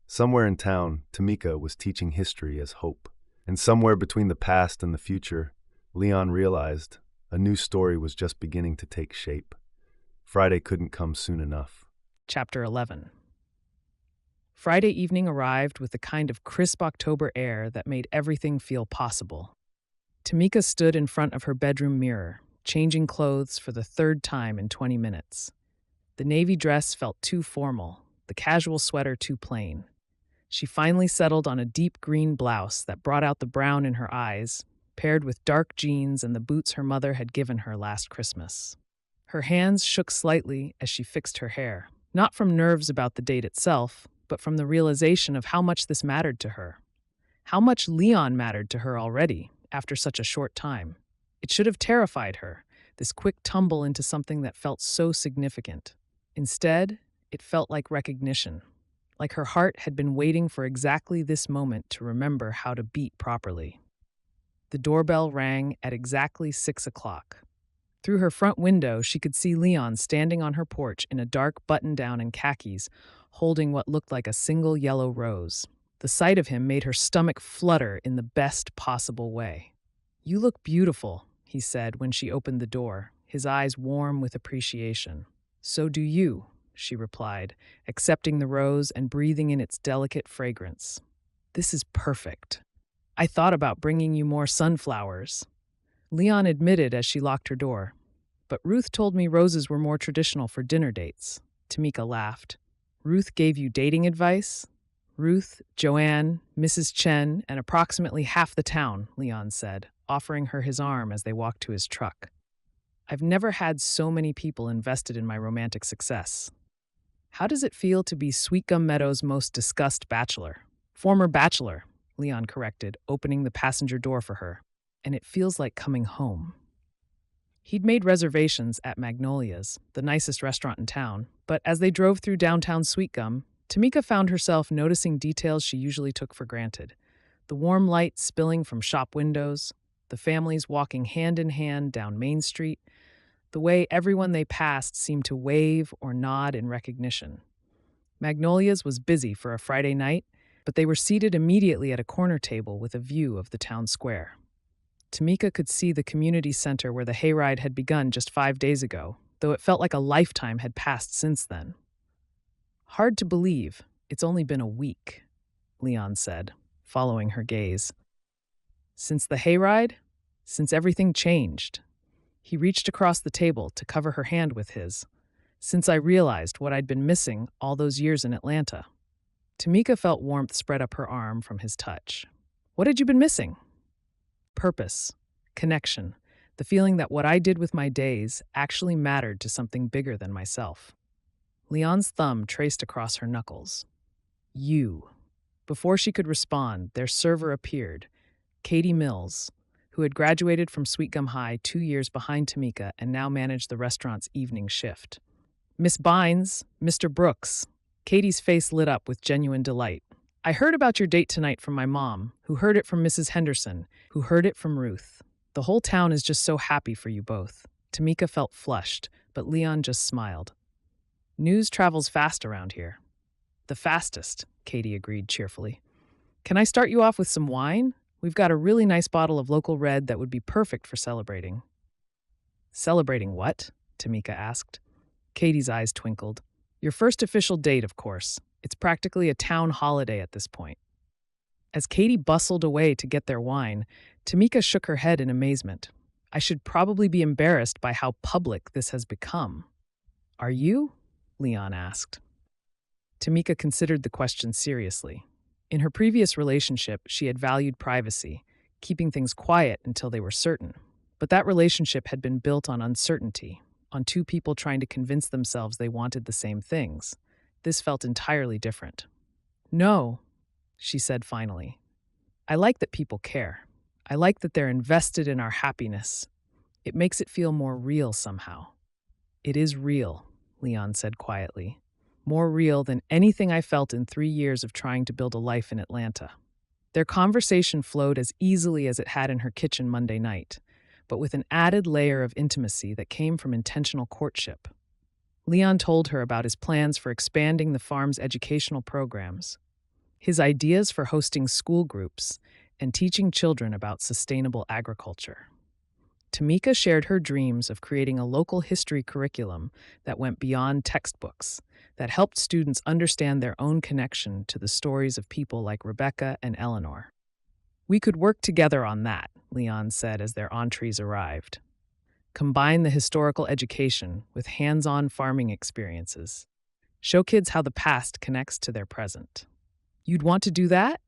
Somewhere in town, Tamika was teaching history as hope. And somewhere between the past and the future, Leon realized a new story was just beginning to take shape. Friday couldn't come soon enough. Chapter 11. Friday evening arrived with the kind of crisp October air that made everything feel possible. Tamika stood in front of her bedroom mirror, changing clothes for the third time in 20 minutes. The navy dress felt too formal, the casual sweater too plain. She finally settled on a deep green blouse that brought out the brown in her eyes, paired with dark jeans and the boots her mother had given her last Christmas. Her hands shook slightly as she fixed her hair, not from nerves about the date itself, but from the realization of how much this mattered to her. How much Leon mattered to her already, after such a short time. It should have terrified her, this quick tumble into something that felt so significant. Instead, it felt like recognition, like her heart had been waiting for exactly this moment to remember how to beat properly. The doorbell rang at exactly 6 o'clock. Through her front window, she could see Leon standing on her porch in a dark button-down and khakis, holding what looked like a single yellow rose. The sight of him made her stomach flutter in the best possible way. You look beautiful, he said when she opened the door, his eyes warm with appreciation. So do you, she replied, accepting the rose and breathing in its delicate fragrance. This is perfect. I thought about bringing you more sunflowers. Leon admitted as she locked her door. But Ruth told me roses were more traditional for dinner dates. Tamika laughed. Ruth gave you dating advice? Ruth, Joanne, Mrs. Chen, and approximately half the town, Leon said, offering her his arm as they walked to his truck. I've never had so many people invested in my romantic success. How does it feel to be Sweetgum Meadows' most discussed bachelor? Former bachelor, Leon corrected, opening the passenger door for her. And it feels like coming home. He'd made reservations at Magnolia's, the nicest restaurant in town, but as they drove through downtown Sweetgum, Tamika found herself noticing details she usually took for granted. The warm light spilling from shop windows, the families walking hand in hand down Main Street, the way everyone they passed seemed to wave or nod in recognition. Magnolia's was busy for a Friday night, but they were seated immediately at a corner table with a view of the town square. Tamika could see the community center where the hayride had begun just 5 days ago, though it felt like a lifetime had passed since then. Hard to believe, it's only been a week, Leon said, following her gaze. Since the hayride? Since everything changed. He reached across the table to cover her hand with his. Since I realized what I'd been missing all those years in Atlanta. Tamika felt warmth spread up her arm from his touch. What had you been missing? Purpose, connection, the feeling that what I did with my days actually mattered to something bigger than myself. Leon's thumb traced across her knuckles. You. Before she could respond, their server appeared, Katie Mills, who had graduated from Sweetgum High 2 years behind Tamika and now managed the restaurant's evening shift. Miss Bines, Mr. Brooks. Katie's face lit up with genuine delight. I heard about your date tonight from my mom, who heard it from Mrs. Henderson, who heard it from Ruth. The whole town is just so happy for you both. Tamika felt flushed, but Leon just smiled. News travels fast around here. The fastest, Katie agreed cheerfully. Can I start you off with some wine? We've got a really nice bottle of local red that would be perfect for celebrating. Celebrating what? Tamika asked. Katie's eyes twinkled. Your first official date, of course. It's practically a town holiday at this point. As Katie bustled away to get their wine, Tamika shook her head in amazement. I should probably be embarrassed by how public this has become. Are you? Leon asked. Tamika considered the question seriously. In her previous relationship, she had valued privacy, keeping things quiet until they were certain. But that relationship had been built on uncertainty, on two people trying to convince themselves they wanted the same things. This felt entirely different. No, she said finally. I like that people care. I like that they're invested in our happiness. It makes it feel more real somehow. It is real, Leon said quietly. More real than anything I felt in 3 years of trying to build a life in Atlanta. Their conversation flowed as easily as it had in her kitchen Monday night, but with an added layer of intimacy that came from intentional courtship. Leon told her about his plans for expanding the farm's educational programs, his ideas for hosting school groups, and teaching children about sustainable agriculture. Tamika shared her dreams of creating a local history curriculum that went beyond textbooks, that helped students understand their own connection to the stories of people like Rebecca and Eleanor. We could work together on that, Leon said as their entrees arrived. Combine the historical education with hands-on farming experiences. Show kids how the past connects to their present. You'd want to do that?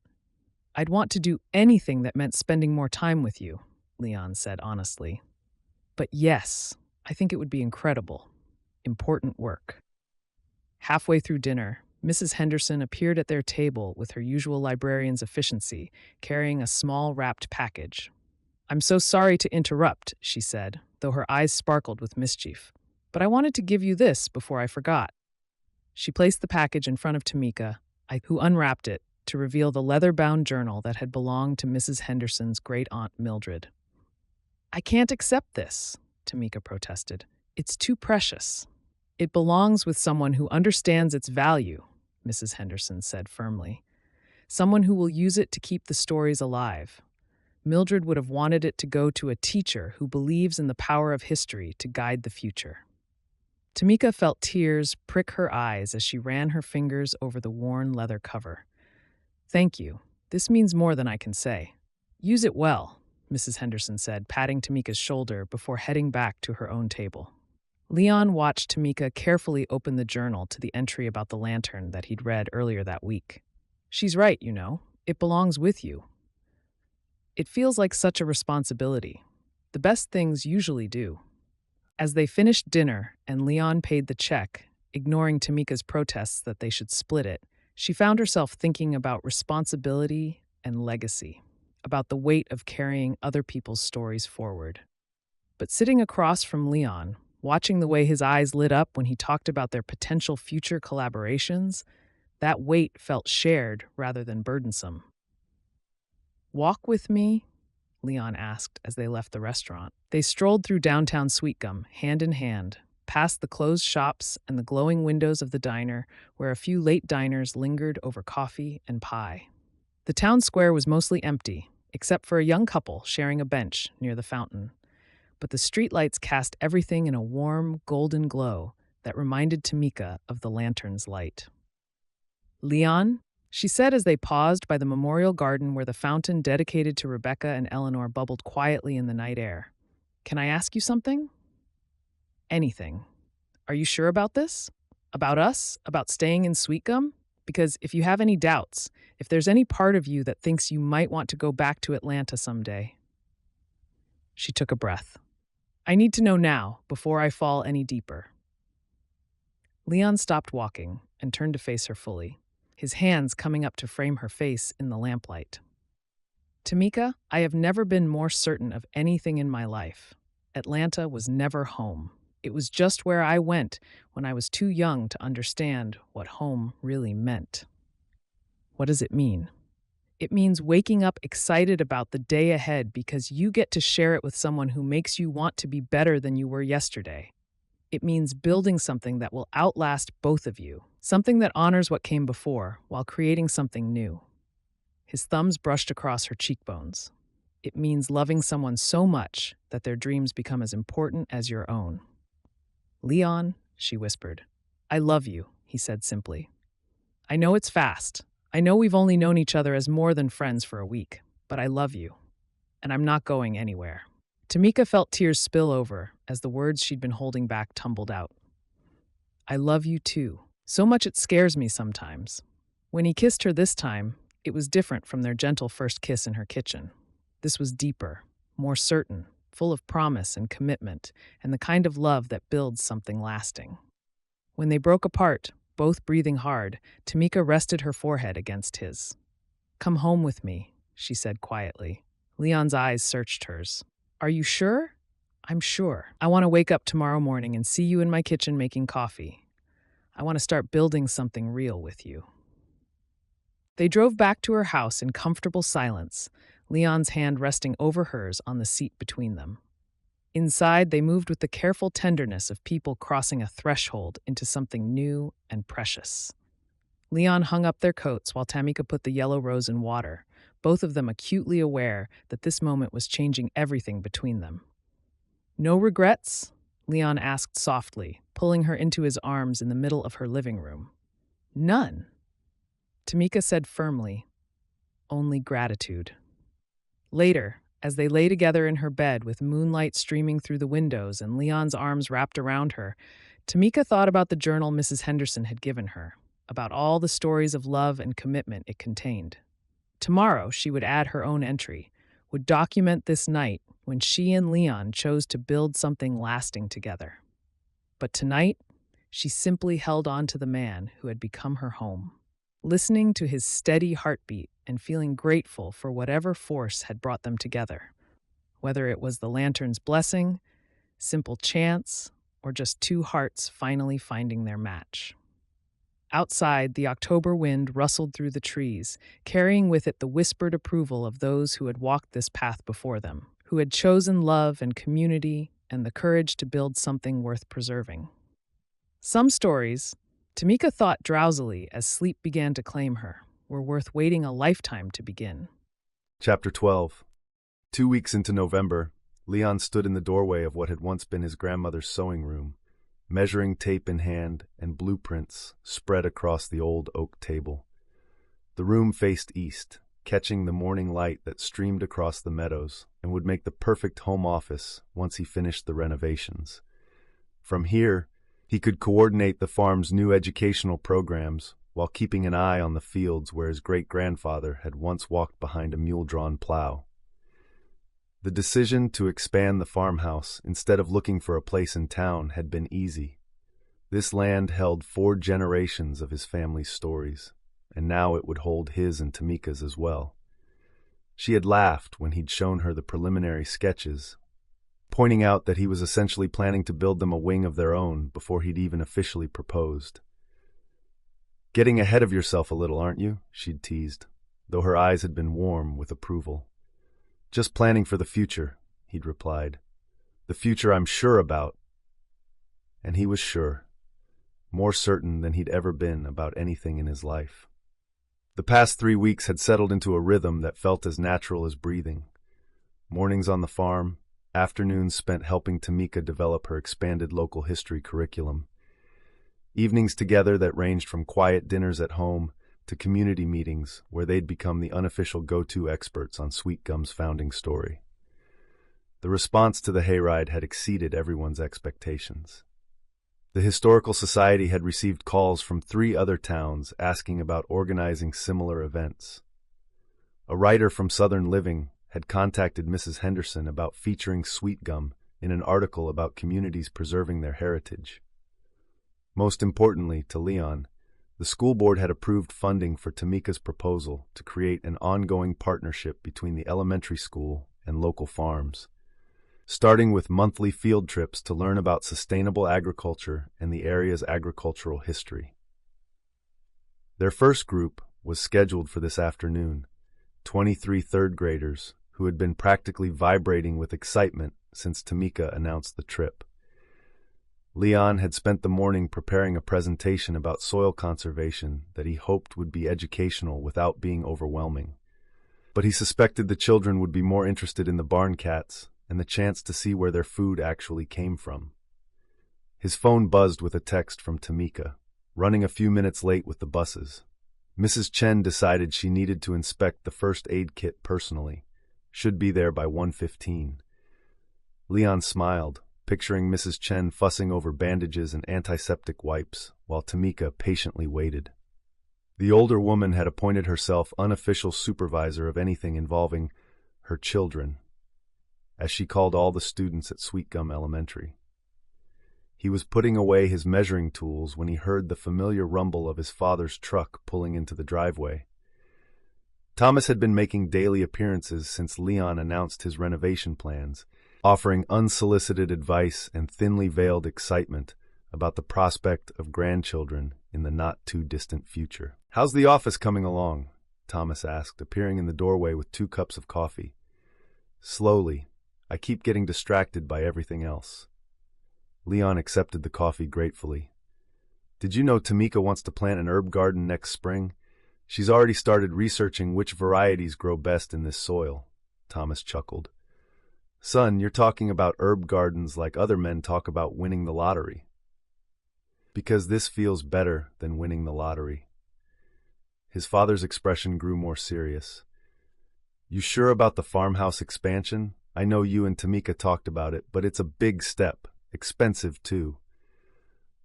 I'd want to do anything that meant spending more time with you, Leon said honestly. But yes, I think it would be incredible. Important work. Halfway through dinner, Mrs. Henderson appeared at their table with her usual librarian's efficiency, carrying a small wrapped package. I'm so sorry to interrupt, she said, though her eyes sparkled with mischief. But I wanted to give you this before I forgot. She placed the package in front of Tamika, who unwrapped it to reveal the leather-bound journal that had belonged to Mrs. Henderson's great-aunt Mildred. I can't accept this, Tamika protested. It's too precious. It belongs with someone who understands its value, Mrs. Henderson said firmly. Someone who will use it to keep the stories alive. Mildred would have wanted it to go to a teacher who believes in the power of history to guide the future. Tamika felt tears prick her eyes as she ran her fingers over the worn leather cover. Thank you. This means more than I can say. Use it well, Mrs. Henderson said, patting Tamika's shoulder before heading back to her own table. Leon watched Tamika carefully open the journal to the entry about the lantern that he'd read earlier that week. She's right, you know. It belongs with you. It feels like such a responsibility. The best things usually do. As they finished dinner and Leon paid the check, ignoring Tamika's protests that they should split it, she found herself thinking about responsibility and legacy, about the weight of carrying other people's stories forward. But sitting across from Leon, watching the way his eyes lit up when he talked about their potential future collaborations, that weight felt shared rather than burdensome. Walk with me? Leon asked as they left the restaurant. They strolled through downtown Sweetgum, hand in hand, past the closed shops and the glowing windows of the diner where a few late diners lingered over coffee and pie. The town square was mostly empty, except for a young couple sharing a bench near the fountain. But the streetlights cast everything in a warm, golden glow that reminded Tamika of the lantern's light. Leon? She said as they paused by the memorial garden where the fountain dedicated to Rebecca and Eleanor bubbled quietly in the night air. Can I ask you something? Anything. Are you sure about this? About us? About staying in Sweetgum? Because if you have any doubts, if there's any part of you that thinks you might want to go back to Atlanta someday. She took a breath. I need to know now, before I fall any deeper. Leon stopped walking and turned to face her fully, his hands coming up to frame her face in the lamplight. Tamika, I have never been more certain of anything in my life. Atlanta was never home. It was just where I went when I was too young to understand what home really meant. What does it mean? It means waking up excited about the day ahead because you get to share it with someone who makes you want to be better than you were yesterday. It means building something that will outlast both of you, something that honors what came before while creating something new. His thumbs brushed across her cheekbones. It means loving someone so much that their dreams become as important as your own. Leon, she whispered. I love you, he said simply. I know it's fast. I know we've only known each other as more than friends for a week, but I love you, and I'm not going anywhere. Tamika felt tears spill over as the words she'd been holding back tumbled out. I love you too. So much it scares me sometimes. When he kissed her this time, it was different from their gentle first kiss in her kitchen. This was deeper, more certain, full of promise and commitment, and the kind of love that builds something lasting. When they broke apart, both breathing hard, Tamika rested her forehead against his. Come home with me, she said quietly. Leon's eyes searched hers. Are you sure? I'm sure. I want to wake up tomorrow morning and see you in my kitchen making coffee. I want to start building something real with you. They drove back to her house in comfortable silence, Leon's hand resting over hers on the seat between them. Inside, they moved with the careful tenderness of people crossing a threshold into something new and precious. Leon hung up their coats while Tamika put the yellow rose in water, both of them acutely aware that this moment was changing everything between them. No regrets? Leon asked softly, pulling her into his arms in the middle of her living room. None. Tamika said firmly, only gratitude. Later, as they lay together in her bed with moonlight streaming through the windows and Leon's arms wrapped around her, Tamika thought about the journal Mrs. Henderson had given her, about all the stories of love and commitment it contained. Tomorrow, she would add her own entry, would document this night when she and Leon chose to build something lasting together. But tonight, she simply held on to the man who had become her home, listening to his steady heartbeat and feeling grateful for whatever force had brought them together, whether it was the lantern's blessing, simple chance, or just two hearts finally finding their match. Outside, the October wind rustled through the trees, carrying with it the whispered approval of those who had walked this path before them, who had chosen love and community and the courage to build something worth preserving. Some stories, Tamika thought drowsily as sleep began to claim her, were worth waiting a lifetime to begin. Chapter 12. 2 weeks into November, Leon stood in the doorway of what had once been his grandmother's sewing room, measuring tape in hand and blueprints spread across the old oak table. The room faced east, catching the morning light that streamed across the meadows and would make the perfect home office once he finished the renovations. From here, he could coordinate the farm's new educational programs while keeping an eye on the fields where his great-grandfather had once walked behind a mule-drawn plow. The decision to expand the farmhouse instead of looking for a place in town had been easy. This land held 4 generations of his family's stories, and now it would hold his and Tamika's as well. She had laughed when he'd shown her the preliminary sketches, pointing out that he was essentially planning to build them a wing of their own before he'd even officially proposed. Getting ahead of yourself a little, aren't you? She'd teased, though her eyes had been warm with approval. Just planning for the future, he'd replied. The future I'm sure about. And he was sure, more certain than he'd ever been about anything in his life. The past 3 weeks had settled into a rhythm that felt as natural as breathing. Mornings on the farm, afternoons spent helping Tamika develop her expanded local history curriculum. Evenings together that ranged from quiet dinners at home to community meetings where they'd become the unofficial go-to experts on Sweetgum's founding story. The response to the hayride had exceeded everyone's expectations. The Historical Society had received calls from 3 other towns asking about organizing similar events. A writer from Southern Living had contacted Mrs. Henderson about featuring Sweetgum in an article about communities preserving their heritage. Most importantly, to Leon, the school board had approved funding for Tamika's proposal to create an ongoing partnership between the elementary school and local farms, starting with monthly field trips to learn about sustainable agriculture and the area's agricultural history. Their first group was scheduled for this afternoon. 23 third graders, who had been practically vibrating with excitement since Tamika announced the trip. Leon had spent the morning preparing a presentation about soil conservation that he hoped would be educational without being overwhelming. But he suspected the children would be more interested in the barn cats and the chance to see where their food actually came from. His phone buzzed with a text from Tamika, running a few minutes late with the buses. Mrs. Chen decided she needed to inspect the first aid kit personally. Should be there by 1:15. Leon smiled, picturing Mrs. Chen fussing over bandages and antiseptic wipes, while Tamika patiently waited. The older woman had appointed herself unofficial supervisor of anything involving her children, as she called all the students at Sweetgum Elementary. He was putting away his measuring tools when he heard the familiar rumble of his father's truck pulling into the driveway. Thomas had been making daily appearances since Leon announced his renovation plans, offering unsolicited advice and thinly veiled excitement about the prospect of grandchildren in the not-too-distant future. "How's the office coming along?" Thomas asked, appearing in the doorway with 2 cups of coffee. "Slowly. I keep getting distracted by everything else." Leon accepted the coffee gratefully. "Did you know Tamika wants to plant an herb garden next spring? She's already started researching which varieties grow best in this soil." Thomas chuckled. "Son, you're talking about herb gardens like other men talk about winning the lottery." "Because this feels better than winning the lottery." His father's expression grew more serious. "You sure about the farmhouse expansion? I know you and Tamika talked about it, but it's a big step. Expensive, too."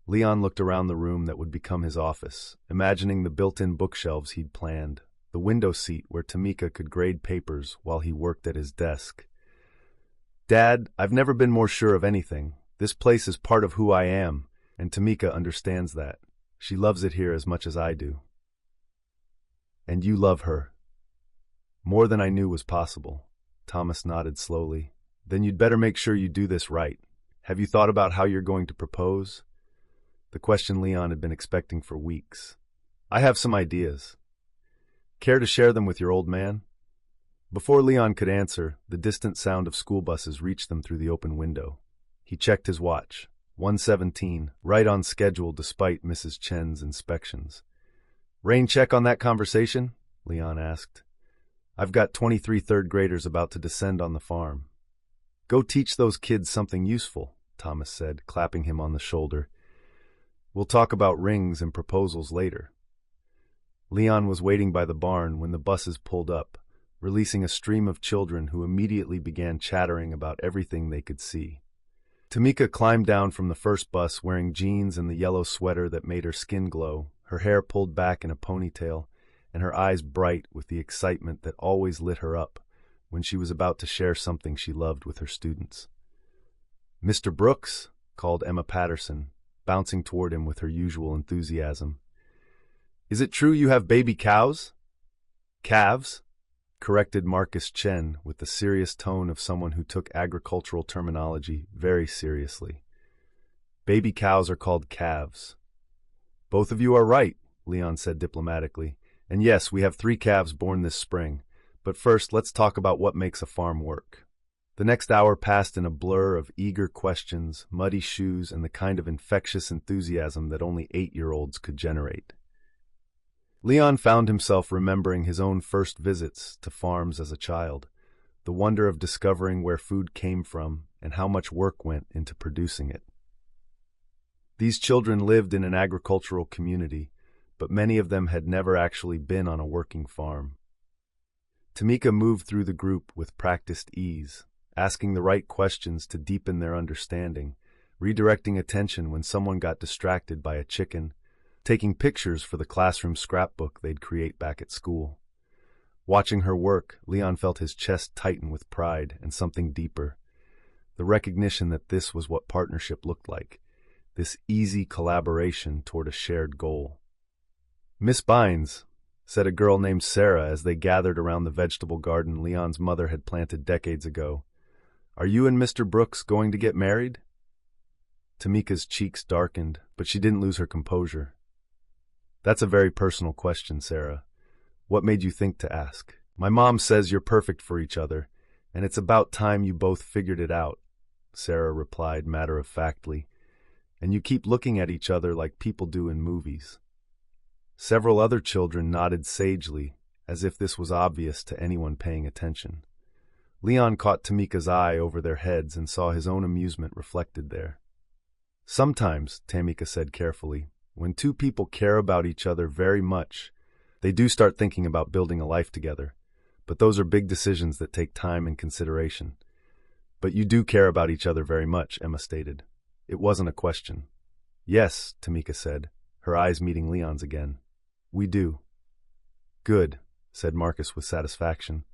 Leon looked around the room that would become his office, imagining the built-in bookshelves he'd planned, the window seat where Tamika could grade papers while he worked at his desk. "Dad, I've never been more sure of anything. This place is part of who I am, and Tamika understands that. She loves it here as much as I do." "And you love her." "More than I knew was possible." Thomas nodded slowly. "Then you'd better make sure you do this right. Have you thought about how you're going to propose?" The question Leon had been expecting for weeks. "I have some ideas." "Care to share them with your old man?" Before Leon could answer, the distant sound of school buses reached them through the open window. He checked his watch. 1:17, right on schedule despite Mrs. Chen's inspections. "Rain check on that conversation?" Leon asked. "I've got 23 third graders about to descend on the farm." "Go teach those kids something useful," Thomas said, clapping him on the shoulder. "We'll talk about rings and proposals later." Leon was waiting by the barn when the buses pulled up, releasing a stream of children who immediately began chattering about everything they could see. Tamika climbed down from the first bus wearing jeans and the yellow sweater that made her skin glow, her hair pulled back in a ponytail, and her eyes bright with the excitement that always lit her up when she was about to share something she loved with her students. "Mr. Brooks," called Emma Patterson, bouncing toward him with her usual enthusiasm. "Is it true you have baby cows?" "Calves," corrected Marcus Chen with the serious tone of someone who took agricultural terminology very seriously. "Baby cows are called calves." "Both of you are right," Leon said diplomatically. "And yes, we have 3 calves born this spring. But first, let's talk about what makes a farm work." The next hour passed in a blur of eager questions, muddy shoes, and the kind of infectious enthusiasm that only 8-year-olds could generate. Leon found himself remembering his own first visits to farms as a child, the wonder of discovering where food came from and how much work went into producing it. These children lived in an agricultural community, but many of them had never actually been on a working farm. Tamika moved through the group with practiced ease, asking the right questions to deepen their understanding, redirecting attention when someone got distracted by a chicken, taking pictures for the classroom scrapbook they'd create back at school. Watching her work, Leon felt his chest tighten with pride and something deeper, the recognition that this was what partnership looked like, this easy collaboration toward a shared goal. "Miss Bines," said a girl named Sarah as they gathered around the vegetable garden Leon's mother had planted decades ago, "are you and Mr. Brooks going to get married?" Tamika's cheeks darkened, but she didn't lose her composure. "That's a very personal question, Sarah. What made you think to ask? My mom says you're perfect for each other, and it's about time you both figured it out, Sarah replied matter-of-factly. And you keep looking at each other like people do in movies. Several other children nodded sagely, as if this was obvious to anyone paying attention. Leon caught Tamika's eye over their heads and saw his own amusement reflected there. Sometimes, Tamika said carefully, when two people care about each other very much, they do start thinking about building a life together. But those are big decisions that take time and consideration. But you do care about each other very much, Emma stated. It wasn't a question. Yes, Tamika said, her eyes meeting Leon's again. We do. Good, said Marcus with satisfaction.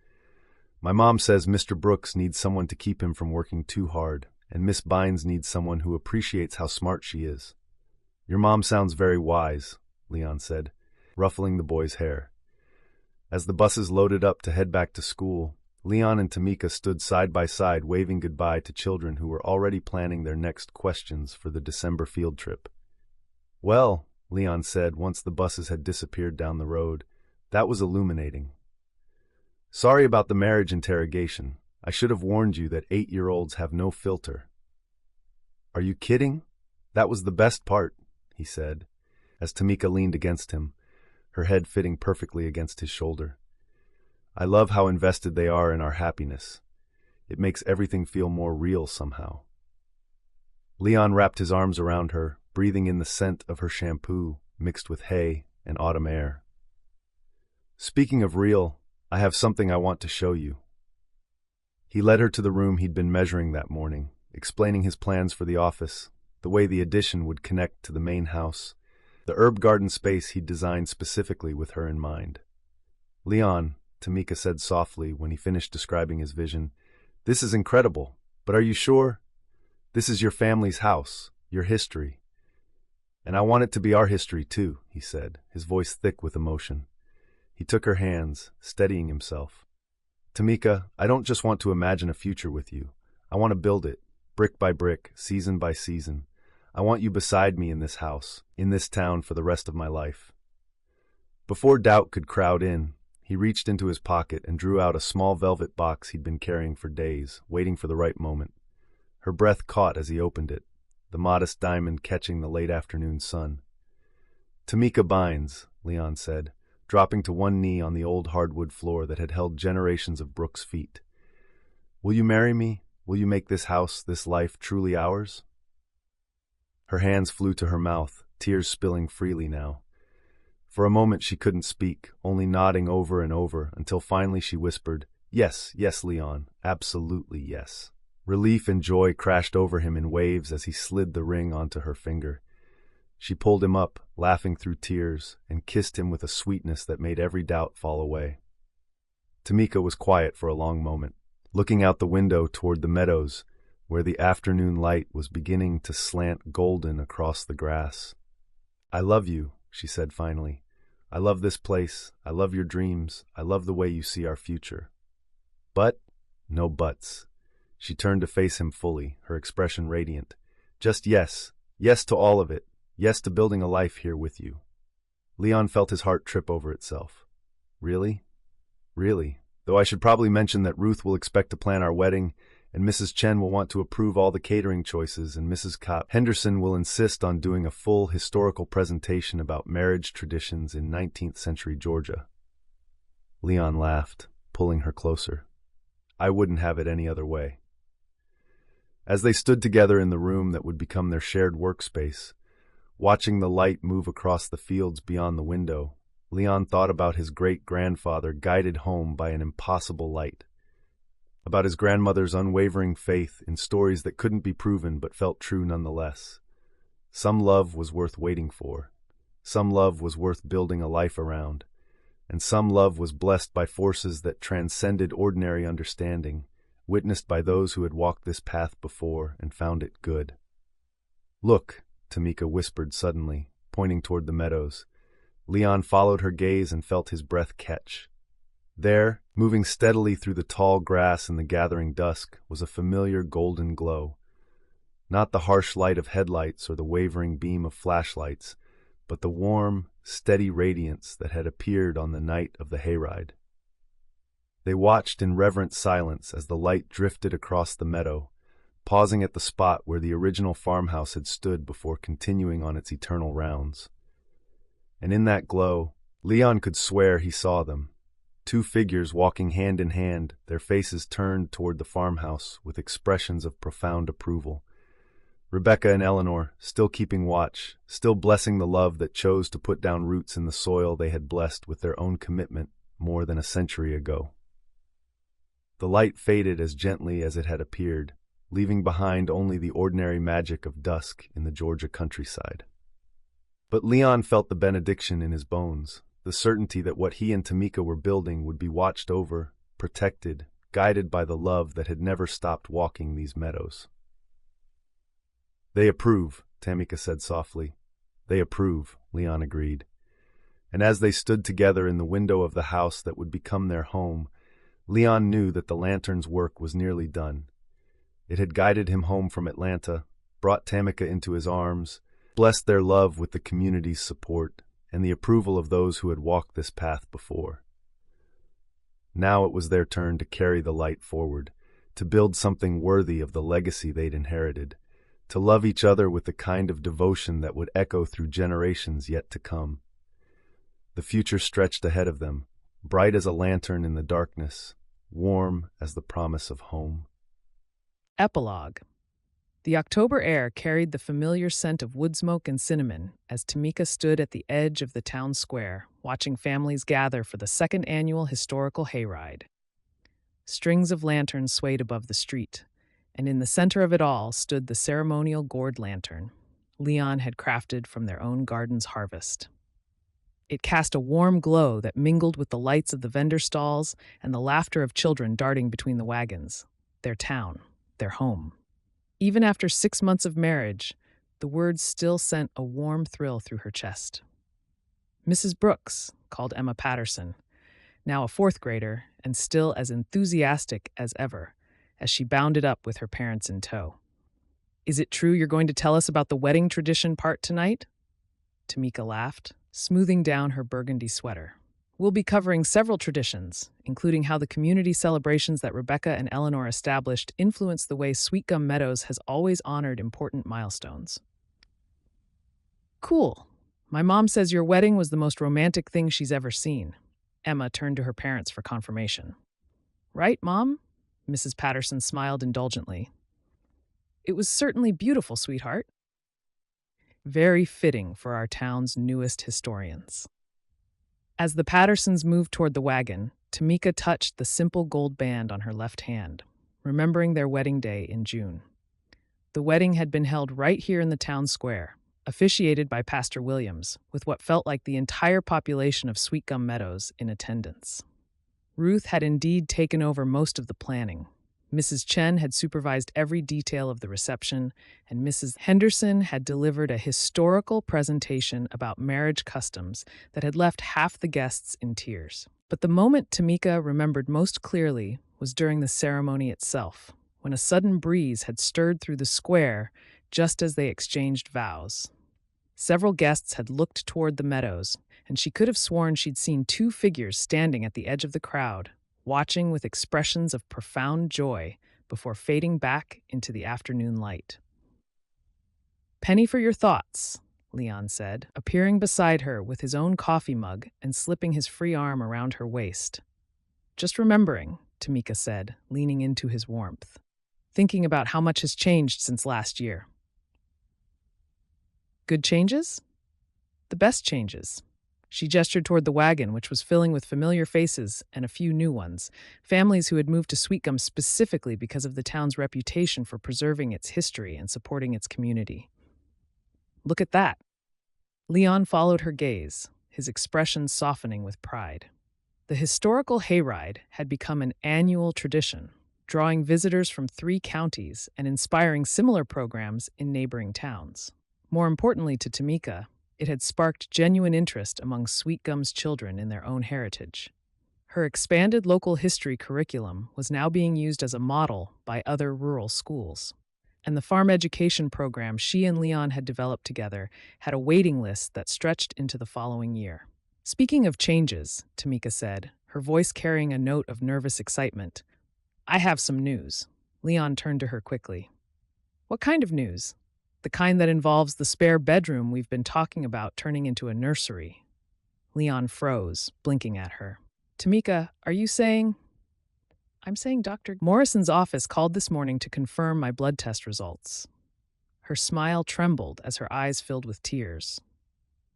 My mom says Mr. Brooks needs someone to keep him from working too hard, and Miss Bines needs someone who appreciates how smart she is. Your mom sounds very wise, Leon said, ruffling the boy's hair. As the buses loaded up to head back to school, Leon and Tamika stood side by side waving goodbye to children who were already planning their next questions for the December field trip. Well, Leon said once the buses had disappeared down the road, that was illuminating. Sorry about the marriage interrogation. I should have warned you that 8-year-olds have no filter. Are you kidding? That was the best part, he said, as Tamika leaned against him, her head fitting perfectly against his shoulder. I love how invested they are in our happiness. It makes everything feel more real somehow. Leon wrapped his arms around her, breathing in the scent of her shampoo mixed with hay and autumn air. Speaking of real, I have something I want to show you. He led her to the room he'd been measuring that morning, explaining his plans for the office, the way the addition would connect to the main house, the herb garden space he'd designed specifically with her in mind. Leon, Tamika said softly when he finished describing his vision, this is incredible, but are you sure? This is your family's house, your history. And I want it to be our history too, he said, his voice thick with emotion. He took her hands, steadying himself. Tamika, I don't just want to imagine a future with you. I want to build it, brick by brick, season by season. I want you beside me in this house, in this town for the rest of my life. Before doubt could crowd in, he reached into his pocket and drew out a small velvet box he'd been carrying for days, waiting for the right moment. Her breath caught as he opened it, the modest diamond catching the late afternoon sun. Tamika Bines, Leon said, dropping to one knee on the old hardwood floor that had held generations of Brooks' feet. Will you marry me? Will you make this house, this life, truly ours? Her hands flew to her mouth, tears spilling freely now. For a moment she couldn't speak, only nodding over and over, until finally she whispered, Yes, yes, Leon, absolutely yes. Relief and joy crashed over him in waves as he slid the ring onto her finger. She pulled him up, laughing through tears, and kissed him with a sweetness that made every doubt fall away. Tamika was quiet for a long moment, looking out the window toward the meadows, where the afternoon light was beginning to slant golden across the grass. I love you, she said finally. I love this place, I love your dreams, I love the way you see our future. But, no buts. She turned to face him fully, her expression radiant. Just yes, yes to all of it, yes to building a life here with you. Leon felt his heart trip over itself. Really? Really? Though I should probably mention that Ruth will expect to plan our wedding, and Mrs. Chen will want to approve all the catering choices, and Mrs. Kopp Henderson will insist on doing a full historical presentation about marriage traditions in 19th century Georgia. Leon laughed, pulling her closer. I wouldn't have it any other way. As they stood together in the room that would become their shared workspace, watching the light move across the fields beyond the window, Leon thought about his great-grandfather guided home by an impossible light, about his grandmother's unwavering faith in stories that couldn't be proven but felt true nonetheless. Some love was worth waiting for, some love was worth building a life around, and some love was blessed by forces that transcended ordinary understanding, witnessed by those who had walked this path before and found it good. Look, Tamika whispered suddenly, pointing toward the meadows. Leon followed her gaze and felt his breath catch. There, moving steadily through the tall grass in the gathering dusk, was a familiar golden glow. Not the harsh light of headlights or the wavering beam of flashlights, but the warm, steady radiance that had appeared on the night of the hayride. They watched in reverent silence as the light drifted across the meadow, pausing at the spot where the original farmhouse had stood before continuing on its eternal rounds. And in that glow, Leon could swear he saw them. Two figures walking hand in hand, their faces turned toward the farmhouse with expressions of profound approval. Rebecca and Eleanor, still keeping watch, still blessing the love that chose to put down roots in the soil they had blessed with their own commitment more than a century ago. The light faded as gently as it had appeared, leaving behind only the ordinary magic of dusk in the Georgia countryside. But Leon felt the benediction in his bones, the certainty that what he and Tamika were building would be watched over, protected, guided by the love that had never stopped walking these meadows. "They approve," Tamika said softly. "They approve," Leon agreed. And as they stood together in the window of the house that would become their home, Leon knew that the lantern's work was nearly done. It had guided him home from Atlanta, brought Tamika into his arms, blessed their love with the community's support and the approval of those who had walked this path before. Now it was their turn to carry the light forward, to build something worthy of the legacy they'd inherited, to love each other with the kind of devotion that would echo through generations yet to come. The future stretched ahead of them, bright as a lantern in the darkness, warm as the promise of home. Epilogue. The October air carried the familiar scent of wood smoke and cinnamon as Tamika stood at the edge of the town square, watching families gather for the second annual historical hayride. Strings of lanterns swayed above the street, and in the center of it all stood the ceremonial gourd lantern Leon had crafted from their own garden's harvest. It cast a warm glow that mingled with the lights of the vendor stalls and the laughter of children darting between the wagons, their town, their home. Even after 6 months of marriage, the words still sent a warm thrill through her chest. "Mrs. Brooks," called Emma Patterson, now a fourth grader and still as enthusiastic as ever, as she bounded up with her parents in tow. "Is it true you're going to tell us about the wedding tradition part tonight?" Tamika laughed, smoothing down her burgundy sweater. "We'll be covering several traditions, including how the community celebrations that Rebecca and Eleanor established influence the way Sweetgum Meadows has always honored important milestones." "Cool. My mom says your wedding was the most romantic thing she's ever seen." Emma turned to her parents for confirmation. "Right, Mom?" Mrs. Patterson smiled indulgently. "It was certainly beautiful, sweetheart." Very fitting for our town's newest historians. As the Pattersons moved toward the wagon, Tamika touched the simple gold band on her left hand, remembering their wedding day in June. The wedding had been held right here in the town square, officiated by Pastor Williams, with what felt like the entire population of Sweetgum Meadows in attendance. Ruth had indeed taken over most of the planning. Mrs. Chen had supervised every detail of the reception, and Mrs. Henderson had delivered a historical presentation about marriage customs that had left half the guests in tears. But the moment Tamika remembered most clearly was during the ceremony itself, when a sudden breeze had stirred through the square just as they exchanged vows. Several guests had looked toward the meadows, and she could have sworn she'd seen two figures standing at the edge of the crowd, watching with expressions of profound joy before fading back into the afternoon light. "Penny for your thoughts," Leon said, appearing beside her with his own coffee mug and slipping his free arm around her waist. "Just remembering," Tamika said, leaning into his warmth, "thinking about how much has changed since last year." "Good changes?" "The best changes." She gestured toward the wagon, which was filling with familiar faces and a few new ones, families who had moved to Sweetgum specifically because of the town's reputation for preserving its history and supporting its community. "Look at that." Leon followed her gaze, his expression softening with pride. The historical hayride had become an annual tradition, drawing visitors from 3 counties and inspiring similar programs in neighboring towns. More importantly to Tamika, it had sparked genuine interest among Sweetgum's children in their own heritage. Her expanded local history curriculum was now being used as a model by other rural schools. and the farm education program she and Leon had developed together had a waiting list that stretched into the following year. Speaking of changes, Tamika said, her voice carrying a note of nervous excitement, I have some news. Leon turned to her quickly. What kind of news? The kind that involves the spare bedroom we've been talking about turning into a nursery. Leon froze, blinking at her. Tamika, are you saying... I'm saying Dr. Morrison's office called this morning to confirm my blood test results. Her smile trembled as her eyes filled with tears.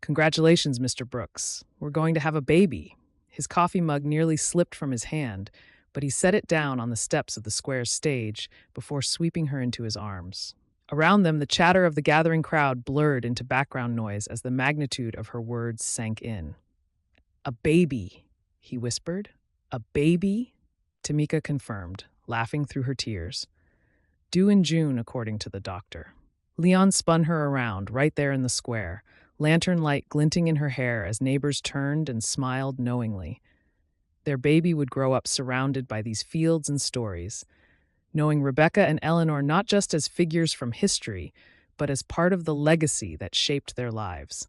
Congratulations, Mr. Brooks. We're going to have a baby. His coffee mug nearly slipped from his hand, but he set it down on the steps of the square's stage before sweeping her into his arms. Around them, the chatter of the gathering crowd blurred into background noise as the magnitude of her words sank in. A baby, he whispered. A baby? Tamika confirmed, laughing through her tears. Due in June, according to the doctor. Leon spun her around, right there in the square, lantern light glinting in her hair as neighbors turned and smiled knowingly. Their baby would grow up surrounded by these fields and stories, knowing Rebecca and Eleanor not just as figures from history, but as part of the legacy that shaped their lives.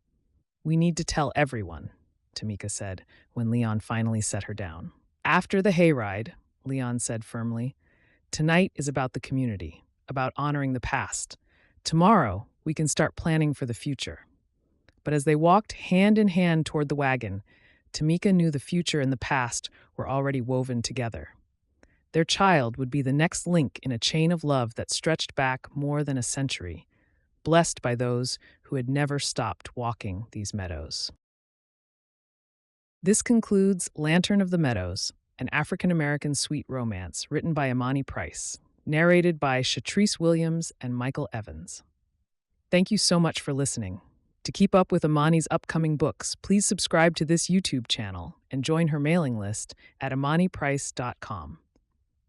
We need to tell everyone, Tamika said, when Leon finally set her down. After the hayride, Leon said firmly, tonight is about the community, about honoring the past. Tomorrow, we can start planning for the future. But as they walked hand in hand toward the wagon, Tamika knew the future and the past were already woven together. Their child would be the next link in a chain of love that stretched back more than a century, blessed by those who had never stopped walking these meadows. This concludes Lantern of the Meadows, an African-American sweet romance written by Imani Price, narrated by Shatrice Williams and Michael Evans. Thank you so much for listening. To keep up with Imani's upcoming books, please subscribe to this YouTube channel and join her mailing list at imaniprice.com.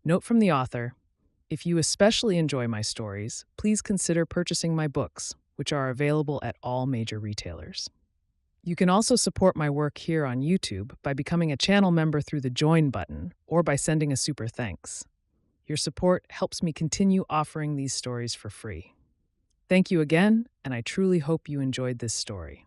Note from the author, if you especially enjoy my stories, please consider purchasing my books, which are available at all major retailers. You can also support my work here on YouTube by becoming a channel member through the Join button or by sending a super thanks. Your support helps me continue offering these stories for free. Thank you again, and I truly hope you enjoyed this story.